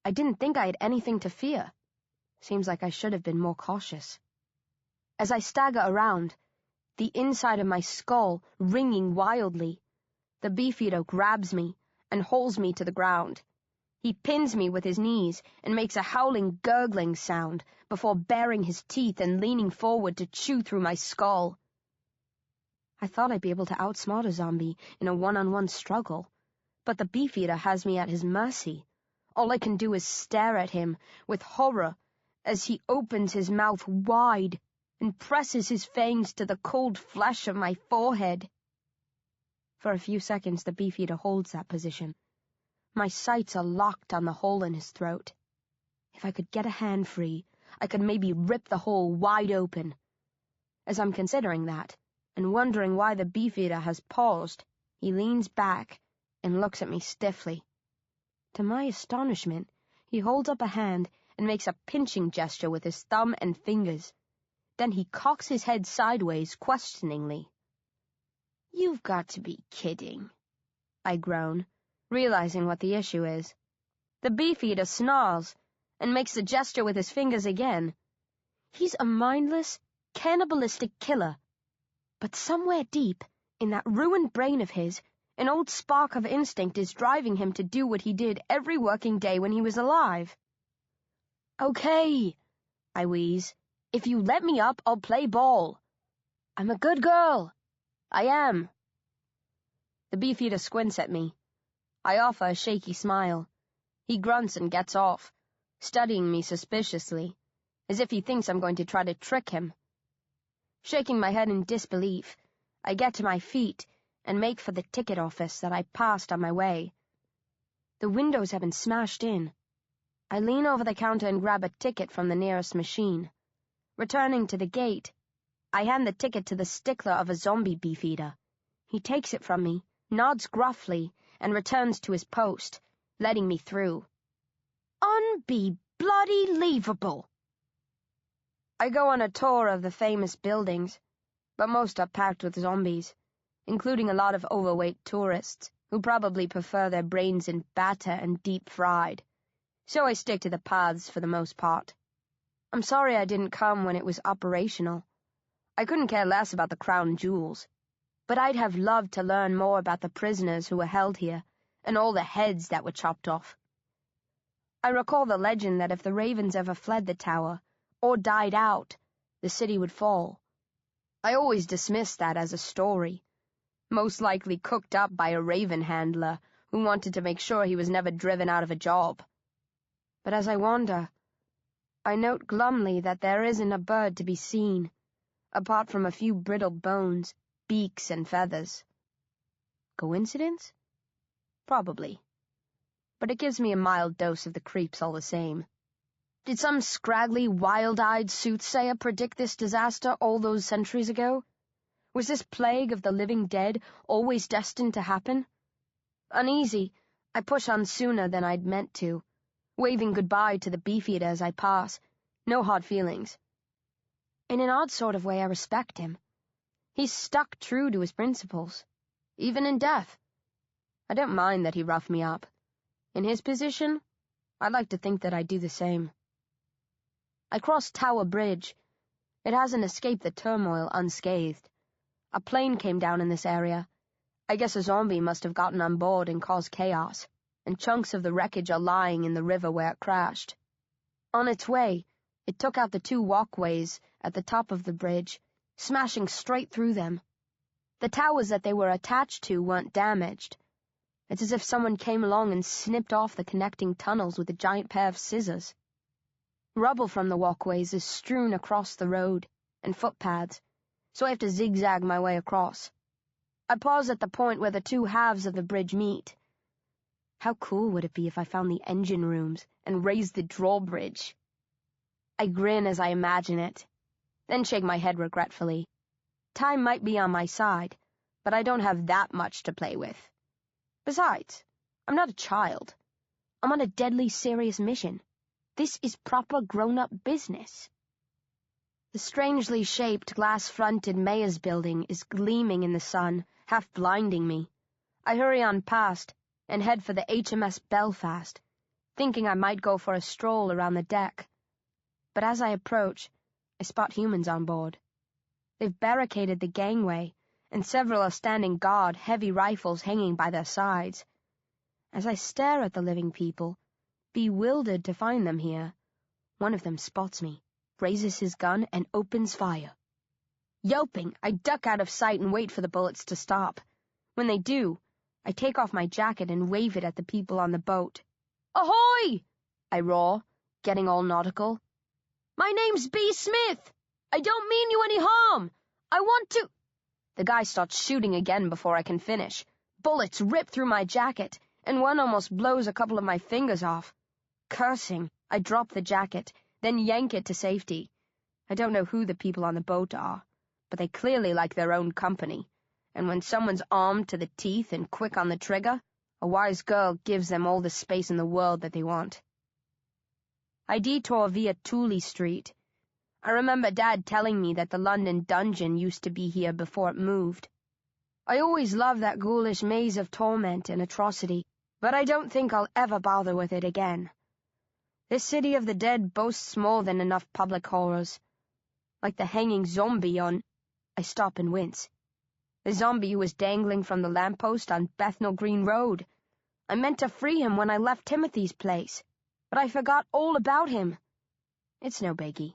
I didn't think I had anything to fear. Seems like I should have been more cautious. As I stagger around, the inside of my skull ringing wildly, the beefeater grabs me and holds me to the ground. He pins me with his knees and makes a howling, gurgling sound before baring his teeth and leaning forward to chew through my skull. I thought I'd be able to outsmart a zombie in a one-on-one struggle, but the beefeater has me at his mercy. All I can do is stare at him with horror as he opens his mouth wide and presses his fangs to the cold flesh of my forehead. For a few seconds, the beefeater holds that position. My sights are locked on the hole in his throat. If I could get a hand free, I could maybe rip the hole wide open. As I'm considering that, and wondering why the beefeater has paused, he leans back and looks at me stiffly. To my astonishment, he holds up a hand and makes a pinching gesture with his thumb and fingers. Then he cocks his head sideways questioningly. "You've got to be kidding," I groan, realizing what the issue is. The beefeater snarls and makes the gesture with his fingers again. He's a mindless, cannibalistic killer. But somewhere deep, in that ruined brain of his, an old spark of instinct is driving him to do what he did every working day when he was alive. "Okay," I wheeze. "If you let me up, I'll play ball. I'm a good girl. I am." The beefeater squints at me. I offer a shaky smile. He grunts and gets off, studying me suspiciously, as if he thinks I'm going to try to trick him. Shaking my head in disbelief, I get to my feet and make for the ticket office that I passed on my way. The windows have been smashed in. I lean over the counter and grab a ticket from the nearest machine. Returning to the gate, I hand the ticket to the stickler of a zombie beefeater. He takes it from me, nods gruffly, and returns to his post, letting me through. Unbe-bloody-leavable! I go on a tour of the famous buildings, but most are packed with zombies, including a lot of overweight tourists who probably prefer their brains in batter and deep-fried. So I stick to the paths for the most part. I'm sorry I didn't come when it was operational. I couldn't care less about the crown jewels, but I'd have loved to learn more about the prisoners who were held here and all the heads that were chopped off. I recall the legend that if the ravens ever fled the tower, or died out, the city would fall. I always dismissed that as a story, most likely cooked up by a raven handler who wanted to make sure he was never driven out of a job. But as I wander, I note glumly that there isn't a bird to be seen, apart from a few brittle bones, beaks, and feathers. Coincidence? Probably. But it gives me a mild dose of the creeps all the same. Did some scraggly, wild-eyed soothsayer predict this disaster all those centuries ago? Was this plague of the living dead always destined to happen? Uneasy, I push on sooner than I'd meant to, waving goodbye to the beefeater as I pass. No hard feelings. In an odd sort of way, I respect him. He's stuck true to his principles, even in death. I don't mind that he roughed me up. In his position, I'd like to think that I'd do the same. I crossed Tower Bridge. It hasn't escaped the turmoil unscathed. A plane came down in this area. I guess a zombie must have gotten on board and caused chaos, and chunks of the wreckage are lying in the river where it crashed. On its way, it took out the 2 walkways at the top of the bridge, smashing straight through them. The towers that they were attached to weren't damaged, It's as if someone came along and snipped off the connecting tunnels with a giant pair of scissors. Rubble from the walkways is strewn across the road, and footpaths, so I have to zigzag my way across. I pause at the point where the two halves of the bridge meet. How cool would it be if I found the engine rooms and raised the drawbridge? I grin as I imagine it, then shake my head regretfully. Time might be on my side, but I don't have that much to play with. Besides, I'm not a child. I'm on a deadly serious mission. This is proper grown-up business. The strangely shaped glass-fronted mayor's building is gleaming in the sun, half blinding me. I hurry on past and head for the HMS Belfast, thinking I might go for a stroll around the deck. But as I approach, I spot humans on board. They've barricaded the gangway, and several are standing guard, heavy rifles hanging by their sides. As I stare at the living people, bewildered to find them here, one of them spots me, raises his gun, and opens fire. Yelping, I duck out of sight and wait for the bullets to stop. When they do, I take off my jacket and wave it at the people on the boat. "Ahoy!" I roar, getting all nautical. "My name's B. Smith. I don't mean you any harm. I want to—" The guy starts shooting again before I can finish. Bullets rip through my jacket, and one almost blows a couple of my fingers off. Cursing, I drop the jacket, then yank it to safety. I don't know who the people on the boat are, but they clearly like their own company, and when someone's armed to the teeth and quick on the trigger, a wise girl gives them all the space in the world that they want. I detour via Tooley Street. I remember Dad telling me that the London dungeon used to be here before it moved. I always loved that ghoulish maze of torment and atrocity, but I don't think I'll ever bother with it again. This city of the dead boasts more than enough public horrors. Like the hanging Zom-B on— I stop and wince. The Zom-B who was dangling from the lamppost on Bethnal Green Road. I meant to free him when I left Timothy's place, but I forgot all about him. It's no biggie.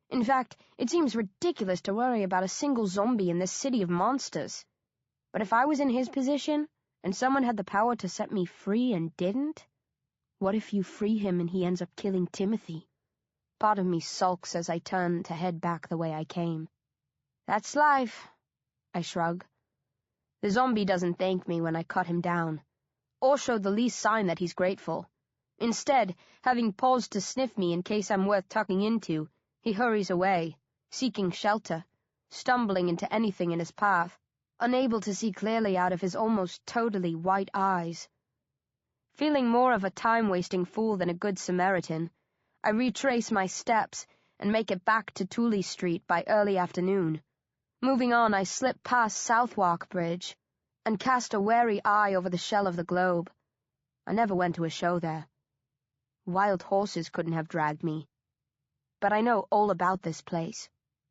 In fact, it seems ridiculous to worry about a single Zom-B in this city of monsters. But if I was in his position, and someone had the power to set me free and didn't? What if you free him and he ends up killing Timothy? Part of me sulks as I turn to head back the way I came. That's life, I shrug. The Zom-B doesn't thank me when I cut him down, or show the least sign that he's grateful. Instead, having paused to sniff me in case I'm worth tucking into, he hurries away, seeking shelter, stumbling into anything in his path, unable to see clearly out of his almost totally white eyes. Feeling more of a time-wasting fool than a good Samaritan, I retrace my steps and make it back to Tooley Street by early afternoon. Moving on, I slip past Southwark Bridge and cast a wary eye over the shell of the globe. I never went to a show there. Wild horses couldn't have dragged me. But I know all about this place.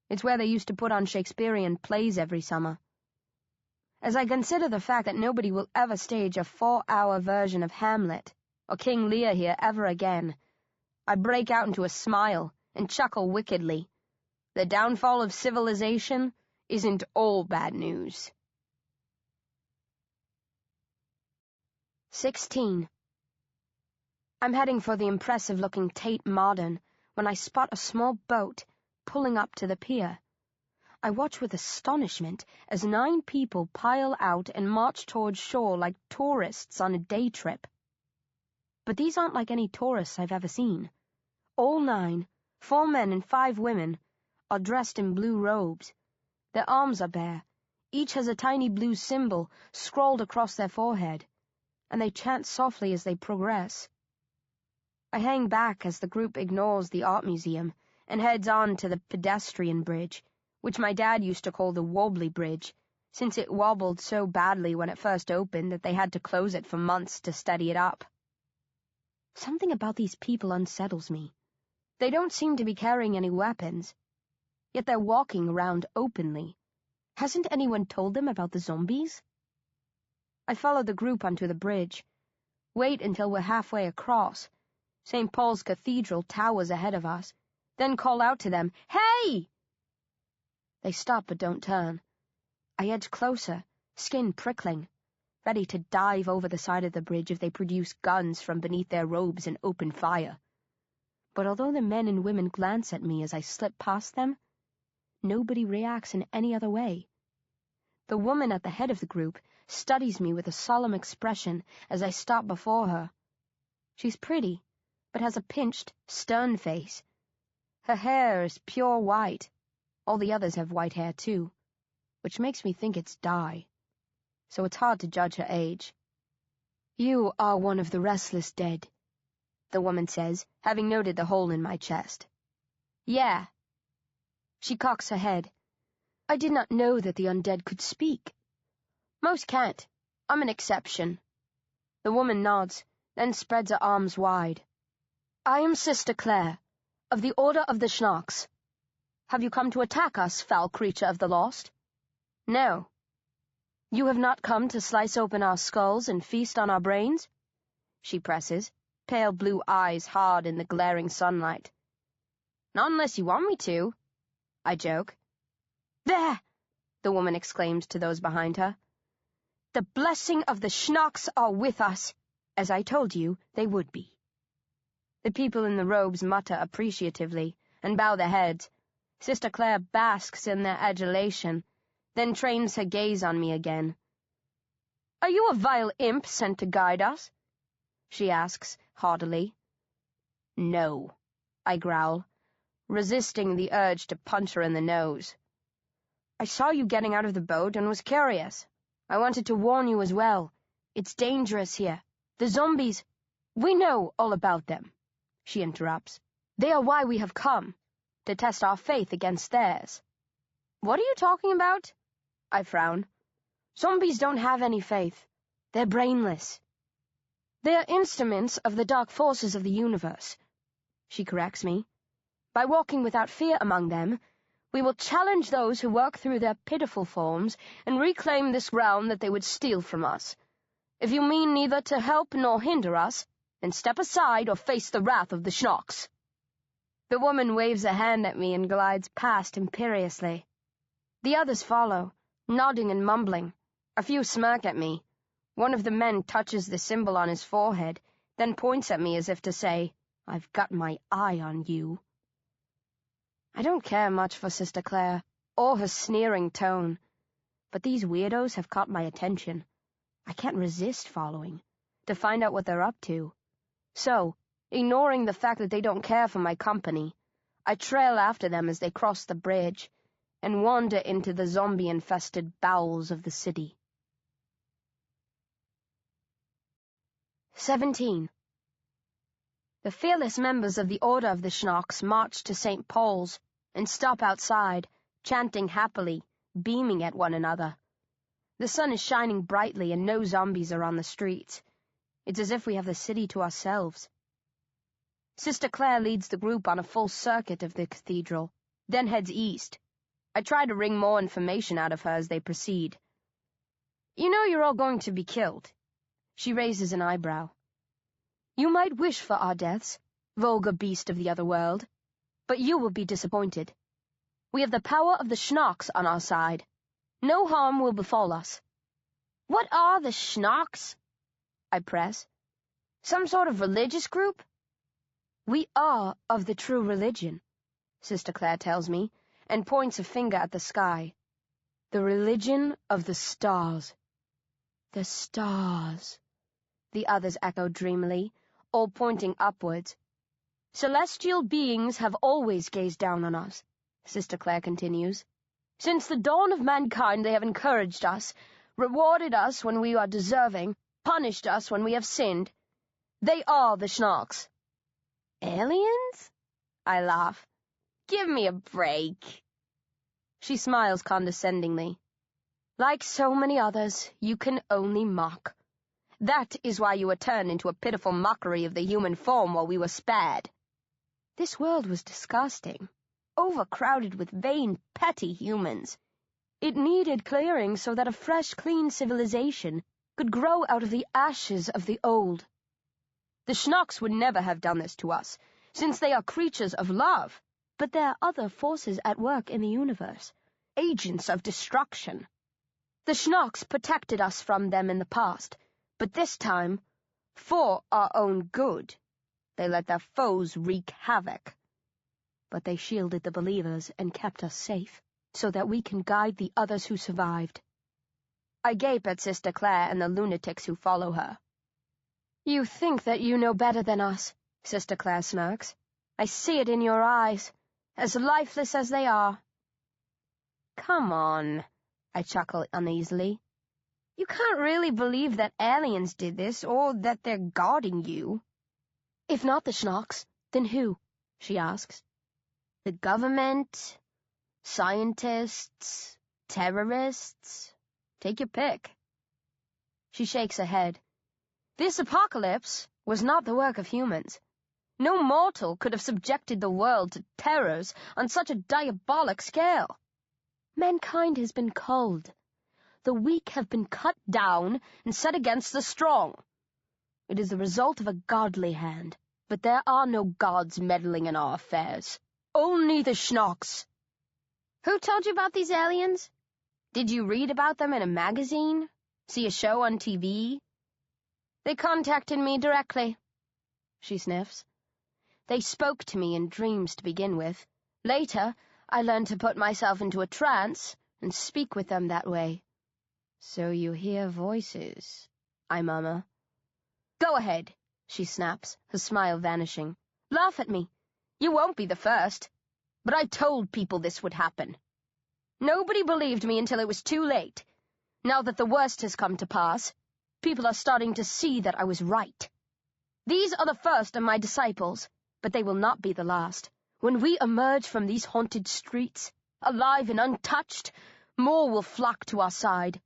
It's where they used to put on Shakespearean plays every summer. As I consider the fact that nobody will ever stage a 4-hour version of Hamlet or King Lear here ever again, I break out into a smile and chuckle wickedly. The downfall of civilization isn't all bad news. 16. I'm heading for the impressive-looking Tate Modern when I spot a small boat pulling up to the pier. I watch with astonishment as 9 people pile out and march towards shore like tourists on a day trip. But these aren't like any tourists I've ever seen. All 9, 4 men and 5 women, are dressed in blue robes. Their arms are bare. Each has a tiny blue symbol scrawled across their forehead, and they chant softly as they progress. I hang back as the group ignores the art museum and heads on to the pedestrian bridge, which my dad used to call the Wobbly Bridge, since it wobbled so badly when it first opened that they had to close it for months to steady it up. Something about these people unsettles me. They don't seem to be carrying any weapons, yet they're walking around openly. Hasn't anyone told them about the zombies? I follow the group onto the bridge, wait until we're halfway across. St. Paul's Cathedral towers ahead of us, then call out to them, "Hey!" They stop but don't turn. I edge closer, skin prickling. ready to dive over the side of the bridge if they produce guns from beneath their robes and open fire. But although the men and women glance at me as I slip past them, nobody reacts in any other way. The woman at the head of the group studies me with a solemn expression as I stop before her. She's pretty, but has a pinched, stern face. Her hair is pure white. All the others have white hair too, which makes me think it's dye, so it's hard to judge her age. "You are one of the restless dead," the woman says, having noted the hole in my chest. "Yeah." She cocks her head. "I did not know that the undead could speak." "Most can't. I'm an exception." The woman nods, then spreads her arms wide. "I am Sister Claire, of the Order of the Schnarks. Have you come to attack us, foul creature of the lost?" "No." "You have not come to slice open our skulls and feast on our brains?" She presses, pale blue eyes hard in the glaring sunlight. "Not unless you want me to," I joke. "There!" the woman exclaims to those behind her. "The blessing of the Schnarks are with us, as I told you they would be." The people in the robes mutter appreciatively and bow their heads. Sister Claire basks in their adulation, then trains her gaze on me again. "Are you a vile imp sent to guide us?" she asks, haughtily. "No," I growl, resisting the urge to punch her in the nose. "I saw you getting out of the boat and was curious. I wanted to warn you as well. It's dangerous here. The zombies—" "We know all about them," she interrupts. "They are why we have come, to test our faith against theirs." "What are you talking about?" I frown. "Zombies don't have any faith. They're brainless." "They are instruments of the dark forces of the universe," she corrects me. "By walking without fear among them, we will challenge those who work through their pitiful forms and reclaim this ground that they would steal from us. If you mean neither to help nor hinder us, then step aside or face the wrath of the Schnarks." The woman waves a hand at me and glides past imperiously. The others follow, nodding and mumbling. A few smirk at me. One of the men touches the symbol on his forehead, then points at me as if to say, "I've got my eye on you." I don't care much for Sister Claire, or her sneering tone, but these weirdos have caught my attention. I can't resist following, to find out what they're up to. So, ignoring the fact that they don't care for my company, I trail after them as they cross the bridge and wander into the zombie-infested bowels of the city. 17. The fearless members of the Order of the Schnarks march to St. Paul's and stop outside, chanting happily, beaming at one another. The sun is shining brightly and no zombies are on the streets. It's as if we have the city to ourselves. Sister Claire leads the group on a full circuit of the cathedral, then heads east. I try to wring more information out of her as they proceed. "You know you're all going to be killed." She raises an eyebrow. "You might wish for our deaths, vulgar beast of the other world, but you will be disappointed. We have the power of the Schnarks on our side. No harm will befall us." "What are the Schnarks?" I press. "Some sort of religious group?" "We are of the true religion," Sister Claire tells me, and points a finger at the sky. "The religion of the stars." "The stars," the others echo dreamily, all pointing upwards. "Celestial beings have always gazed down on us," Sister Claire continues. "Since the dawn of mankind they have encouraged us, rewarded us when we are deserving, punished us when we have sinned. They are the Schnarks." "Aliens?" I laugh. "Give me a break." She smiles condescendingly. "Like so many others, you can only mock. That is why you were turned into a pitiful mockery of the human form while we were spared." This world was disgusting, overcrowded with vain, petty humans. It needed clearing so that a fresh, clean civilization could grow out of the ashes of the old. The Schnarks would never have done this to us, since they are creatures of love. But there are other forces at work in the universe, agents of destruction. The Schnocks protected us from them in the past, but this time, for our own good, they let their foes wreak havoc. But they shielded the believers and kept us safe, so that we can guide the others who survived. I gape at Sister Claire and the lunatics who follow her. You think that you know better than us, Sister Claire smirks. I see it in your eyes, as lifeless as they are. Come on, I chuckle uneasily. You can't really believe that aliens did this, or that they're guarding you. If not the Schnocks, then who? She asks. The government, scientists, terrorists. Take your pick. She shakes her head. This apocalypse was not the work of humans. No mortal could have subjected the world to terrors on such a diabolic scale. Mankind has been culled. The weak have been cut down and set against the strong. It is the result of a godly hand, but there are no gods meddling in our affairs. Only the Schnocks. Who told you about these aliens? Did you read about them in a magazine? See a show on TV? They contacted me directly. She sniffs. They spoke to me in dreams to begin with. Later, I learned to put myself into a trance and speak with them that way. So you hear voices, I murmur. Go ahead, she snaps, her smile vanishing. Laugh at me. You won't be the first. But I told people this would happen. Nobody believed me until it was too late. Now that the worst has come to pass, people are starting to see that I was right. These are the first of my disciples, but they will not be the last. When we emerge from these haunted streets, alive and untouched, more will flock to our side.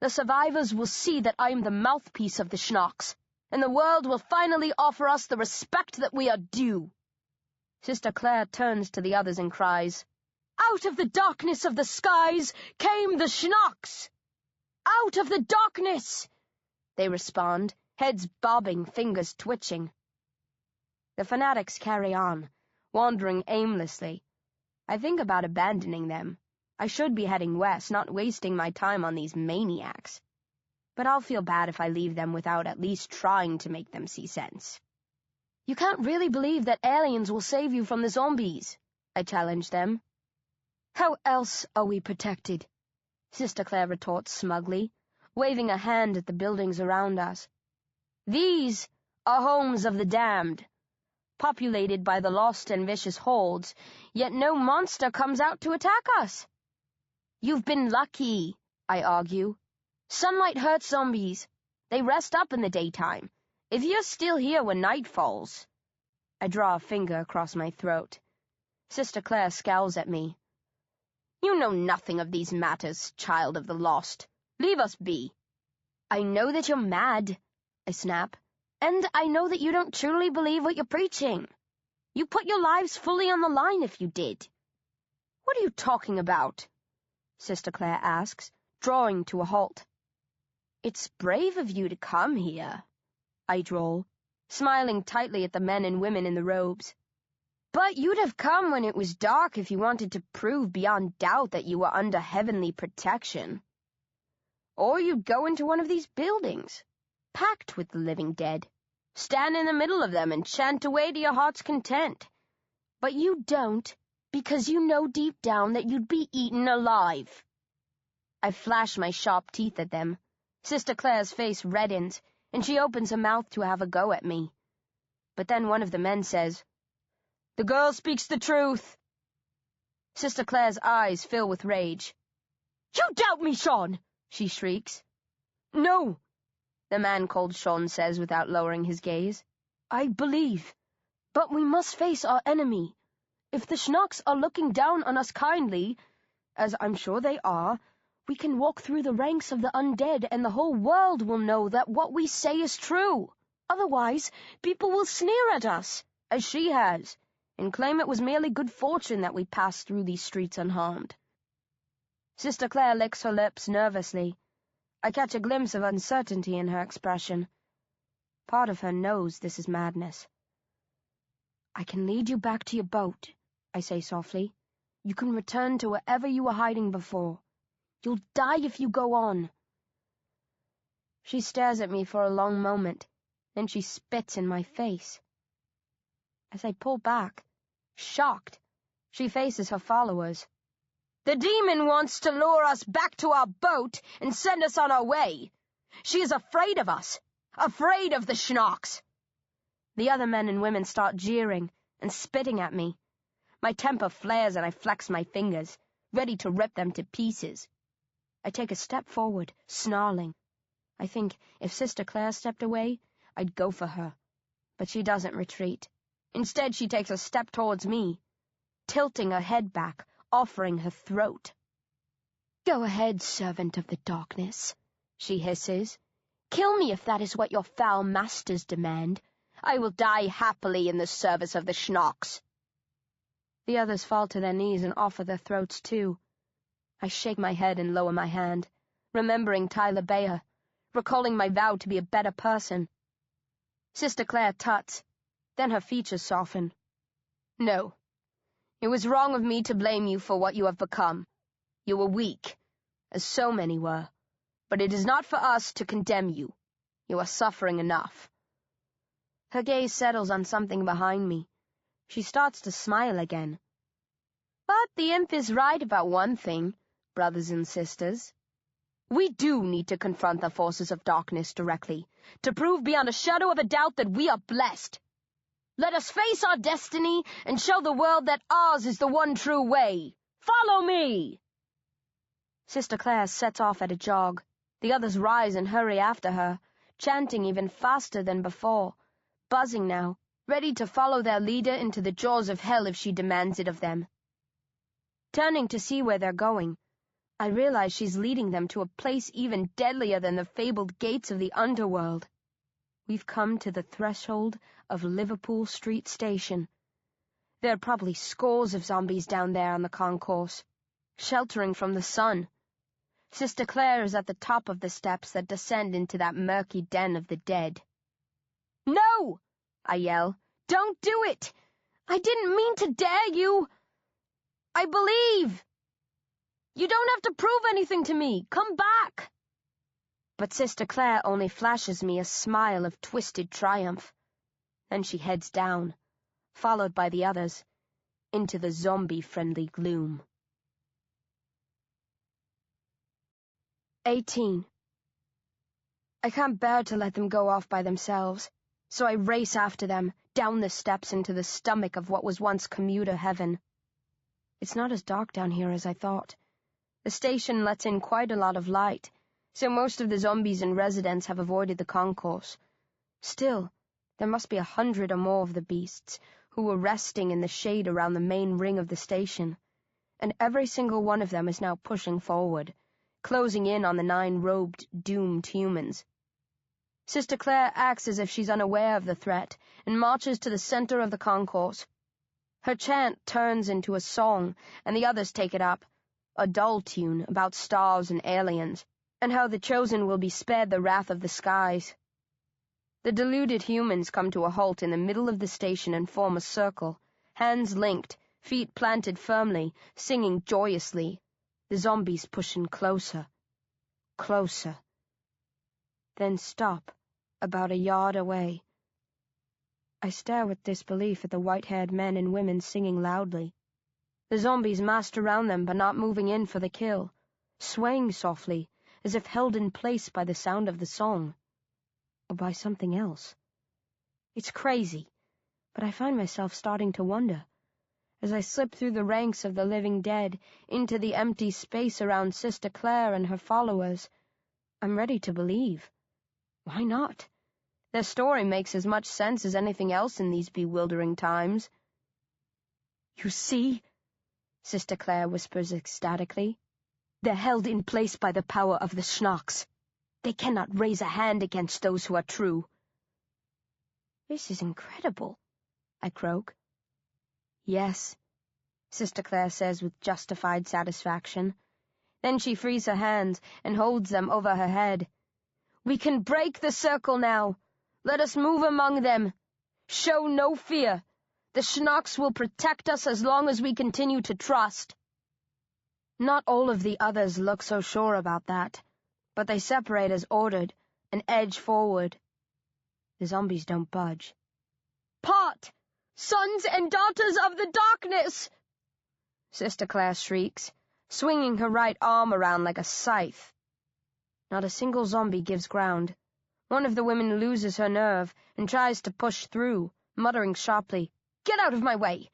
The survivors will see that I am the mouthpiece of the Schnocks, and the world will finally offer us the respect that we are due. Sister Claire turns to the others and cries, Out of the darkness of the skies came the Schnocks! Out of the darkness! They respond, heads bobbing, fingers twitching. The fanatics carry on, wandering aimlessly. I think about abandoning them. I should be heading west, not wasting my time on these maniacs. But I'll feel bad if I leave them without at least trying to make them see sense. You can't really believe that aliens will save you from the zombies, I challenge them. How else are we protected? Sister Claire retorts smugly, waving a hand at the buildings around us. These are homes of the damned, populated by the lost and vicious hordes, yet no monster comes out to attack us. You've been lucky, I argue. Sunlight hurts zombies. They rest up in the daytime. If you're still here when night falls... I draw a finger across my throat. Sister Claire scowls at me. You know nothing of these matters, child of the lost. Leave us be. I know that you're mad, I snap, and I know that you don't truly believe what you're preaching. You put your lives fully on the line if you did. What are you talking about? Sister Claire asks, drawing to a halt. It's brave of you to come here, I drawl, smiling tightly at the men and women in the robes. But you'd have come when it was dark if you wanted to prove beyond doubt that you were under heavenly protection. Or you'd go into one of these buildings, packed with the living dead, stand in the middle of them and chant away to your heart's content. But you don't, because you know deep down that you'd be eaten alive. I flash my sharp teeth at them. Sister Claire's face reddens, and she opens her mouth to have a go at me. But then one of the men says, The girl speaks the truth. Sister Claire's eyes fill with rage. You doubt me, Sean, she shrieks. No, the man called Sean says without lowering his gaze. I believe, but we must face our enemy. If the Schnocks are looking down on us kindly, as I'm sure they are, we can walk through the ranks of the undead and the whole world will know that what we say is true. Otherwise, people will sneer at us, as she has, and claim it was merely good fortune that we passed through these streets unharmed. Sister Claire licks her lips nervously. I catch a glimpse of uncertainty in her expression. Part of her knows this is madness. I can lead you back to your boat, I say softly. You can return to wherever you were hiding before. You'll die if you go on." She stares at me for a long moment, then she spits in my face. As I pull back, shocked, she faces her followers. "The demon wants to lure us back to our boat and send us on our way. She is afraid of us, afraid of the Schnocks." The other men and women start jeering and spitting at me. My temper flares and I flex my fingers, ready to rip them to pieces. I take a step forward, snarling. I think if Sister Claire stepped away, I'd go for her. But she doesn't retreat. Instead, she takes a step towards me, tilting her head back, offering her throat. "Go ahead, servant of the darkness," she hisses. "Kill me if that is what your foul masters demand. I will die happily in the service of the Schnocks." The others fall to their knees and offer their throats too. I shake my head and lower my hand, remembering Tyler Bayer, recalling my vow to be a better person. Sister Claire tuts, then her features soften. "No. It was wrong of me to blame you for what you have become. You were weak, as so many were. But it is not for us to condemn you. You are suffering enough." Her gaze settles on something behind me. She starts to smile again. "But the imp is right about one thing, brothers and sisters. We do need to confront the forces of darkness directly, to prove beyond a shadow of a doubt that we are blessed. Let us face our destiny and show the world that ours is the one true way. Follow me!" Sister Claire sets off at a jog. The others rise and hurry after her, chanting even faster than before, buzzing now, ready to follow their leader into the jaws of hell if she demands it of them. Turning to see where they're going, I realize she's leading them to a place even deadlier than the fabled gates of the underworld. We've come to the threshold of Liverpool Street Station. There are probably scores of zombies down there on the concourse, sheltering from the sun. Sister Claire is at the top of the steps that descend into that murky den of the dead. "No!" I yell. "Don't do it! I didn't mean to dare you! I believe! You don't have to prove anything to me! Come back!" But Sister Claire only flashes me a smile of twisted triumph. Then she heads down, followed by the others, into the zombie-friendly gloom. 18. I can't bear to let them go off by themselves, so I race after them, down the steps into the stomach of what was once commuter heaven. It's not as dark down here as I thought. The station lets in quite a lot of light, so most of the zombies and residents have avoided the concourse. Still, there must be 100 or more of the beasts, who were resting in the shade around the main ring of the station, and every single one of them is now pushing forward, closing in on the 9 robed, doomed humans. Sister Claire acts as if she's unaware of the threat, and marches to the center of the concourse. Her chant turns into a song, and the others take it up, a dull tune about stars and aliens, and how the chosen will be spared the wrath of the skies. The deluded humans come to a halt in the middle of the station and form a circle, hands linked, feet planted firmly, singing joyously. The zombies pushing closer, closer. Then stop, about a yard away. I stare with disbelief at the white-haired men and women singing loudly. The zombies massed around them but not moving in for the kill, swaying softly, as if held in place by the sound of the song. Or by something else. It's crazy, but I find myself starting to wonder. As I slip through the ranks of the living dead into the empty space around Sister Claire and her followers, I'm ready to believe. Why not? Their story makes as much sense as anything else in these bewildering times. "You see?" Sister Claire whispers ecstatically. "They're held in place by the power of the Schnocks. They cannot raise a hand against those who are true." "This is incredible," I croak. "Yes," Sister Claire says with justified satisfaction. Then she frees her hands and holds them over her head. "We can break the circle now. Let us move among them. Show no fear. The Schnocks will protect us as long as we continue to trust." Not all of the others look so sure about that, but they separate as ordered and edge forward. The zombies don't budge. "Part! Sons and daughters of the darkness!" Sister Claire shrieks, swinging her right arm around like a scythe. Not a single zombie gives ground. One of the women loses her nerve and tries to push through, muttering sharply, "Get out of my way!"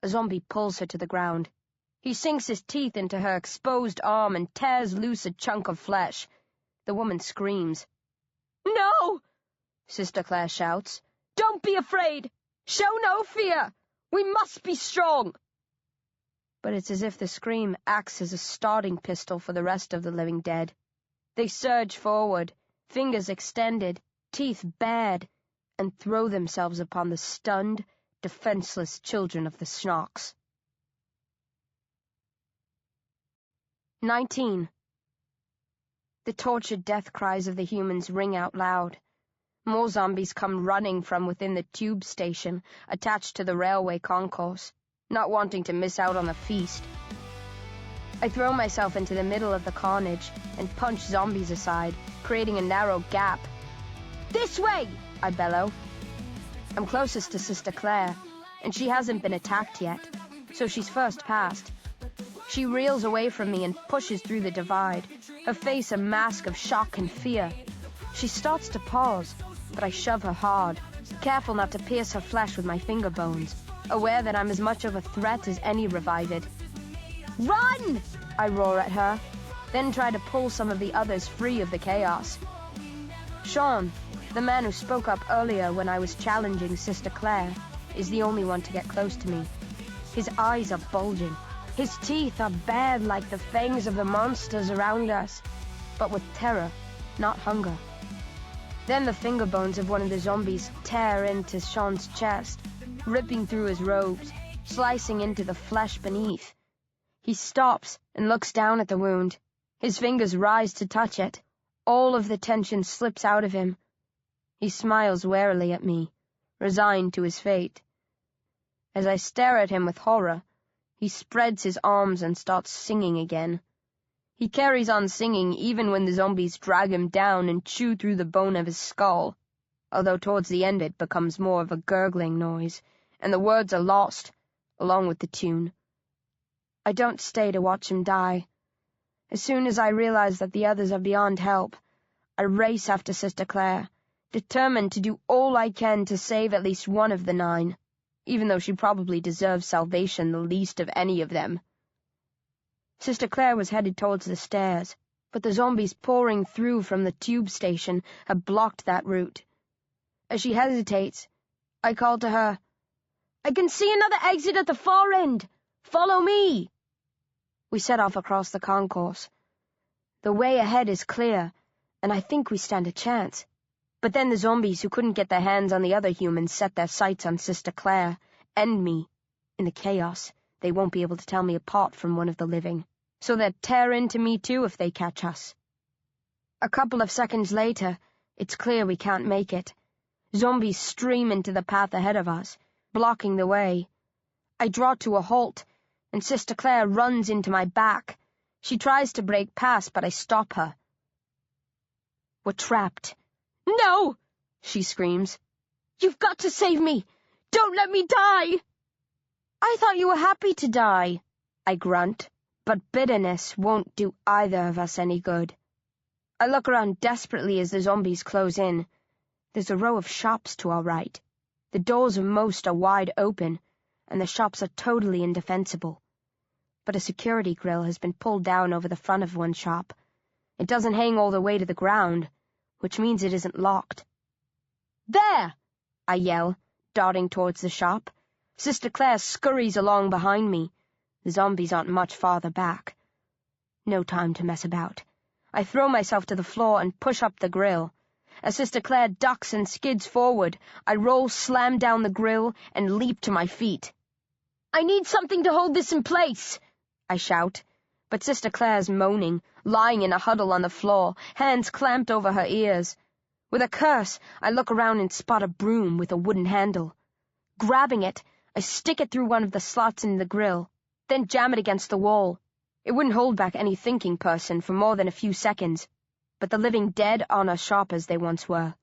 A zombie pulls her to the ground. He sinks his teeth into her exposed arm and tears loose a chunk of flesh. The woman screams. "No!" Sister Claire shouts. "Don't be afraid! Show no fear! We must be strong!" But it's as if the scream acts as a starting pistol for the rest of the living dead. They surge forward, fingers extended, teeth bared, and throw themselves upon the stunned, defenseless children of the Snarks. 19. The tortured death cries of the humans ring out loud. More zombies come running from within the tube station attached to the railway concourse, not wanting to miss out on the feast. I throw myself into the middle of the carnage and punch zombies aside, creating a narrow gap. "This way!" I bellow. I'm closest to Sister Claire, and she hasn't been attacked yet, so she's first past. She reels away from me and pushes through the divide, her face a mask of shock and fear. She starts to pause, but I shove her hard, careful not to pierce her flesh with my finger bones, aware that I'm as much of a threat as any revived. "Run!" I roar at her, then try to pull some of the others free of the chaos. Shan, the man who spoke up earlier when I was challenging Sister Claire, is the only one to get close to me. His eyes are bulging. His teeth are bared like the fangs of the monsters around us, but with terror, not hunger. Then the finger bones of one of the zombies tear into Shan's chest, ripping through his robes, slicing into the flesh beneath. He stops and looks down at the wound. His fingers rise to touch it. All of the tension slips out of him. He smiles warily at me, resigned to his fate. As I stare at him with horror, he spreads his arms and starts singing again. He carries on singing even when the zombies drag him down and chew through the bone of his skull, although towards the end it becomes more of a gurgling noise, and the words are lost, along with the tune. I don't stay to watch him die. As soon as I realize that the others are beyond help, I race after Sister Claire, determined to do all I can to save at least one of the 9, even though she probably deserves salvation the least of any of them. Sister Claire was headed towards the stairs, but the zombies pouring through from the tube station have blocked that route. As she hesitates, I call to her, "I can see another exit at the far end. Follow me." We set off across the concourse. The way ahead is clear, and I think we stand a chance. But then the zombies who couldn't get their hands on the other humans set their sights on Sister Claire, and me. In the chaos, they won't be able to tell me apart from one of the living, so they'll tear into me too if they catch us. A couple of seconds later, it's clear we can't make it. Zombies stream into the path ahead of us, blocking the way. I draw to a halt, and Sister Claire runs into my back. She tries to break past, but I stop her. "We're trapped." "No!" she screams. "You've got to save me! Don't let me die!" "I thought you were happy to die," I grunt, but bitterness won't do either of us any good. I look around desperately as the zombies close in. There's a row of shops to our right. The doors of most are wide open, and the shops are totally indefensible. But a security grill has been pulled down over the front of one shop. It doesn't hang all the way to the ground, which means it isn't locked. "There!" I yell, darting towards the shop. Sister Claire scurries along behind me. The zombies aren't much farther back. No time to mess about. I throw myself to the floor and push up the grill. As Sister Claire ducks and skids forward, I roll slam down the grill and leap to my feet. "I need something to hold this in place," I shout, but Sister Claire's moaning, lying in a huddle on the floor, hands clamped over her ears. With a curse, I look around and spot a broom with a wooden handle. Grabbing it, I stick it through one of the slots in the grill, then jam it against the wall. It wouldn't hold back any thinking person for more than a few seconds, but the living dead aren't as sharp as they once were.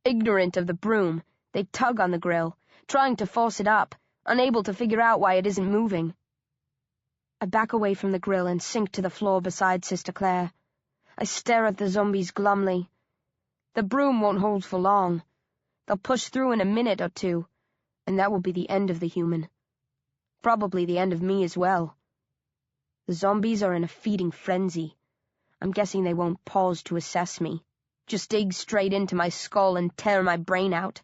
Ignorant of the broom, they tug on the grill, trying to force it up, unable to figure out why it isn't moving. I back away from the grill and sink to the floor beside Sister Claire. I stare at the zombies glumly. The broom won't hold for long. They'll push through in a minute or two, and that will be the end of the human. Probably the end of me as well. The zombies are in a feeding frenzy. I'm guessing they won't pause to assess me. Just dig straight into my skull and tear my brain out.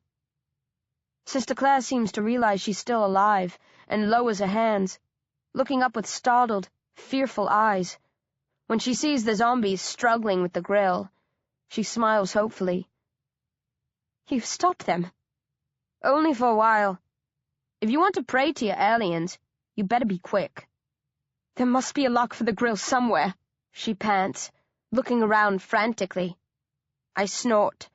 Sister Claire seems to realize she's still alive and lowers her hands, looking up with startled, fearful eyes. When she sees the zombies struggling with the grill, she smiles hopefully. You've stopped them. Only for a while. If you want to pray to your aliens, you better be quick. There must be a lock for the grill somewhere, she pants, looking around frantically. I snort.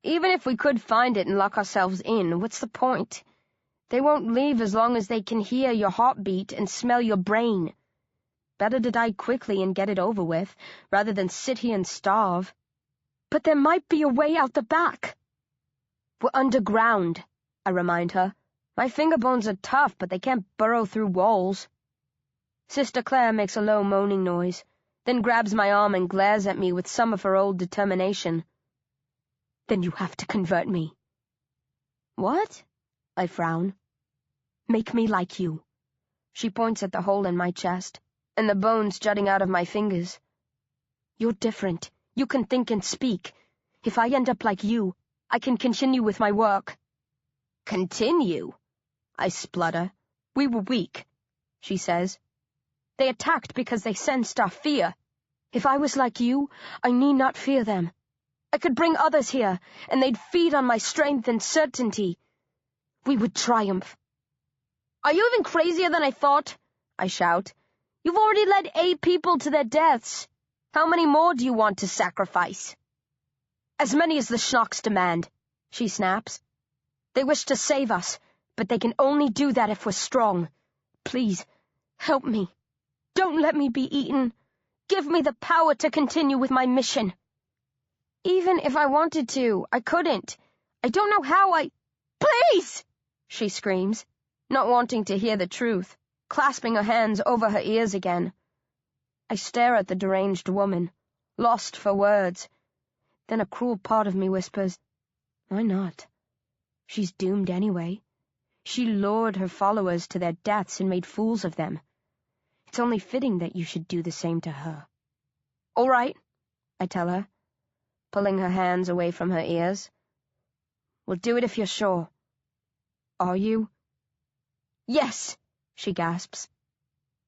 Even if we could find it and lock ourselves in, what's the point? They won't leave as long as they can hear your heartbeat and smell your brain. Better to die quickly and get it over with, rather than sit here and starve. But there might be a way out the back. We're underground, I remind her. My finger bones are tough, but they can't burrow through walls. Sister Claire makes a low moaning noise, then grabs my arm and glares at me with some of her old determination. Then you have to convert me. What? I frown. Make me like you. She points at the hole in my chest, and the bones jutting out of my fingers. You're different. You can think and speak. If I end up like you, I can continue with my work. Continue? I splutter. We were weak, she says. They attacked because they sensed our fear. If I was like you, I need not fear them. I could bring others here, and they'd feed on my strength and certainty. We would triumph. Are you even crazier than I thought? I shout. You've already led 8 people to their deaths. How many more do you want to sacrifice? As many as the Schnocks demand, she snaps. They wish to save us, but they can only do that if we're strong. Please, help me. Don't let me be eaten. Give me the power to continue with my mission. Even if I wanted to, I couldn't. I don't know how Please! She screams, not wanting to hear the truth, clasping her hands over her ears again. I stare at the deranged woman, lost for words. Then a cruel part of me whispers, why not? She's doomed anyway. She lured her followers to their deaths and made fools of them. It's only fitting that you should do the same to her. All right, I tell her, pulling her hands away from her ears. We'll do it if you're sure. Are you? Yes, she gasps.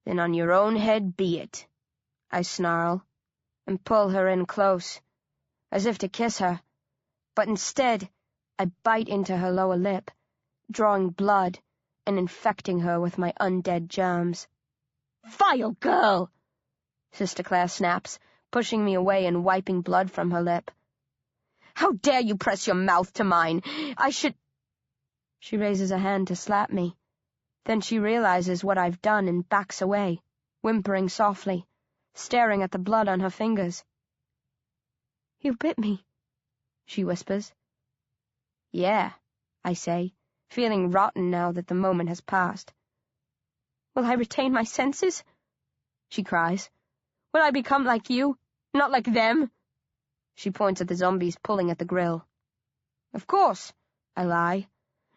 Then on your own head be it, I snarl, and pull her in close, as if to kiss her, but instead I bite into her lower lip, drawing blood and infecting her with my undead germs. Vile girl! Sister Claire snaps, pushing me away and wiping blood from her lip. How dare you press your mouth to mine? I should... She raises a hand to slap me. Then she realizes what I've done and backs away, whimpering softly, staring at the blood on her fingers. You bit me, she whispers. Yeah, I say, feeling rotten now that the moment has passed. Will I retain my senses? She cries. Will I become like you, not like them? She points at the zombies pulling at the grill. Of course, I lie,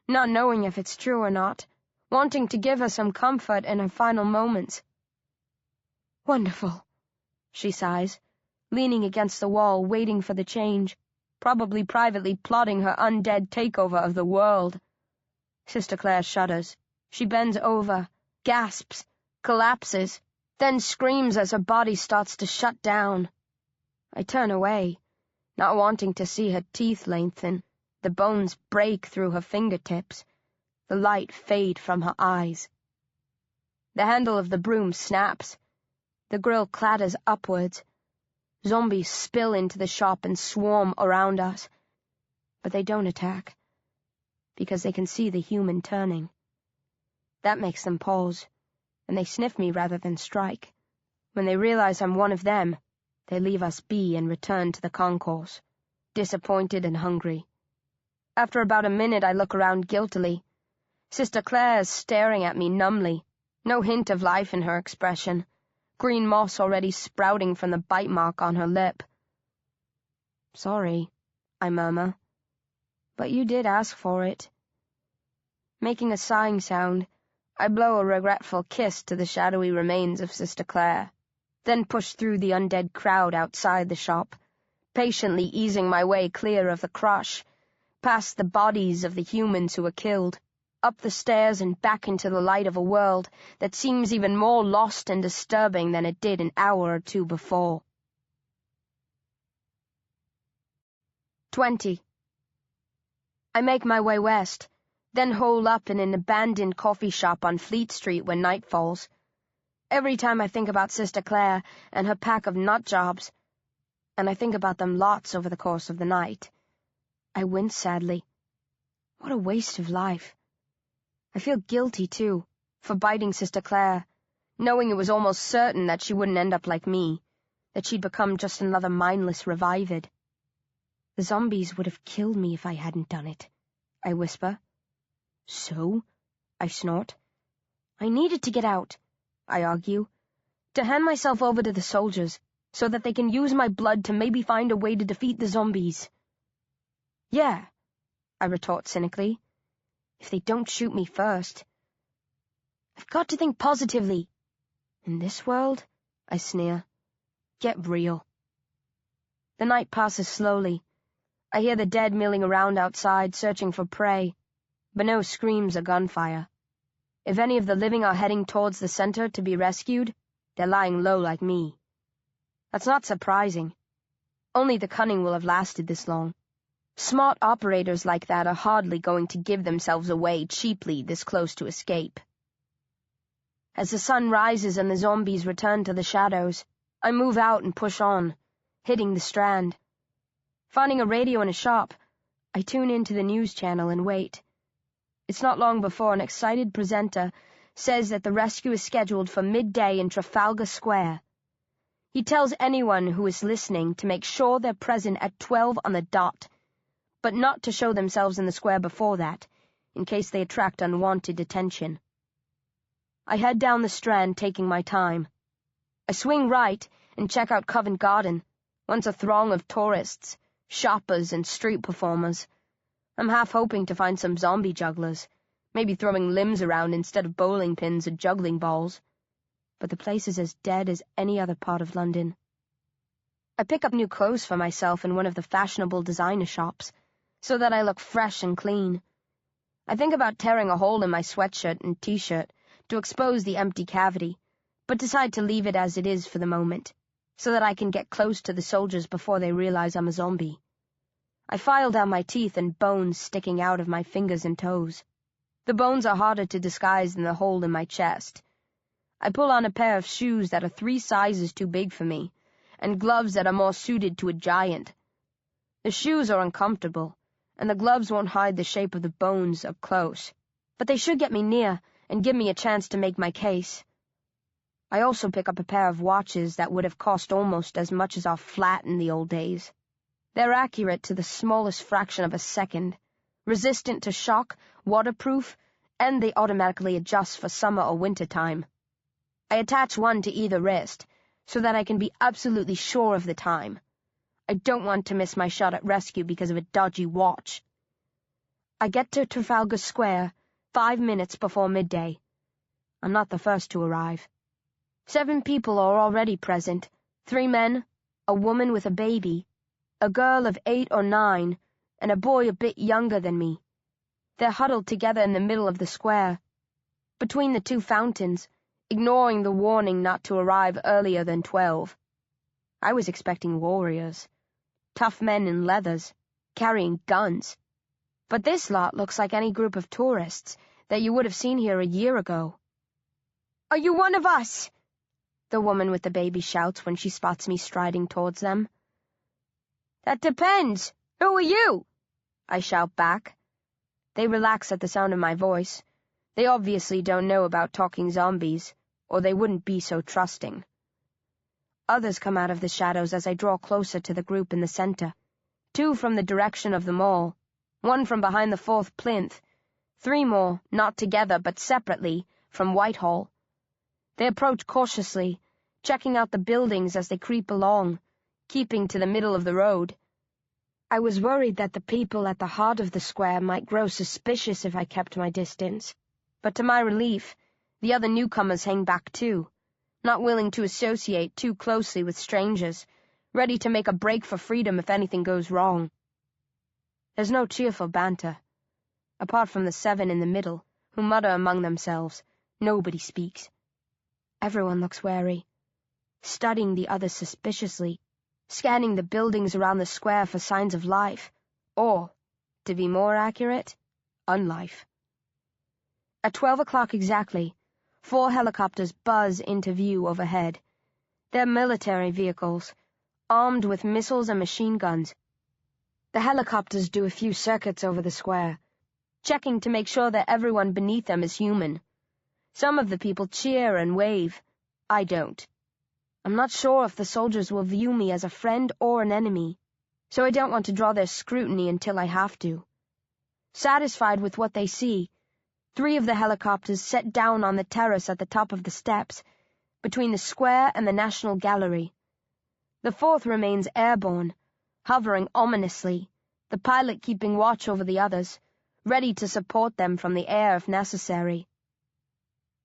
not knowing if it's true or not, wanting to give her some comfort in her final moments. Wonderful, she sighs, leaning against the wall, waiting for the change, probably privately plotting her undead takeover of the world. Sister Claire shudders. She bends over, gasps, collapses, then screams as her body starts to shut down. I turn away, not wanting to see her teeth lengthen, the bones break through her fingertips, the light fade from her eyes. The handle of the broom snaps. The grill clatters upwards. Zombies spill into the shop and swarm around us. But they don't attack, because they can see the human turning. That makes them pause, and they sniff me rather than strike. When they realize I'm one of them, they leave us be and return to the concourse, disappointed and hungry. After about a minute, I look around guiltily. Sister Claire is staring at me numbly, no hint of life in her expression, green moss already sprouting from the bite mark on her lip. "Sorry," I murmur, "but you did ask for it." Making a sighing sound, I blow a regretful kiss to the shadowy remains of Sister Claire, then push through the undead crowd outside the shop, patiently easing my way clear of the crush, past the bodies of the humans who were killed, up the stairs and back into the light of a world that seems even more lost and disturbing than it did an hour or two before. 20. I make my way west, then hole up in an abandoned coffee shop on Fleet Street when night falls. Every time I think about Sister Claire and her pack of nut jobs, and I think about them lots over the course of the night, I wince sadly. What a waste of life. I feel guilty, too, for biting Sister Claire, knowing it was almost certain that she wouldn't end up like me, that she'd become just another mindless revivad. The zombies would have killed me if I hadn't done it, I whisper. So? I snort. I needed to get out, I argue, to hand myself over to the soldiers, so that they can use my blood to maybe find a way to defeat the zombies. Yeah, I retort cynically, if they don't shoot me first. I've got to think positively. In this world, I sneer, get real. The night passes slowly. I hear the dead milling around outside, searching for prey, but no screams or gunfire. If any of the living are heading towards the center to be rescued, they're lying low like me. That's not surprising. Only the cunning will have lasted this long. Smart operators like that are hardly going to give themselves away cheaply this close to escape. As the sun rises and the zombies return to the shadows, I move out and push on, hitting the Strand. Finding a radio in a shop, I tune into the news channel and wait. It's not long before an excited presenter says that the rescue is scheduled for midday in Trafalgar Square. He tells anyone who is listening to make sure they're present at 12 on the dot, but not to show themselves in the square before that, in case they attract unwanted attention. I head down the Strand, taking my time. I swing right and check out Covent Garden, once a throng of tourists, shoppers, and street performers. I'm half hoping to find some zombie jugglers, maybe throwing limbs around instead of bowling pins or juggling balls. But the place is as dead as any other part of London. I pick up new clothes for myself in one of the fashionable designer shops, so that I look fresh and clean. I think about tearing a hole in my sweatshirt and t-shirt to expose the empty cavity, but decide to leave it as it is for the moment, so that I can get close to the soldiers before they realize I'm a zombie. I file down my teeth and bones sticking out of my fingers and toes. The bones are harder to disguise than the hole in my chest. I pull on a pair of shoes that are 3 sizes too big for me, and gloves that are more suited to a giant. The shoes are uncomfortable, and the gloves won't hide the shape of the bones up close, but they should get me near and give me a chance to make my case. I also pick up a pair of watches that would have cost almost as much as our flat in the old days. They're accurate to the smallest fraction of a second, resistant to shock, waterproof, and they automatically adjust for summer or winter time. I attach one to either wrist, so that I can be absolutely sure of the time. I don't want to miss my shot at rescue because of a dodgy watch. I get to Trafalgar Square 5 minutes before midday. I'm not the first to arrive. 7 people are already present, 3 men, a woman with a baby, a girl of 8 or 9, and a boy a bit younger than me. They're huddled together in the middle of the square, between the 2 fountains, ignoring the warning not to arrive earlier than 12. I was expecting warriors, tough men in leathers, carrying guns. But this lot looks like any group of tourists that you would have seen here a year ago. "Are you one of us?" the woman with the baby shouts when she spots me striding towards them. "That depends. Who are you?" I shout back. They relax at the sound of my voice. They obviously don't know about talking zombies, or they wouldn't be so trusting. Others come out of the shadows as I draw closer to the group in the center. 2 from the direction of the mall, 1 from behind the 4th plinth, 3 more, not together but separately, from Whitehall. They approach cautiously, checking out the buildings as they creep along, keeping to the middle of the road. I was worried that the people at the heart of the square might grow suspicious if I kept my distance, but to my relief, the other newcomers hang back too, not willing to associate too closely with strangers, ready to make a break for freedom if anything goes wrong. There's no cheerful banter. Apart from the 7 in the middle, who mutter among themselves, nobody speaks. Everyone looks wary, studying the others suspiciously, scanning the buildings around the square for signs of life, or, to be more accurate, unlife. At 12 o'clock exactly, 4 helicopters buzz into view overhead. They're military vehicles, armed with missiles and machine guns. The helicopters do a few circuits over the square, checking to make sure that everyone beneath them is human. Some of the people cheer and wave. I don't. I'm not sure if the soldiers will view me as a friend or an enemy, so I don't want to draw their scrutiny until I have to. Satisfied with what they see, 3 of the helicopters set down on the terrace at the top of the steps, between the square and the National Gallery. The 4th remains airborne, hovering ominously, the pilot keeping watch over the others, ready to support them from the air if necessary.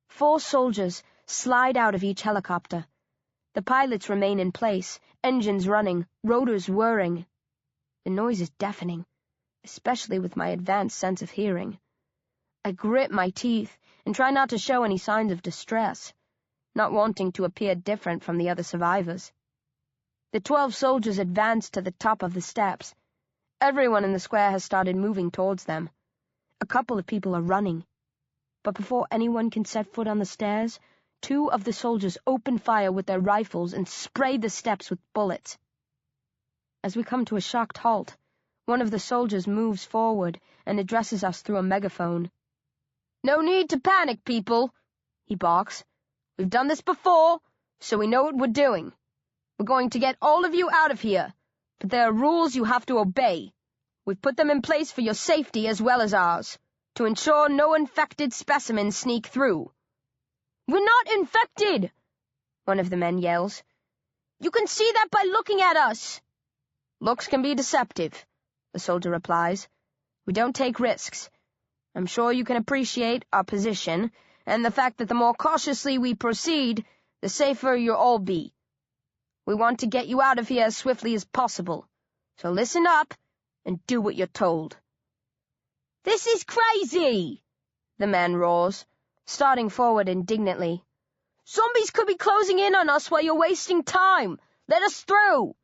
4 soldiers slide out of each helicopter. The pilots remain in place, engines running, rotors whirring. The noise is deafening, especially with my advanced sense of hearing. I grit my teeth and try not to show any signs of distress, not wanting to appear different from the other survivors. The 12 soldiers advance to the top of the steps. Everyone in the square has started moving towards them. A couple of people are running. But before anyone can set foot on the stairs, 2 of the soldiers open fire with their rifles and spray the steps with bullets. As we come to a shocked halt, one of the soldiers moves forward and addresses us through a megaphone. "No need to panic, people," he barks. "We've done this before, so we know what we're doing. We're going to get all of you out of here, but there are rules you have to obey. We've put them in place for your safety as well as ours, to ensure no infected specimens sneak through." "We're not infected!" one of the men yells. "You can see that by looking at us." "Looks can be deceptive," the soldier replies. "We don't take risks. I'm sure you can appreciate our position, and the fact that the more cautiously we proceed, the safer you'll all be. We want to get you out of here as swiftly as possible, so listen up and do what you're told." "This is crazy!" the man roars, starting forward indignantly. "Zombies could be closing in on us while you're wasting time. Let us through."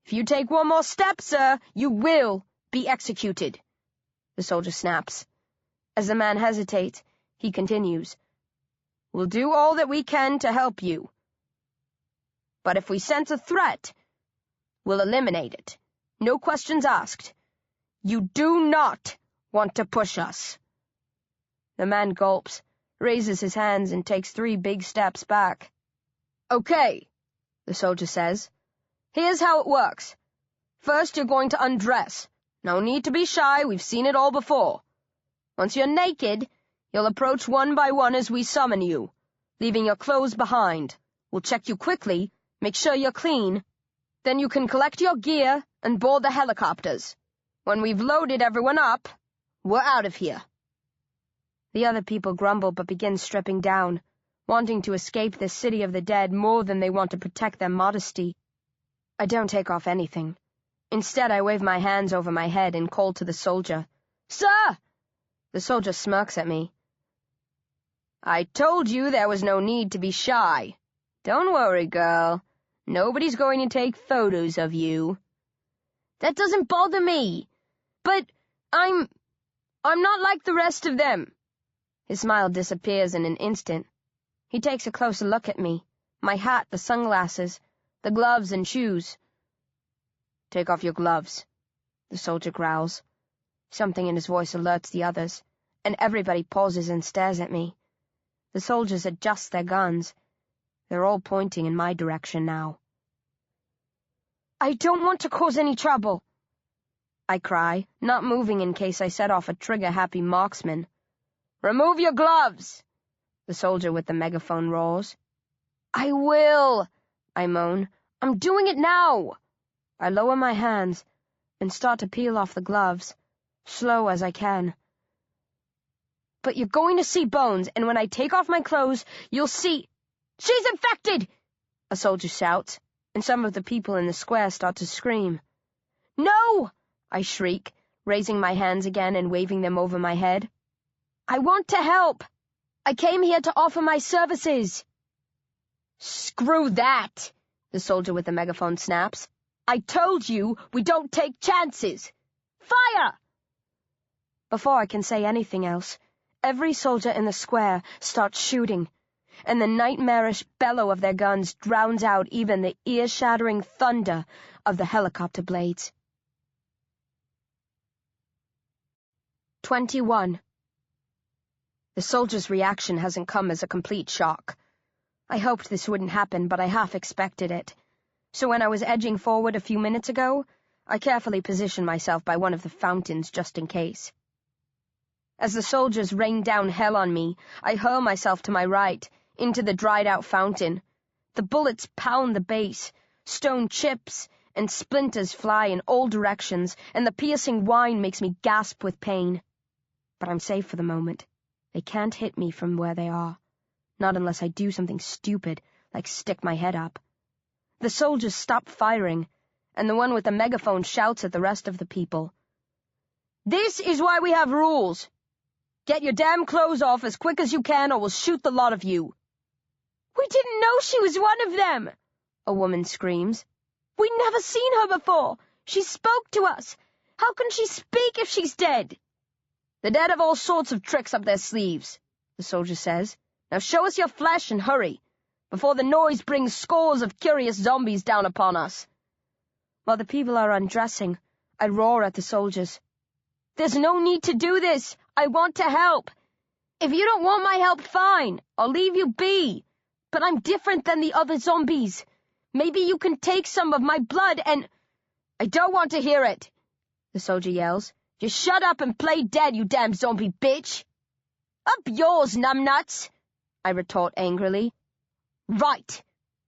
"If you take one more step, sir, you will be executed," the soldier snaps. As the man hesitates, he continues. "We'll do all that we can to help you. But if we sense a threat, we'll eliminate it. No questions asked. You do not want to push us." The man gulps, raises his hands, and takes 3 big steps back. "Okay," the soldier says. "Here's how it works. First, you're going to undress. No need to be shy, we've seen it all before. Once you're naked, you'll approach one by one as we summon you, leaving your clothes behind. We'll check you quickly, make sure you're clean. Then you can collect your gear and board the helicopters. When we've loaded everyone up, we're out of here." The other people grumble but begin stripping down, wanting to escape this city of the dead more than they want to protect their modesty. I don't take off anything. Instead, I wave my hands over my head and call to the soldier. "Sir!" The soldier smirks at me. "I told you there was no need to be shy. Don't worry, girl. Nobody's going to take photos of you." "That doesn't bother me. But I'm not like the rest of them." His smile disappears in an instant. He takes a closer look at me, my hat, the sunglasses, the gloves and shoes. "Take off your gloves," the soldier growls. Something in his voice alerts the others, and everybody pauses and stares at me. The soldiers adjust their guns. They're all pointing in my direction now. "I don't want to cause any trouble," I cry, not moving in case I set off a trigger-happy marksman. "Remove your gloves," the soldier with the megaphone roars. "I will," I moan. "I'm doing it now." I lower my hands and start to peel off the gloves, slow as I can. "But you're going to see bones, and when I take off my clothes, you'll see—" "She's infected!" a soldier shouts, and some of the people in the square start to scream. "No!" I shriek, raising my hands again and waving them over my head. "I want to help! I came here to offer my services!" "Screw that!" the soldier with the megaphone snaps. "I told you we don't take chances! Fire!" Before I can say anything else, every soldier in the square starts shooting, and the nightmarish bellow of their guns drowns out even the ear-shattering thunder of the helicopter blades. 21. The soldier's reaction hasn't come as a complete shock. I hoped this wouldn't happen, but I half expected it. So when I was edging forward a few minutes ago, I carefully positioned myself by one of the fountains just in case. As the soldiers rain down hell on me, I hurl myself to my right, into the dried-out fountain. The bullets pound the base, stone chips and splinters fly in all directions, and the piercing whine makes me gasp with pain. But I'm safe for the moment. They can't hit me from where they are. Not unless I do something stupid, like stick my head up. The soldiers stop firing, and the one with the megaphone shouts at the rest of the people. "This is why we have rules. Get your damn clothes off as quick as you can, or we'll shoot the lot of you." "We didn't know she was one of them," a woman screams. "We'd never seen her before. She spoke to us. How can she speak if she's dead?" "The dead have all sorts of tricks up their sleeves," the soldier says. "Now show us your flesh and hurry, before the noise brings scores of curious zombies down upon us." While the people are undressing, I roar at the soldiers. "There's no need to do this. I want to help. If you don't want my help, fine. I'll leave you be. But I'm different than the other zombies. Maybe you can take some of my blood and—" "I don't want to hear it," the soldier yells. "Just shut up and play dead, you damn zombie bitch." "Up yours, numbnuts," I retort angrily. "Right.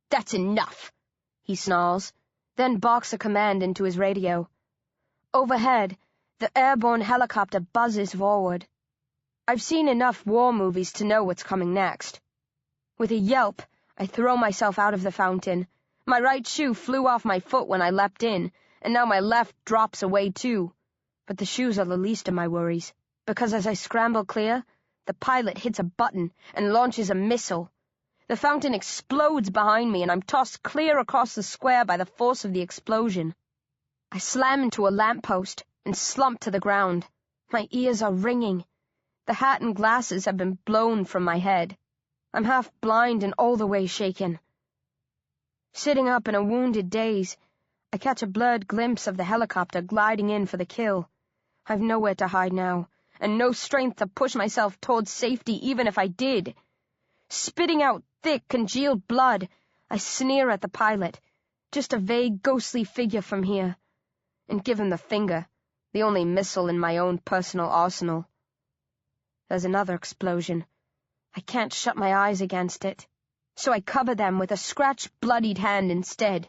That's enough," he snarls, then barks a command into his radio. Overhead, the airborne helicopter buzzes forward. I've seen enough war movies to know what's coming next. With a yelp, I throw myself out of the fountain. My right shoe flew off my foot when I leapt in, and now my left drops away too. But the shoes are the least of my worries, because as I scramble clear, the pilot hits a button and launches a missile. The fountain explodes behind me, and I'm tossed clear across the square by the force of the explosion. I slam into a lamppost and slump to the ground. My ears are ringing. The hat and glasses have been blown from my head. I'm half blind and all the way shaken. Sitting up in a wounded daze, I catch a blurred glimpse of the helicopter gliding in for the kill. I've nowhere to hide now, and no strength to push myself towards safety even if I did. Spitting out thick, congealed blood, I sneer at the pilot, just a vague, ghostly figure from here, and give him the finger, the only missile in my own personal arsenal. There's another explosion. I can't shut my eyes against it, so I cover them with a scratched, bloodied hand instead.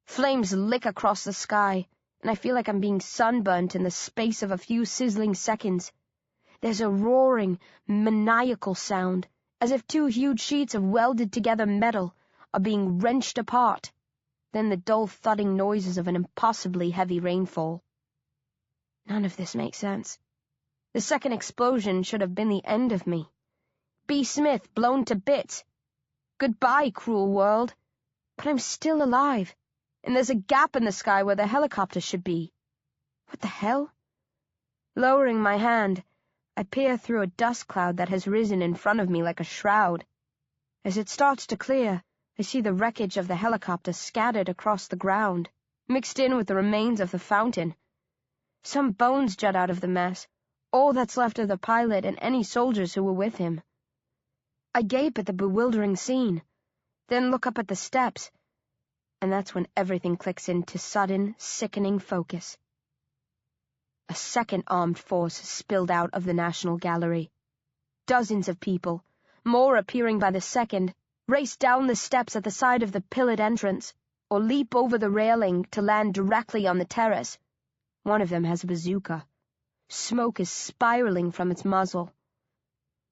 Flames lick across the sky, and I feel like I'm being sunburnt in the space of a few sizzling seconds. There's a roaring, maniacal sound, as if two huge sheets of welded-together metal are being wrenched apart. Then the dull thudding noises of an impossibly heavy rainfall. None of this makes sense. The second explosion should have been the end of me. B. Smith blown to bits. Goodbye, cruel world. But I'm still alive, and there's a gap in the sky where the helicopter should be. What the hell? Lowering my hand, I peer through a dust cloud that has risen in front of me like a shroud. As it starts to clear, I see the wreckage of the helicopter scattered across the ground, mixed in with the remains of the fountain. Some bones jut out of the mess, all that's left of the pilot and any soldiers who were with him. I gape at the bewildering scene. then look up at the steps, and that's when everything clicks into sudden, sickening focus. A second armed force spilled out of the National Gallery. Dozens of people, more appearing by the second, race down the steps at the side of the pillared entrance, or leap over the railing to land directly on the terrace. One of them has a bazooka. Smoke is spiraling from its muzzle.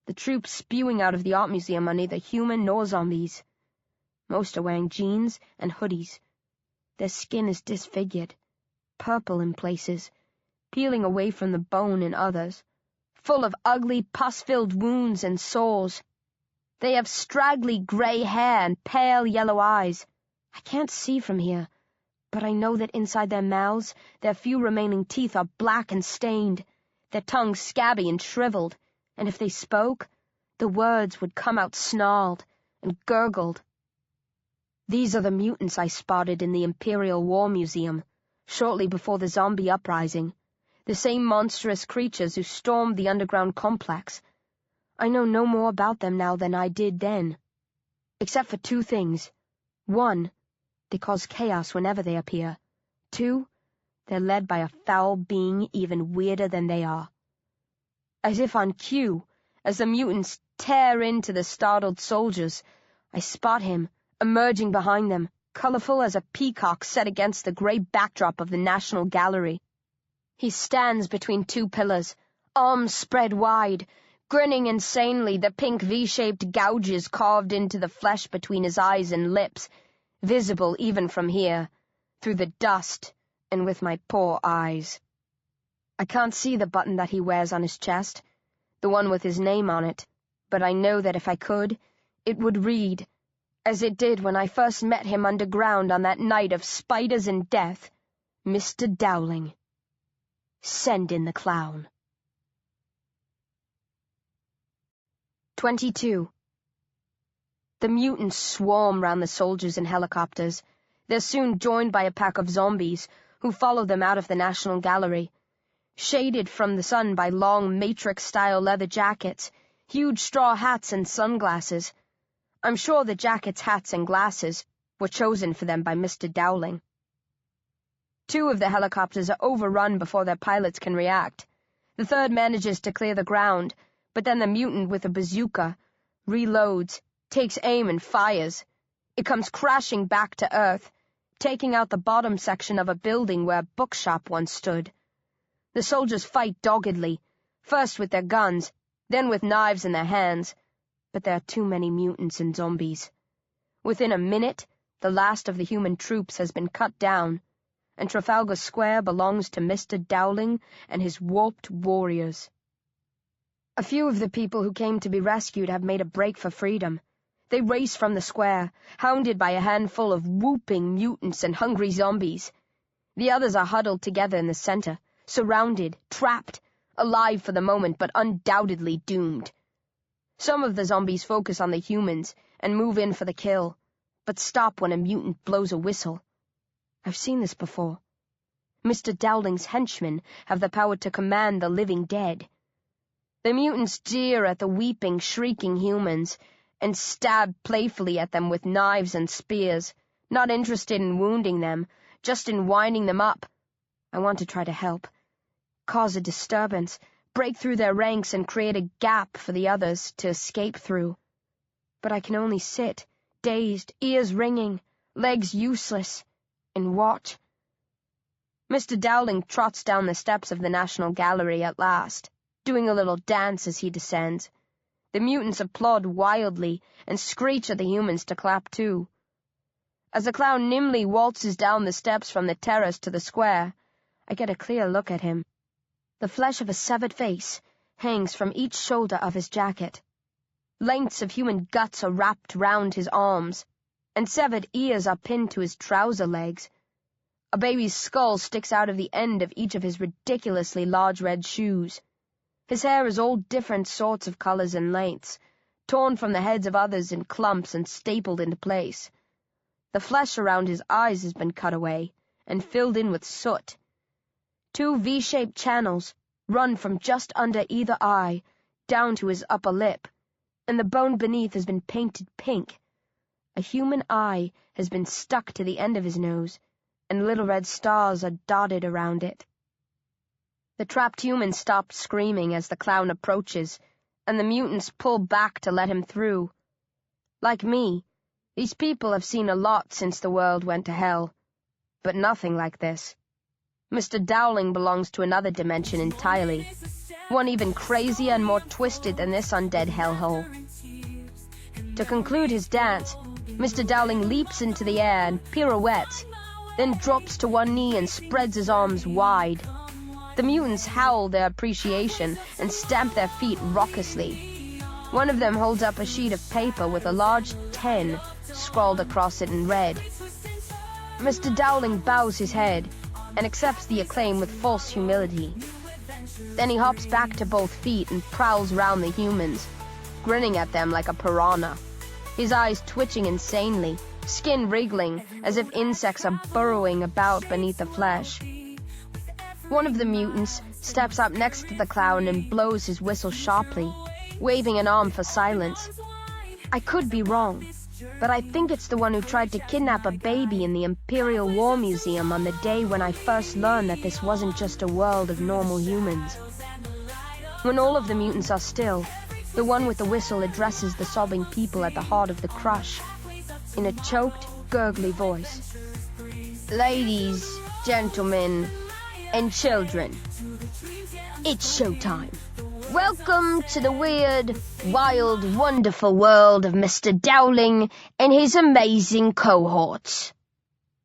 The troops spewing out of the art museum are neither human nor zombies. Most are wearing jeans and hoodies. Their skin is disfigured, purple in places, peeling away from the bone in others, full of ugly, pus-filled wounds and sores. They have straggly gray hair and pale yellow eyes. I can't see from here, but I know that inside their mouths, their few remaining teeth are black and stained, their tongues scabby and shriveled, and if they spoke, the words would come out snarled and gurgled. These are the mutants I spotted in the Imperial War Museum, shortly before the zombie uprising, the same monstrous creatures who stormed the underground complex. I know no more about them now than I did then, except for two things. One, they cause chaos whenever they appear. Two, they're led by a foul being even weirder than they are. As if on cue, as the mutants tear into the startled soldiers, I spot him, emerging behind them, colorful as a peacock set against the gray backdrop of the National Gallery. He stands between two pillars, arms spread wide, grinning insanely, the pink V-shaped gouges carved into the flesh between his eyes and lips, visible even from here, through the dust and with my poor eyes. I can't see the button that he wears on his chest, the one with his name on it, but I know that if I could, it would read, as it did when I first met him underground on that night of spiders and death, Mr. Dowling. Send in the clown. 22. The mutants swarm round the soldiers in helicopters. They're soon joined by a pack of zombies, who follow them out of the National Gallery. Shaded from the sun by long Matrix-style leather jackets, huge straw hats and sunglasses. I'm sure the jackets, hats, and glasses were chosen for them by Mr. Dowling. Two of the helicopters are overrun before their pilots can react. The third manages to clear the ground, but then the mutant with a bazooka reloads, takes aim and fires. It comes crashing back to Earth, taking out the bottom section of a building where a bookshop once stood. The soldiers fight doggedly, first with their guns, then with knives in their hands, but there are too many mutants and zombies. Within a minute, the last of the human troops has been cut down, and Trafalgar Square belongs to Mr. Dowling and his warped warriors. A few of the people who came to be rescued have made a break for freedom. They race from the square, hounded by a handful of whooping mutants and hungry zombies. The others are huddled together in the center, surrounded, trapped, alive for the moment, but undoubtedly doomed. Some of the zombies focus on the humans and move in for the kill, but stop when a mutant blows a whistle. I've seen this before. Mr. Dowling's henchmen have the power to command the living dead. The mutants jeer at the weeping, shrieking humans and stab playfully at them with knives and spears, not interested in wounding them, just in winding them up. I want to try to help, cause a disturbance, break through their ranks and create a gap for the others to escape through. But I can only sit, dazed, ears ringing, legs useless, and watch. Mr. Dowling trots down the steps of the National Gallery at last, doing a little dance as he descends. The mutants applaud wildly and screech at the humans to clap too. As the clown nimbly waltzes down the steps from the terrace to the square, I get a clear look at him. The flesh of a severed face hangs from each shoulder of his jacket. Lengths of human guts are wrapped round his arms, and severed ears are pinned to his trouser legs. A baby's skull sticks out of the end of each of his ridiculously large red shoes. His hair is all different sorts of colors and lengths, torn from the heads of others in clumps and stapled into place. The flesh around his eyes has been cut away and filled in with soot. Two V-shaped channels run from just under either eye down to his upper lip, and the bone beneath has been painted pink. A human eye has been stuck to the end of his nose, and little red stars are dotted around it. The trapped human stops screaming as the clown approaches, and the mutants pull back to let him through. Like me, these people have seen a lot since the world went to hell, but nothing like this. Mr. Dowling belongs to another dimension entirely, one even crazier and more twisted than this undead hellhole. To conclude his dance, Mr. Dowling leaps into the air and pirouettes, then drops to one knee and spreads his arms wide. The mutants howl their appreciation and stamp their feet raucously. One of them holds up a sheet of paper with a large 10 scrawled across it in red. Mr. Dowling bows his head and accepts the acclaim with false humility. Then he hops back to both feet and prowls round the humans, grinning at them like a piranha, his eyes twitching insanely, skin wriggling as if insects are burrowing about beneath the flesh. One of the mutants steps up next to the clown and blows his whistle sharply, waving an arm for silence. I could be wrong, but I think it's the one who tried to kidnap a baby in the Imperial War Museum on the day when I first learned that this wasn't just a world of normal humans. When all of the mutants are still, the one with the whistle addresses the sobbing people at the heart of the crush, in a choked, gurgly voice. Ladies, gentlemen, and children, it's showtime. Welcome to the weird, wild, wonderful world of Mr. Dowling and his amazing cohorts.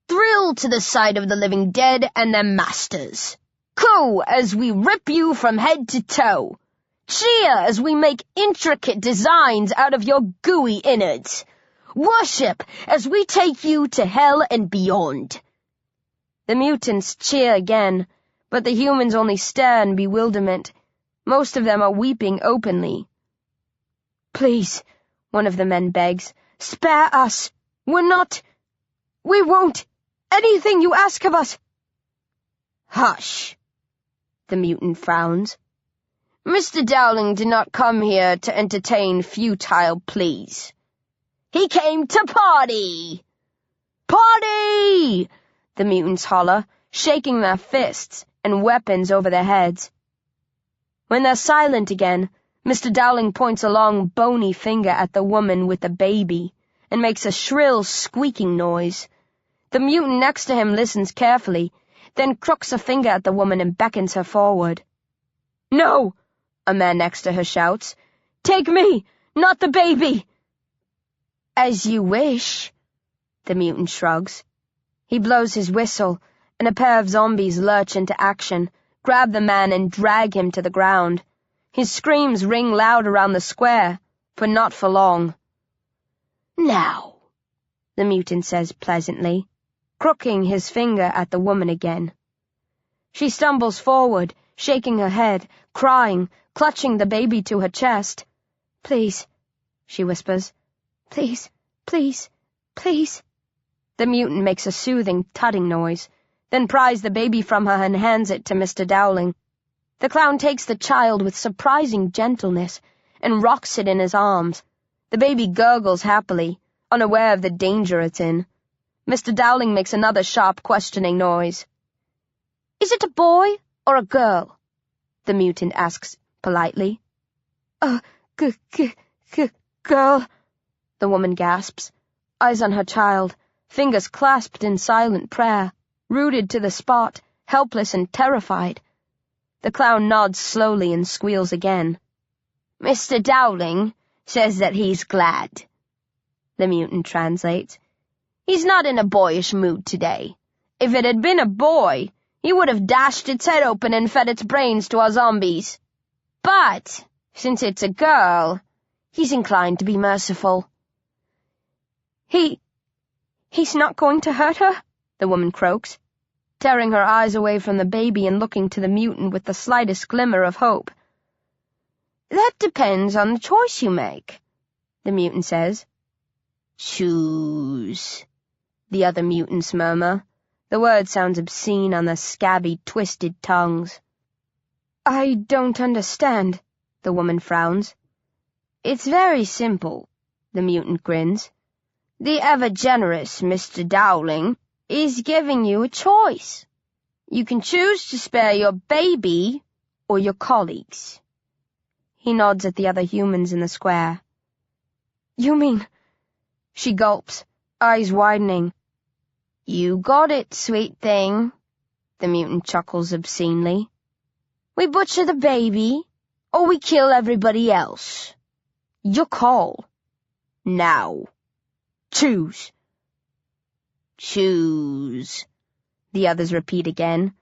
Thrill to the sight of the living dead and their masters. Coo as we rip you from head to toe. Cheer as we make intricate designs out of your gooey innards. Worship as we take you to hell and beyond. The mutants cheer again, but the humans only stare in bewilderment. Most of them are weeping openly. Please, one of the men begs, spare us. We won't. Anything you ask of us. Hush. The mutant frowns. Mr. Dowling did not come here to entertain futile pleas. He came to party! Party! The mutants holler, shaking their fists and weapons over their heads. When they're silent again, Mr. Dowling points a long, bony finger at the woman with the baby and makes a shrill, squeaking noise. The mutant next to him listens carefully, then crooks a finger at the woman and beckons her forward. No! A man next to her shouts. Take me, not the baby! As you wish, the mutant shrugs. He blows his whistle, and a pair of zombies lurch into action, grab the man and drag him to the ground. His screams ring loud around the square, but not for long. Now, the mutant says pleasantly, crooking his finger at the woman again. She stumbles forward, shaking her head, crying, clutching the baby to her chest. Please, she whispers. Please, please, please. The mutant makes a soothing, tutting noise, then pries the baby from her and hands it to Mr. Dowling. The clown takes the child with surprising gentleness and rocks it in his arms. The baby gurgles happily, unaware of the danger it's in. Mr. Dowling makes another sharp, questioning noise. Is it a boy or a girl? The mutant asks politely. Girl, the woman gasps, eyes on her child, fingers clasped in silent prayer, rooted to the spot, helpless and terrified. The clown nods slowly and squeals again. Mr. Dowling says that he's glad. The mutant translates. He's not in a boyish mood today. If it had been a boy, he would have dashed its head open and fed its brains to our zombies. But, since it's a girl, he's inclined to be merciful. He's not going to hurt her? The woman croaks, tearing her eyes away from the baby and looking to the mutant with the slightest glimmer of hope. That depends on the choice you make, the mutant says. Choose, the other mutants murmur. The word sounds obscene on their scabby, twisted tongues. I don't understand, the woman frowns. It's very simple, the mutant grins. The ever-generous Mr. Dowling is giving you a choice. You can choose to spare your baby or your colleagues. He nods at the other humans in the square. You mean... She gulps, eyes widening. You got it, sweet thing. The mutant chuckles obscenely. We butcher the baby, or we kill everybody else. Your call. Now. Choose. Choose, the others repeat again,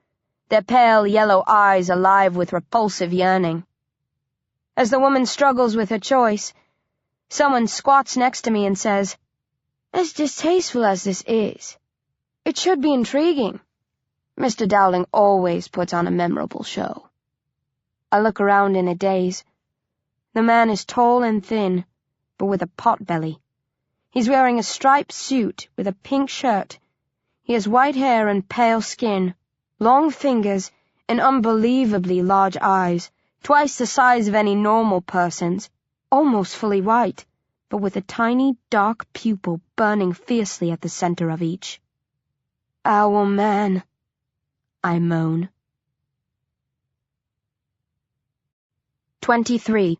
their pale yellow eyes alive with repulsive yearning. As the woman struggles with her choice, someone squats next to me and says, As distasteful as this is, it should be intriguing. Mr. Dowling always puts on a memorable show. I look around in a daze. The man is tall and thin, but with a pot belly. He's wearing a striped suit with a pink shirt. He has white hair and pale skin, long fingers, and unbelievably large eyes, twice the size of any normal person's, almost fully white, but with a tiny, dark pupil burning fiercely at the center of each. Owl man, I moan. 23.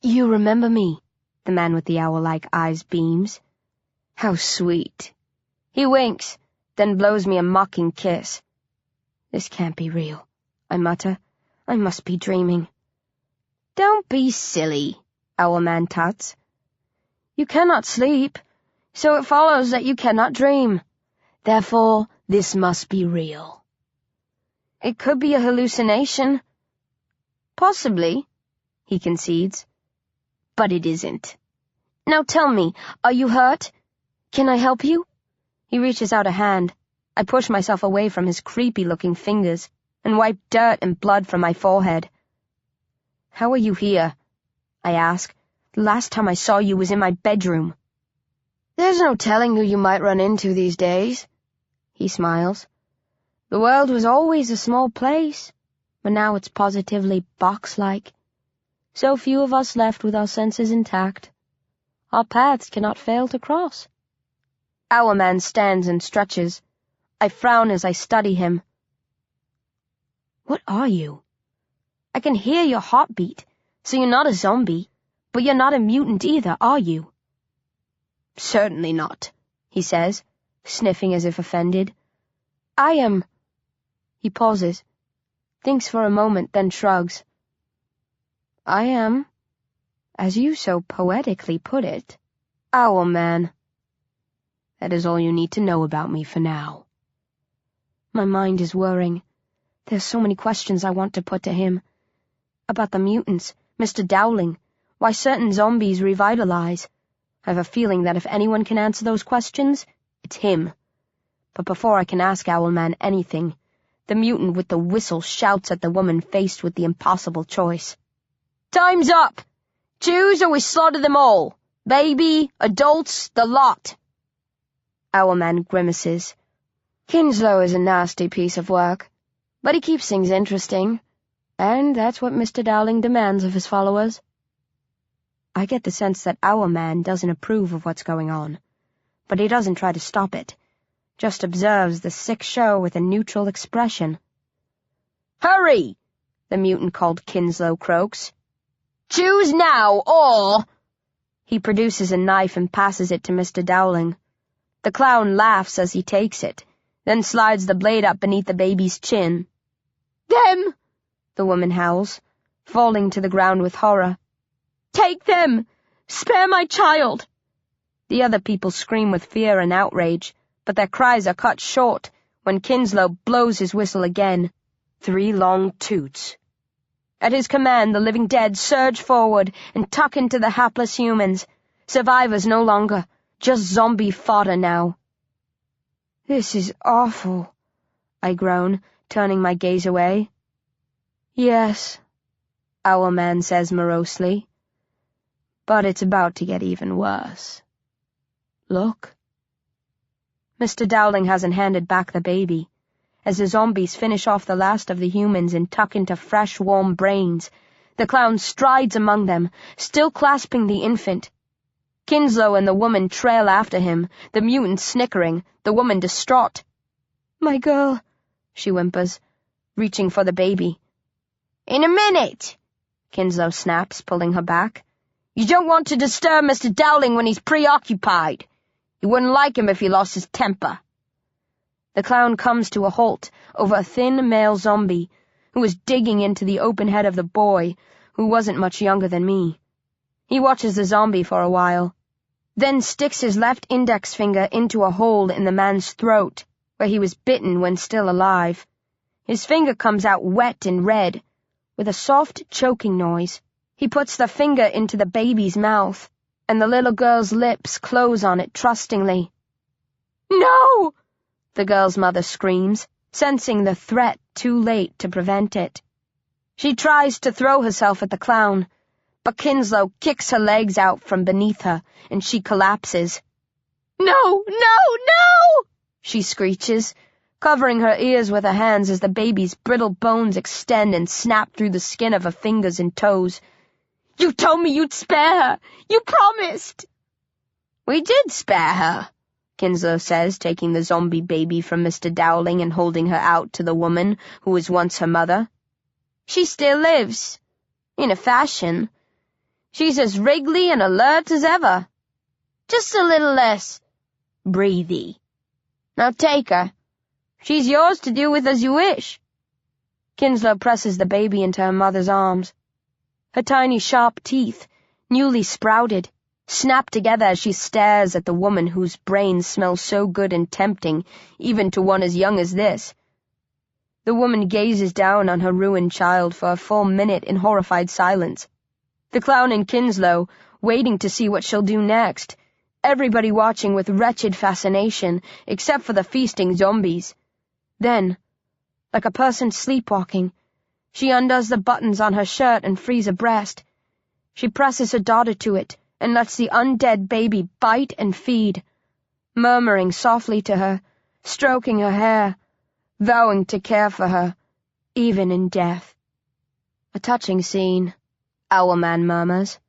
You remember me? The man with the owl-like eyes beams. How sweet. He winks, then blows me a mocking kiss. This can't be real, I mutter. I must be dreaming. Don't be silly, Owlman tuts. You cannot sleep, so it follows that you cannot dream. Therefore, this must be real. It could be a hallucination. Possibly, he concedes. But it isn't. Now tell me, are you hurt? Can I help you? He reaches out a hand. I push myself away from his creepy-looking fingers and wipe dirt and blood from my forehead. How are you here? I ask. The last time I saw you was in my bedroom. There's no telling who you might run into these days. He smiles. The world was always a small place, but now it's positively box-like. So few of us left with our senses intact. Our paths cannot fail to cross. Owlman stands and stretches. I frown as I study him. What are you? I can hear your heartbeat, so you're not a zombie, but you're not a mutant either, are you? Certainly not, he says, sniffing as if offended. I am... He pauses, thinks for a moment, then shrugs. I am, as you so poetically put it, Owlman. That is all you need to know about me for now. My mind is whirring. There's so many questions I want to put to him. About the mutants, Mr. Dowling, why certain zombies revitalize. I have a feeling that if anyone can answer those questions, it's him. But before I can ask Owlman anything, the mutant with the whistle shouts at the woman faced with the impossible choice. Time's up! Choose or we slaughter them all. Baby, adults, the lot. Owlman grimaces. Kinslow is a nasty piece of work, but he keeps things interesting, and that's what Mr. Dowling demands of his followers. I get the sense that Owlman doesn't approve of what's going on, but he doesn't try to stop it, just observes the sick show with a neutral expression. Hurry! The mutant called Kinslow croaks. Choose now, or... He produces a knife and passes it to Mr. Dowling. The clown laughs as he takes it, then slides the blade up beneath the baby's chin. Them! The woman howls, falling to the ground with horror. Take them! Spare my child! The other people scream with fear and outrage, but their cries are cut short when Kinslow blows his whistle again. 3 long toots. At his command, the living dead surge forward and tuck into the hapless humans. Survivors no longer, just zombie fodder now. This is awful, I groan, turning my gaze away. Yes, Owlman says morosely. But it's about to get even worse. Look. Mr. Dowling hasn't handed back the baby. As the zombies finish off the last of the humans and tuck into fresh, warm brains, the clown strides among them, still clasping the infant. Kinslow and the woman trail after him, the mutant snickering, the woman distraught. "My girl," she whimpers, reaching for the baby. "In a minute," Kinslow snaps, pulling her back. "You don't want to disturb Mr. Dowling when he's preoccupied. You wouldn't like him if he lost his temper." The clown comes to a halt over a thin male zombie who was digging into the open head of the boy, who wasn't much younger than me. He watches the zombie for a while, then sticks his left index finger into a hole in the man's throat, where he was bitten when still alive. His finger comes out wet and red, with a soft choking noise. He puts the finger into the baby's mouth, and the little girl's lips close on it trustingly. "No!" the girl's mother screams, sensing the threat too late to prevent it. She tries to throw herself at the clown, but Kinslow kicks her legs out from beneath her, and she collapses. "No, no, no!" she screeches, covering her ears with her hands as the baby's brittle bones extend and snap through the skin of her fingers and toes. "You told me you'd spare her! You promised!" "We did spare her," Kinslow says, taking the zombie baby from Mr. Dowling and holding her out to the woman who was once her mother. "She still lives. In a fashion. She's as wriggly and alert as ever. Just a little less breathy. Now take her. She's yours to do with as you wish." Kinslow presses the baby into her mother's arms. Her tiny sharp teeth, newly sprouted, snap together as she stares at the woman whose brain smells so good and tempting, even to one as young as this. The woman gazes down on her ruined child for a full minute in horrified silence. The clown and Kinslow, waiting to see what she'll do next, everybody watching with wretched fascination, except for the feasting zombies. Then, like a person sleepwalking, she undoes the buttons on her shirt and frees her breast. She presses her daughter to it and lets the undead baby bite and feed, murmuring softly to her, stroking her hair, vowing to care for her, even in death. "A touching scene," Owlman murmurs.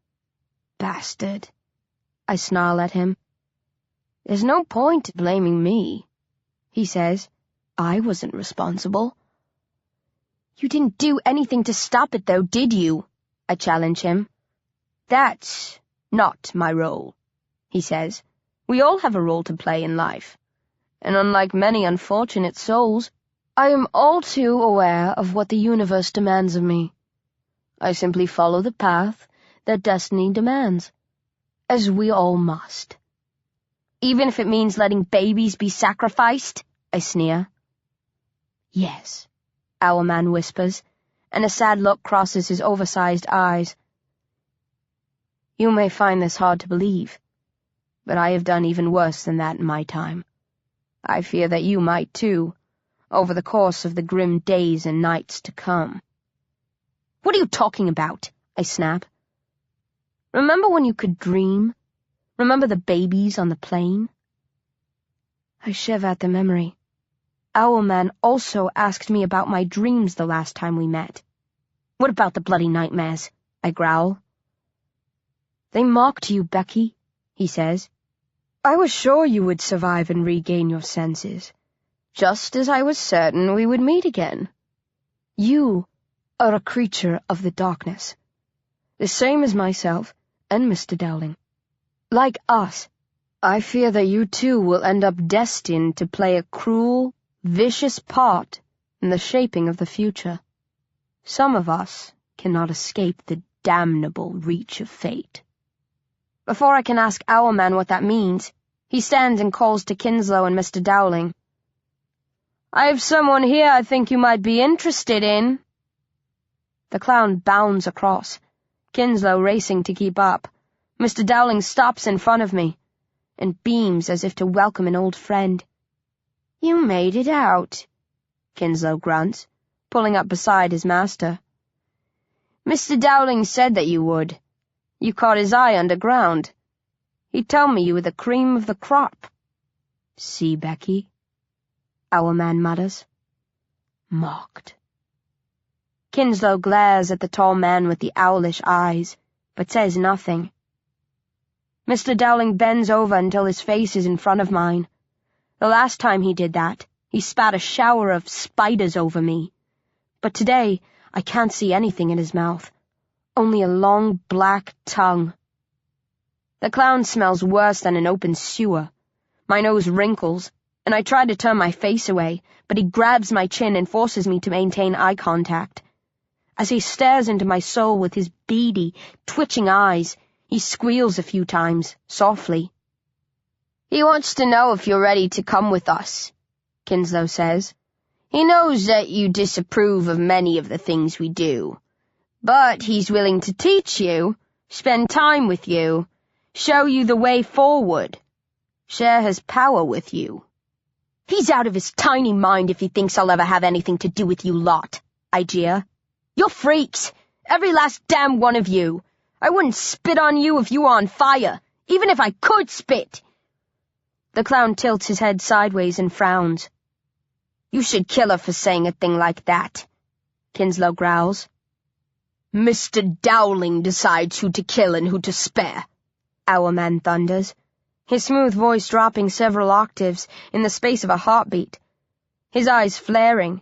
"Bastard," I snarl at him. "There's no point blaming me," he says. "I wasn't responsible." "You didn't do anything to stop it, though, did you?" I challenge him. "That's not my role," he says. "We all have a role to play in life, and unlike many unfortunate souls, I am all too aware of what the universe demands of me. I simply follow the path that destiny demands, as we all must." "Even if it means letting babies be sacrificed?" I sneer. "Yes," Owlman whispers, and a sad look crosses his oversized eyes. "You may find this hard to believe, but I have done even worse than that in my time. I fear that you might too, over the course of the grim days and nights to come." "What are you talking about?" I snap. "Remember when you could dream? Remember the babies on the plane?" I shiver at the memory. Owlman also asked me about my dreams the last time we met. "What about the bloody nightmares?" I growl. "They mocked you, Becky," he says. "I was sure you would survive and regain your senses, just as I was certain we would meet again. You are a creature of the darkness, the same as myself and Mr. Dowling. Like us, I fear that you too will end up destined to play a cruel, vicious part in the shaping of the future. Some of us cannot escape the damnable reach of fate." Before I can ask Owlman what that means, he stands and calls to Kinslow and Mr. Dowling. "I have someone here I think you might be interested in." The clown bounds across, Kinslow racing to keep up. Mr. Dowling stops in front of me and beams as if to welcome an old friend. "You made it out," Kinslow grunts, pulling up beside his master. "Mr. Dowling said that you would. You caught his eye underground. He told me you were the cream of the crop." "See, Becky?" Owlman mutters. "Mocked." Kinslow glares at the tall man with the owlish eyes, but says nothing. Mr. Dowling bends over until his face is in front of mine. The last time he did that, he spat a shower of spiders over me. But today, I can't see anything in his mouth. Only a long black tongue. The clown smells worse than an open sewer. My nose wrinkles, and I try to turn my face away, but he grabs my chin and forces me to maintain eye contact. As he stares into my soul with his beady, twitching eyes, he squeals a few times, softly. "He wants to know if you're ready to come with us," Kinslow says. "He knows that you disapprove of many of the things we do, but he's willing to teach you, spend time with you, show you the way forward, share his power with you." "He's out of his tiny mind if he thinks I'll ever have anything to do with you lot," I jeer. "You're freaks, every last damn one of you. I wouldn't spit on you if you were on fire, even if I could spit." The clown tilts his head sideways and frowns. "You should kill her for saying a thing like that," Kinslow growls. "Mr. Dowling decides who to kill and who to spare," Owlman thunders, his smooth voice dropping several octaves in the space of a heartbeat, his eyes flaring.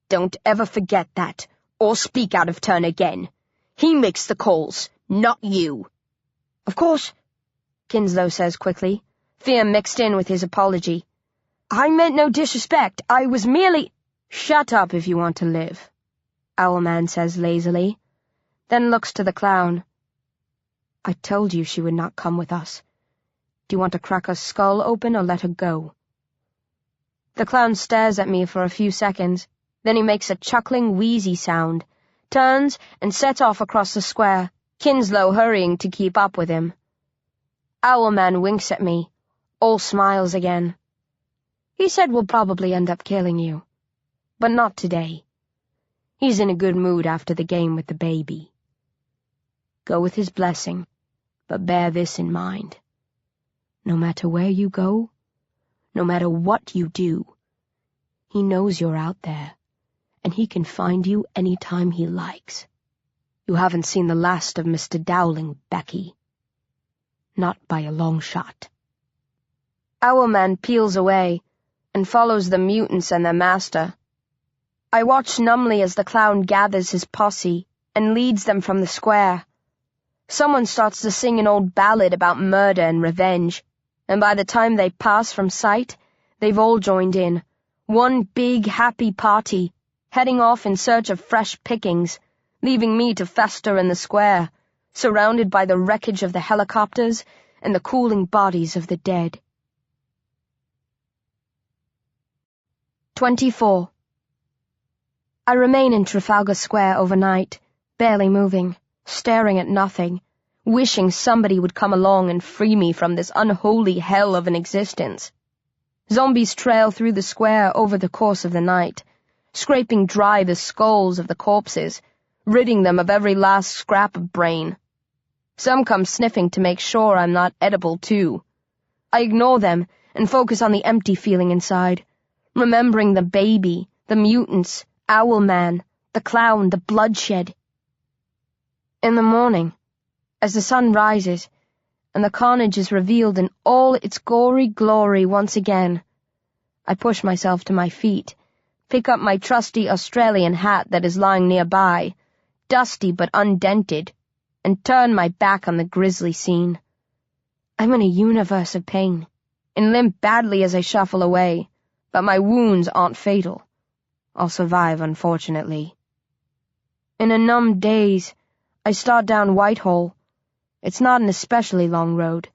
"Don't ever forget that, or speak out of turn again. He makes the calls, not you." "Of course," Kinslow says quickly, fear mixed in with his apology. "I meant no disrespect. I was merely—" "Shut up if you want to live," Owlman says lazily, then looks to the clown. "I told you she would not come with us. Do you want to crack her skull open or let her go?" The clown stares at me for a few seconds, then he makes a chuckling, wheezy sound, turns and sets off across the square, Kinslow hurrying to keep up with him. Owlman winks at me, all smiles again. "He said we'll probably end up killing you, but not today. He's in a good mood after the game with the baby. Go with his blessing, but bear this in mind. No matter where you go, no matter what you do, he knows you're out there, and he can find you any time he likes. You haven't seen the last of Mr. Dowling, Becky. Not by a long shot." Owlman peels away and follows the mutants and their master. I watch numbly as the clown gathers his posse and leads them from the square. Someone starts to sing an old ballad about murder and revenge, and by the time they pass from sight, they've all joined in, one big happy party, heading off in search of fresh pickings, leaving me to fester in the square, surrounded by the wreckage of the helicopters and the cooling bodies of the dead. 24. I remain in Trafalgar Square overnight, barely moving, staring at nothing, wishing somebody would come along and free me from this unholy hell of an existence. Zombies trail through the square over the course of the night, scraping dry the skulls of the corpses, ridding them of every last scrap of brain. Some come sniffing to make sure I'm not edible too. I ignore them and focus on the empty feeling inside, remembering the baby, the mutants, Owlman, the clown, the bloodshed. In the morning, as the sun rises, and the carnage is revealed in all its gory glory once again, I push myself to my feet, pick up my trusty Australian hat that is lying nearby, dusty but undented, and turn my back on the grisly scene. I'm in a universe of pain, and limp badly as I shuffle away, but my wounds aren't fatal. I'll survive, unfortunately. In a numb daze, I start down Whitehall. It's not an especially long road,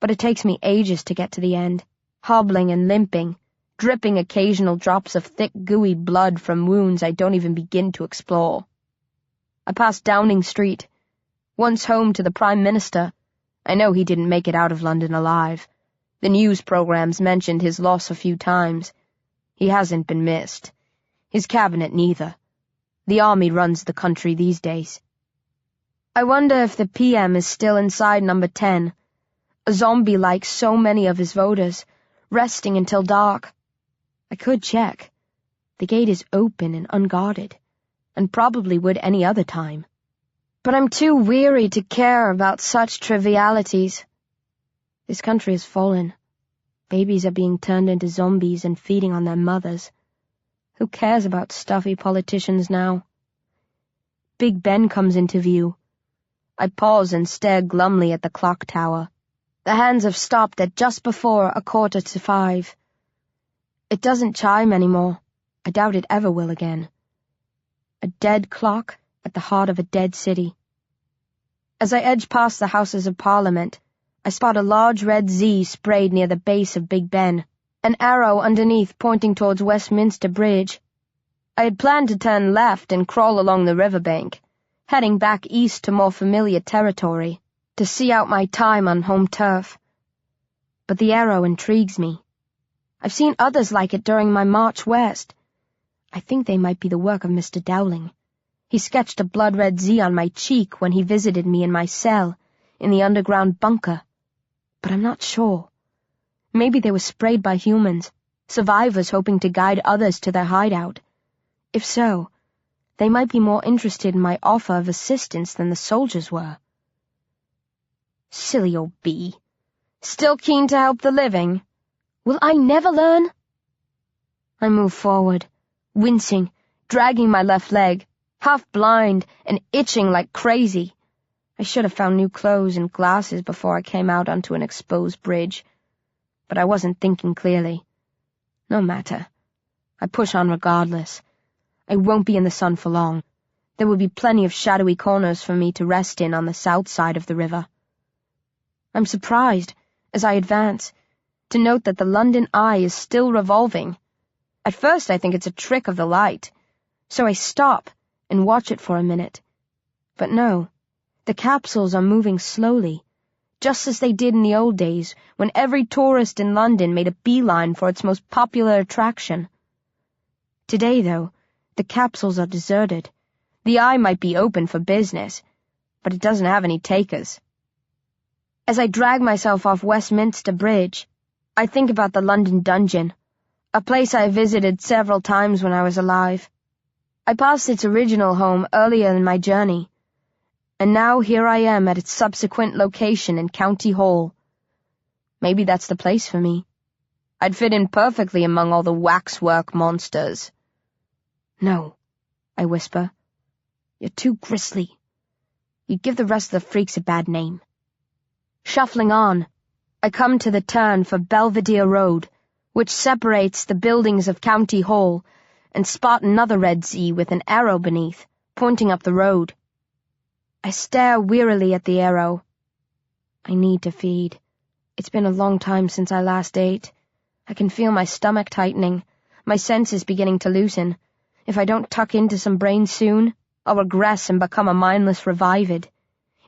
but it takes me ages to get to the end, hobbling and limping, dripping occasional drops of thick, gooey blood from wounds I don't even begin to explore. I pass Downing Street, once home to the Prime Minister. I know he didn't make it out of London alive. The news programs mentioned his loss a few times. He hasn't been missed. His cabinet neither. The army runs the country these days. I wonder if the PM is still inside number 10, a zombie like so many of his voters, resting until dark. I could check. The gate is open and unguarded, and probably would any other time. But I'm too weary to care about such trivialities, This country has fallen. Babies are being turned into zombies and feeding on their mothers. Who cares about stuffy politicians now? Big Ben comes into view. I pause and stare glumly at the clock tower. The hands have stopped at just before 5:15. It doesn't chime anymore. I doubt it ever will again. A dead clock at the heart of a dead city. As I edge past the Houses of Parliament, I spot a large red Z sprayed near the base of Big Ben, an arrow underneath pointing towards Westminster Bridge. I had planned to turn left and crawl along the riverbank, heading back east to more familiar territory, to see out my time on home turf. But the arrow intrigues me. I've seen others like it during my march west. I think they might be the work of Mr. Dowling. He sketched a blood-red Z on my cheek when he visited me in my cell, in the underground bunker. But I'm not sure. Maybe they were sprayed by humans, survivors hoping to guide others to their hideout. If so, they might be more interested in my offer of assistance than the soldiers were. Silly old bee. Still keen to help the living? Will I never learn? I move forward, wincing, dragging my left leg, half blind and itching like crazy. I should have found new clothes and glasses before I came out onto an exposed bridge. But I wasn't thinking clearly. No matter. I push on regardless. I won't be in the sun for long. There will be plenty of shadowy corners for me to rest in on the south side of the river. I'm surprised, as I advance, to note that the London Eye is still revolving. At first I think it's a trick of the light, so I stop and watch it for a minute. But no, the capsules are moving slowly, just as they did in the old days when every tourist in London made a beeline for its most popular attraction. Today, though, the capsules are deserted. The Eye might be open for business, but it doesn't have any takers. As I drag myself off Westminster Bridge, I think about the London Dungeon, a place I visited several times when I was alive. I passed its original home earlier in my journey, and now here I am at its subsequent location in County Hall. Maybe that's the place for me. I'd fit in perfectly among all the waxwork monsters. No, I whisper. You're too grisly. You'd give the rest of the freaks a bad name. Shuffling on, I come to the turn for Belvedere Road, which separates the buildings of County Hall, and spot another red Z with an arrow beneath, pointing up the road. I stare wearily at the arrow. I need to feed. It's been a long time since I last ate. I can feel my stomach tightening, my senses beginning to loosen. If I don't tuck into some brains soon, I'll regress and become a mindless revivid.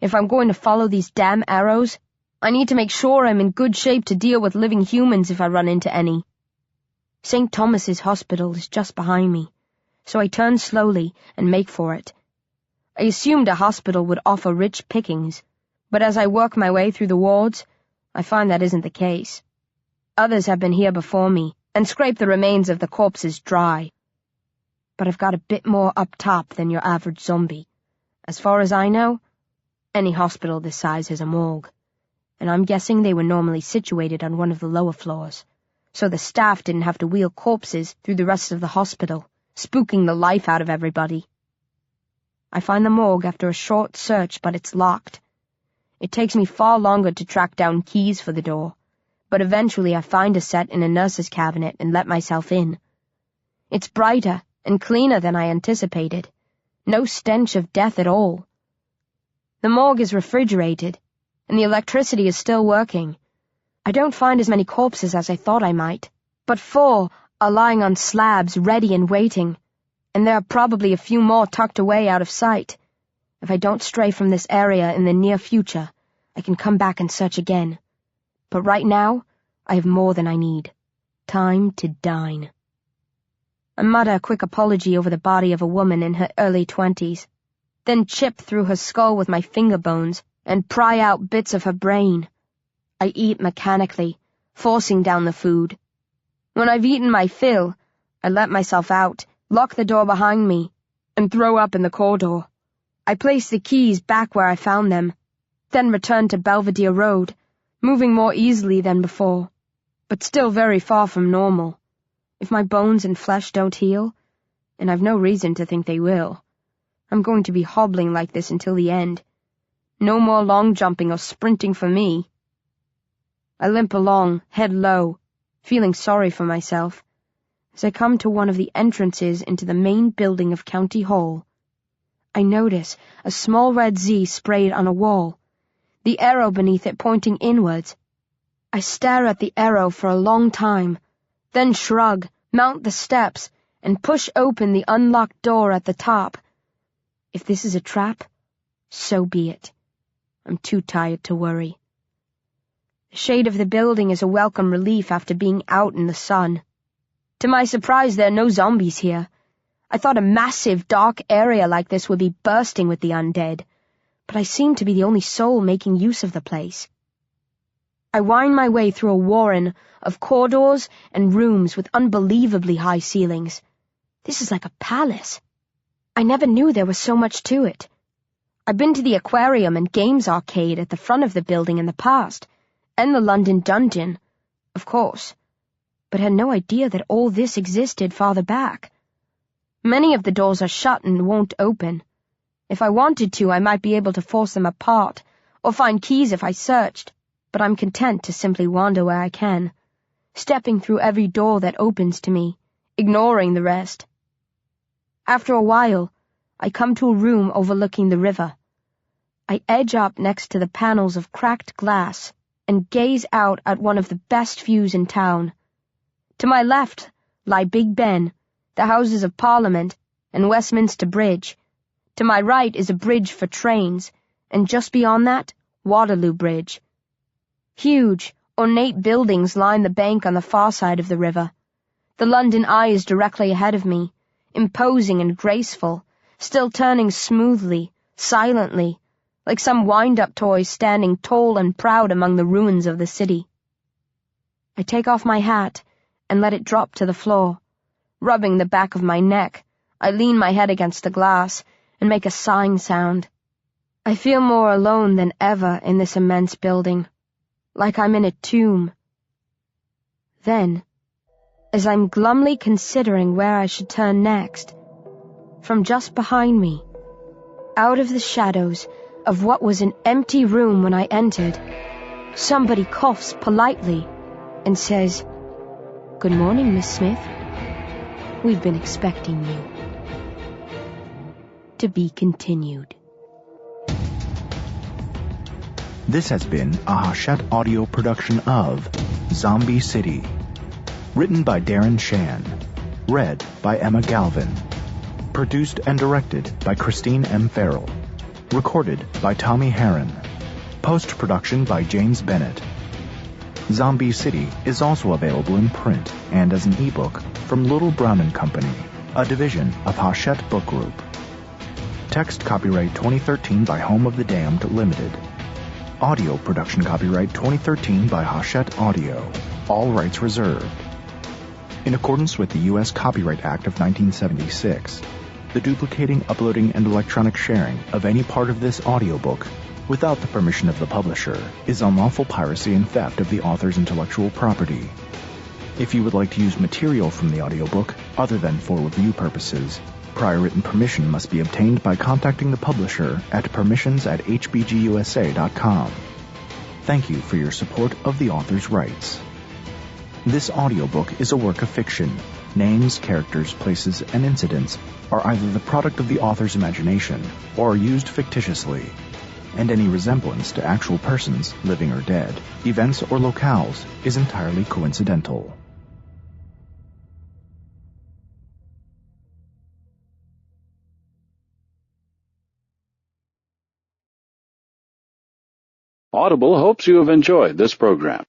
If I'm going to follow these damn arrows, I need to make sure I'm in good shape to deal with living humans if I run into any. St. Thomas's Hospital is just behind me, so I turn slowly and make for it. I assumed a hospital would offer rich pickings, but as I work my way through the wards, I find that isn't the case. Others have been here before me and scraped the remains of the corpses dry. But I've got a bit more up top than your average zombie. As far as I know, any hospital this size has a morgue, and I'm guessing they were normally situated on one of the lower floors, so the staff didn't have to wheel corpses through the rest of the hospital, spooking the life out of everybody. I find the morgue after a short search, but it's locked. It takes me far longer to track down keys for the door, but eventually I find a set in a nurse's cabinet and let myself in. It's brighter and cleaner than I anticipated. No stench of death at all. The morgue is refrigerated, and the electricity is still working. I don't find as many corpses as I thought I might, but 4 are lying on slabs ready and waiting, and there are probably a few more tucked away out of sight. If I don't stray from this area in the near future, I can come back and search again. But right now, I have more than I need. Time to dine. I mutter a quick apology over the body of a woman in her early 20s, then chip through her skull with my finger bones and pry out bits of her brain. I eat mechanically, forcing down the food. When I've eaten my fill, I let myself out, lock the door behind me, and throw up in the corridor. I place the keys back where I found them, then return to Belvedere Road, moving more easily than before, but still very far from normal. If my bones and flesh don't heal, and I've no reason to think they will, I'm going to be hobbling like this until the end. No more long jumping or sprinting for me. I limp along, head low, feeling sorry for myself, as I come to one of the entrances into the main building of County Hall. I notice a small red Z sprayed on a wall, the arrow beneath it pointing inwards. I stare at the arrow for a long time, then shrug, mount the steps, and push open the unlocked door at the top. If this is a trap, so be it. I'm too tired to worry. The shade of the building is a welcome relief after being out in the sun. To my surprise, there are no zombies here. I thought a massive, dark area like this would be bursting with the undead, but I seem to be the only soul making use of the place. I wind my way through a warren of corridors and rooms with unbelievably high ceilings. This is like a palace. I never knew there was so much to it. I've been to the aquarium and games arcade at the front of the building in the past, and the London Dungeon, of course, but had no idea that all this existed farther back. Many of the doors are shut and won't open. If I wanted to, I might be able to force them apart, or find keys if I searched, but I'm content to simply wander where I can, stepping through every door that opens to me, ignoring the rest. After a while, I come to a room overlooking the river. I edge up next to the panels of cracked glass and gaze out at one of the best views in town. To my left lie Big Ben, the Houses of Parliament, and Westminster Bridge. To my right is a bridge for trains, and just beyond that, Waterloo Bridge. Huge, ornate buildings line the bank on the far side of the river. The London Eye is directly ahead of me, imposing and graceful, still turning smoothly, silently, like some wind-up toy standing tall and proud among the ruins of the city. I take off my hat and let it drop to the floor. Rubbing the back of my neck, I lean my head against the glass and make a sighing sound. I feel more alone than ever in this immense building, like I'm in a tomb. Then, as I'm glumly considering where I should turn next, from just behind me, out of the shadows of what was an empty room when I entered, somebody coughs politely and says, "Good morning, Miss Smith. We've been expecting you." To be continued. This has been a Hachette audio production of Zom-B City. Written by Darren Shan. Read by Emma Galvin. Produced and directed by Christine M. Farrell. Recorded by Tommy Herron. Post-production by James Bennett. Zom-B City is also available in print and as an ebook from Little Brown & Company, a division of Hachette Book Group. Text copyright 2013 by Home of the Damned Limited. Audio production copyright 2013 by Hachette Audio. All rights reserved. In accordance with the U.S. Copyright Act of 1976, the duplicating, uploading, and electronic sharing of any part of this audiobook without the permission of the publisher is unlawful piracy and theft of the author's intellectual property. If you would like to use material from the audiobook other than for review purposes, prior written permission must be obtained by contacting the publisher at permissions@hbgusa.com. Thank you for your support of the author's rights. This audiobook is a work of fiction. Names, characters, places, and incidents are either the product of the author's imagination or are used fictitiously, and any resemblance to actual persons, living or dead, events or locales is entirely coincidental. Audible hopes you have enjoyed this program.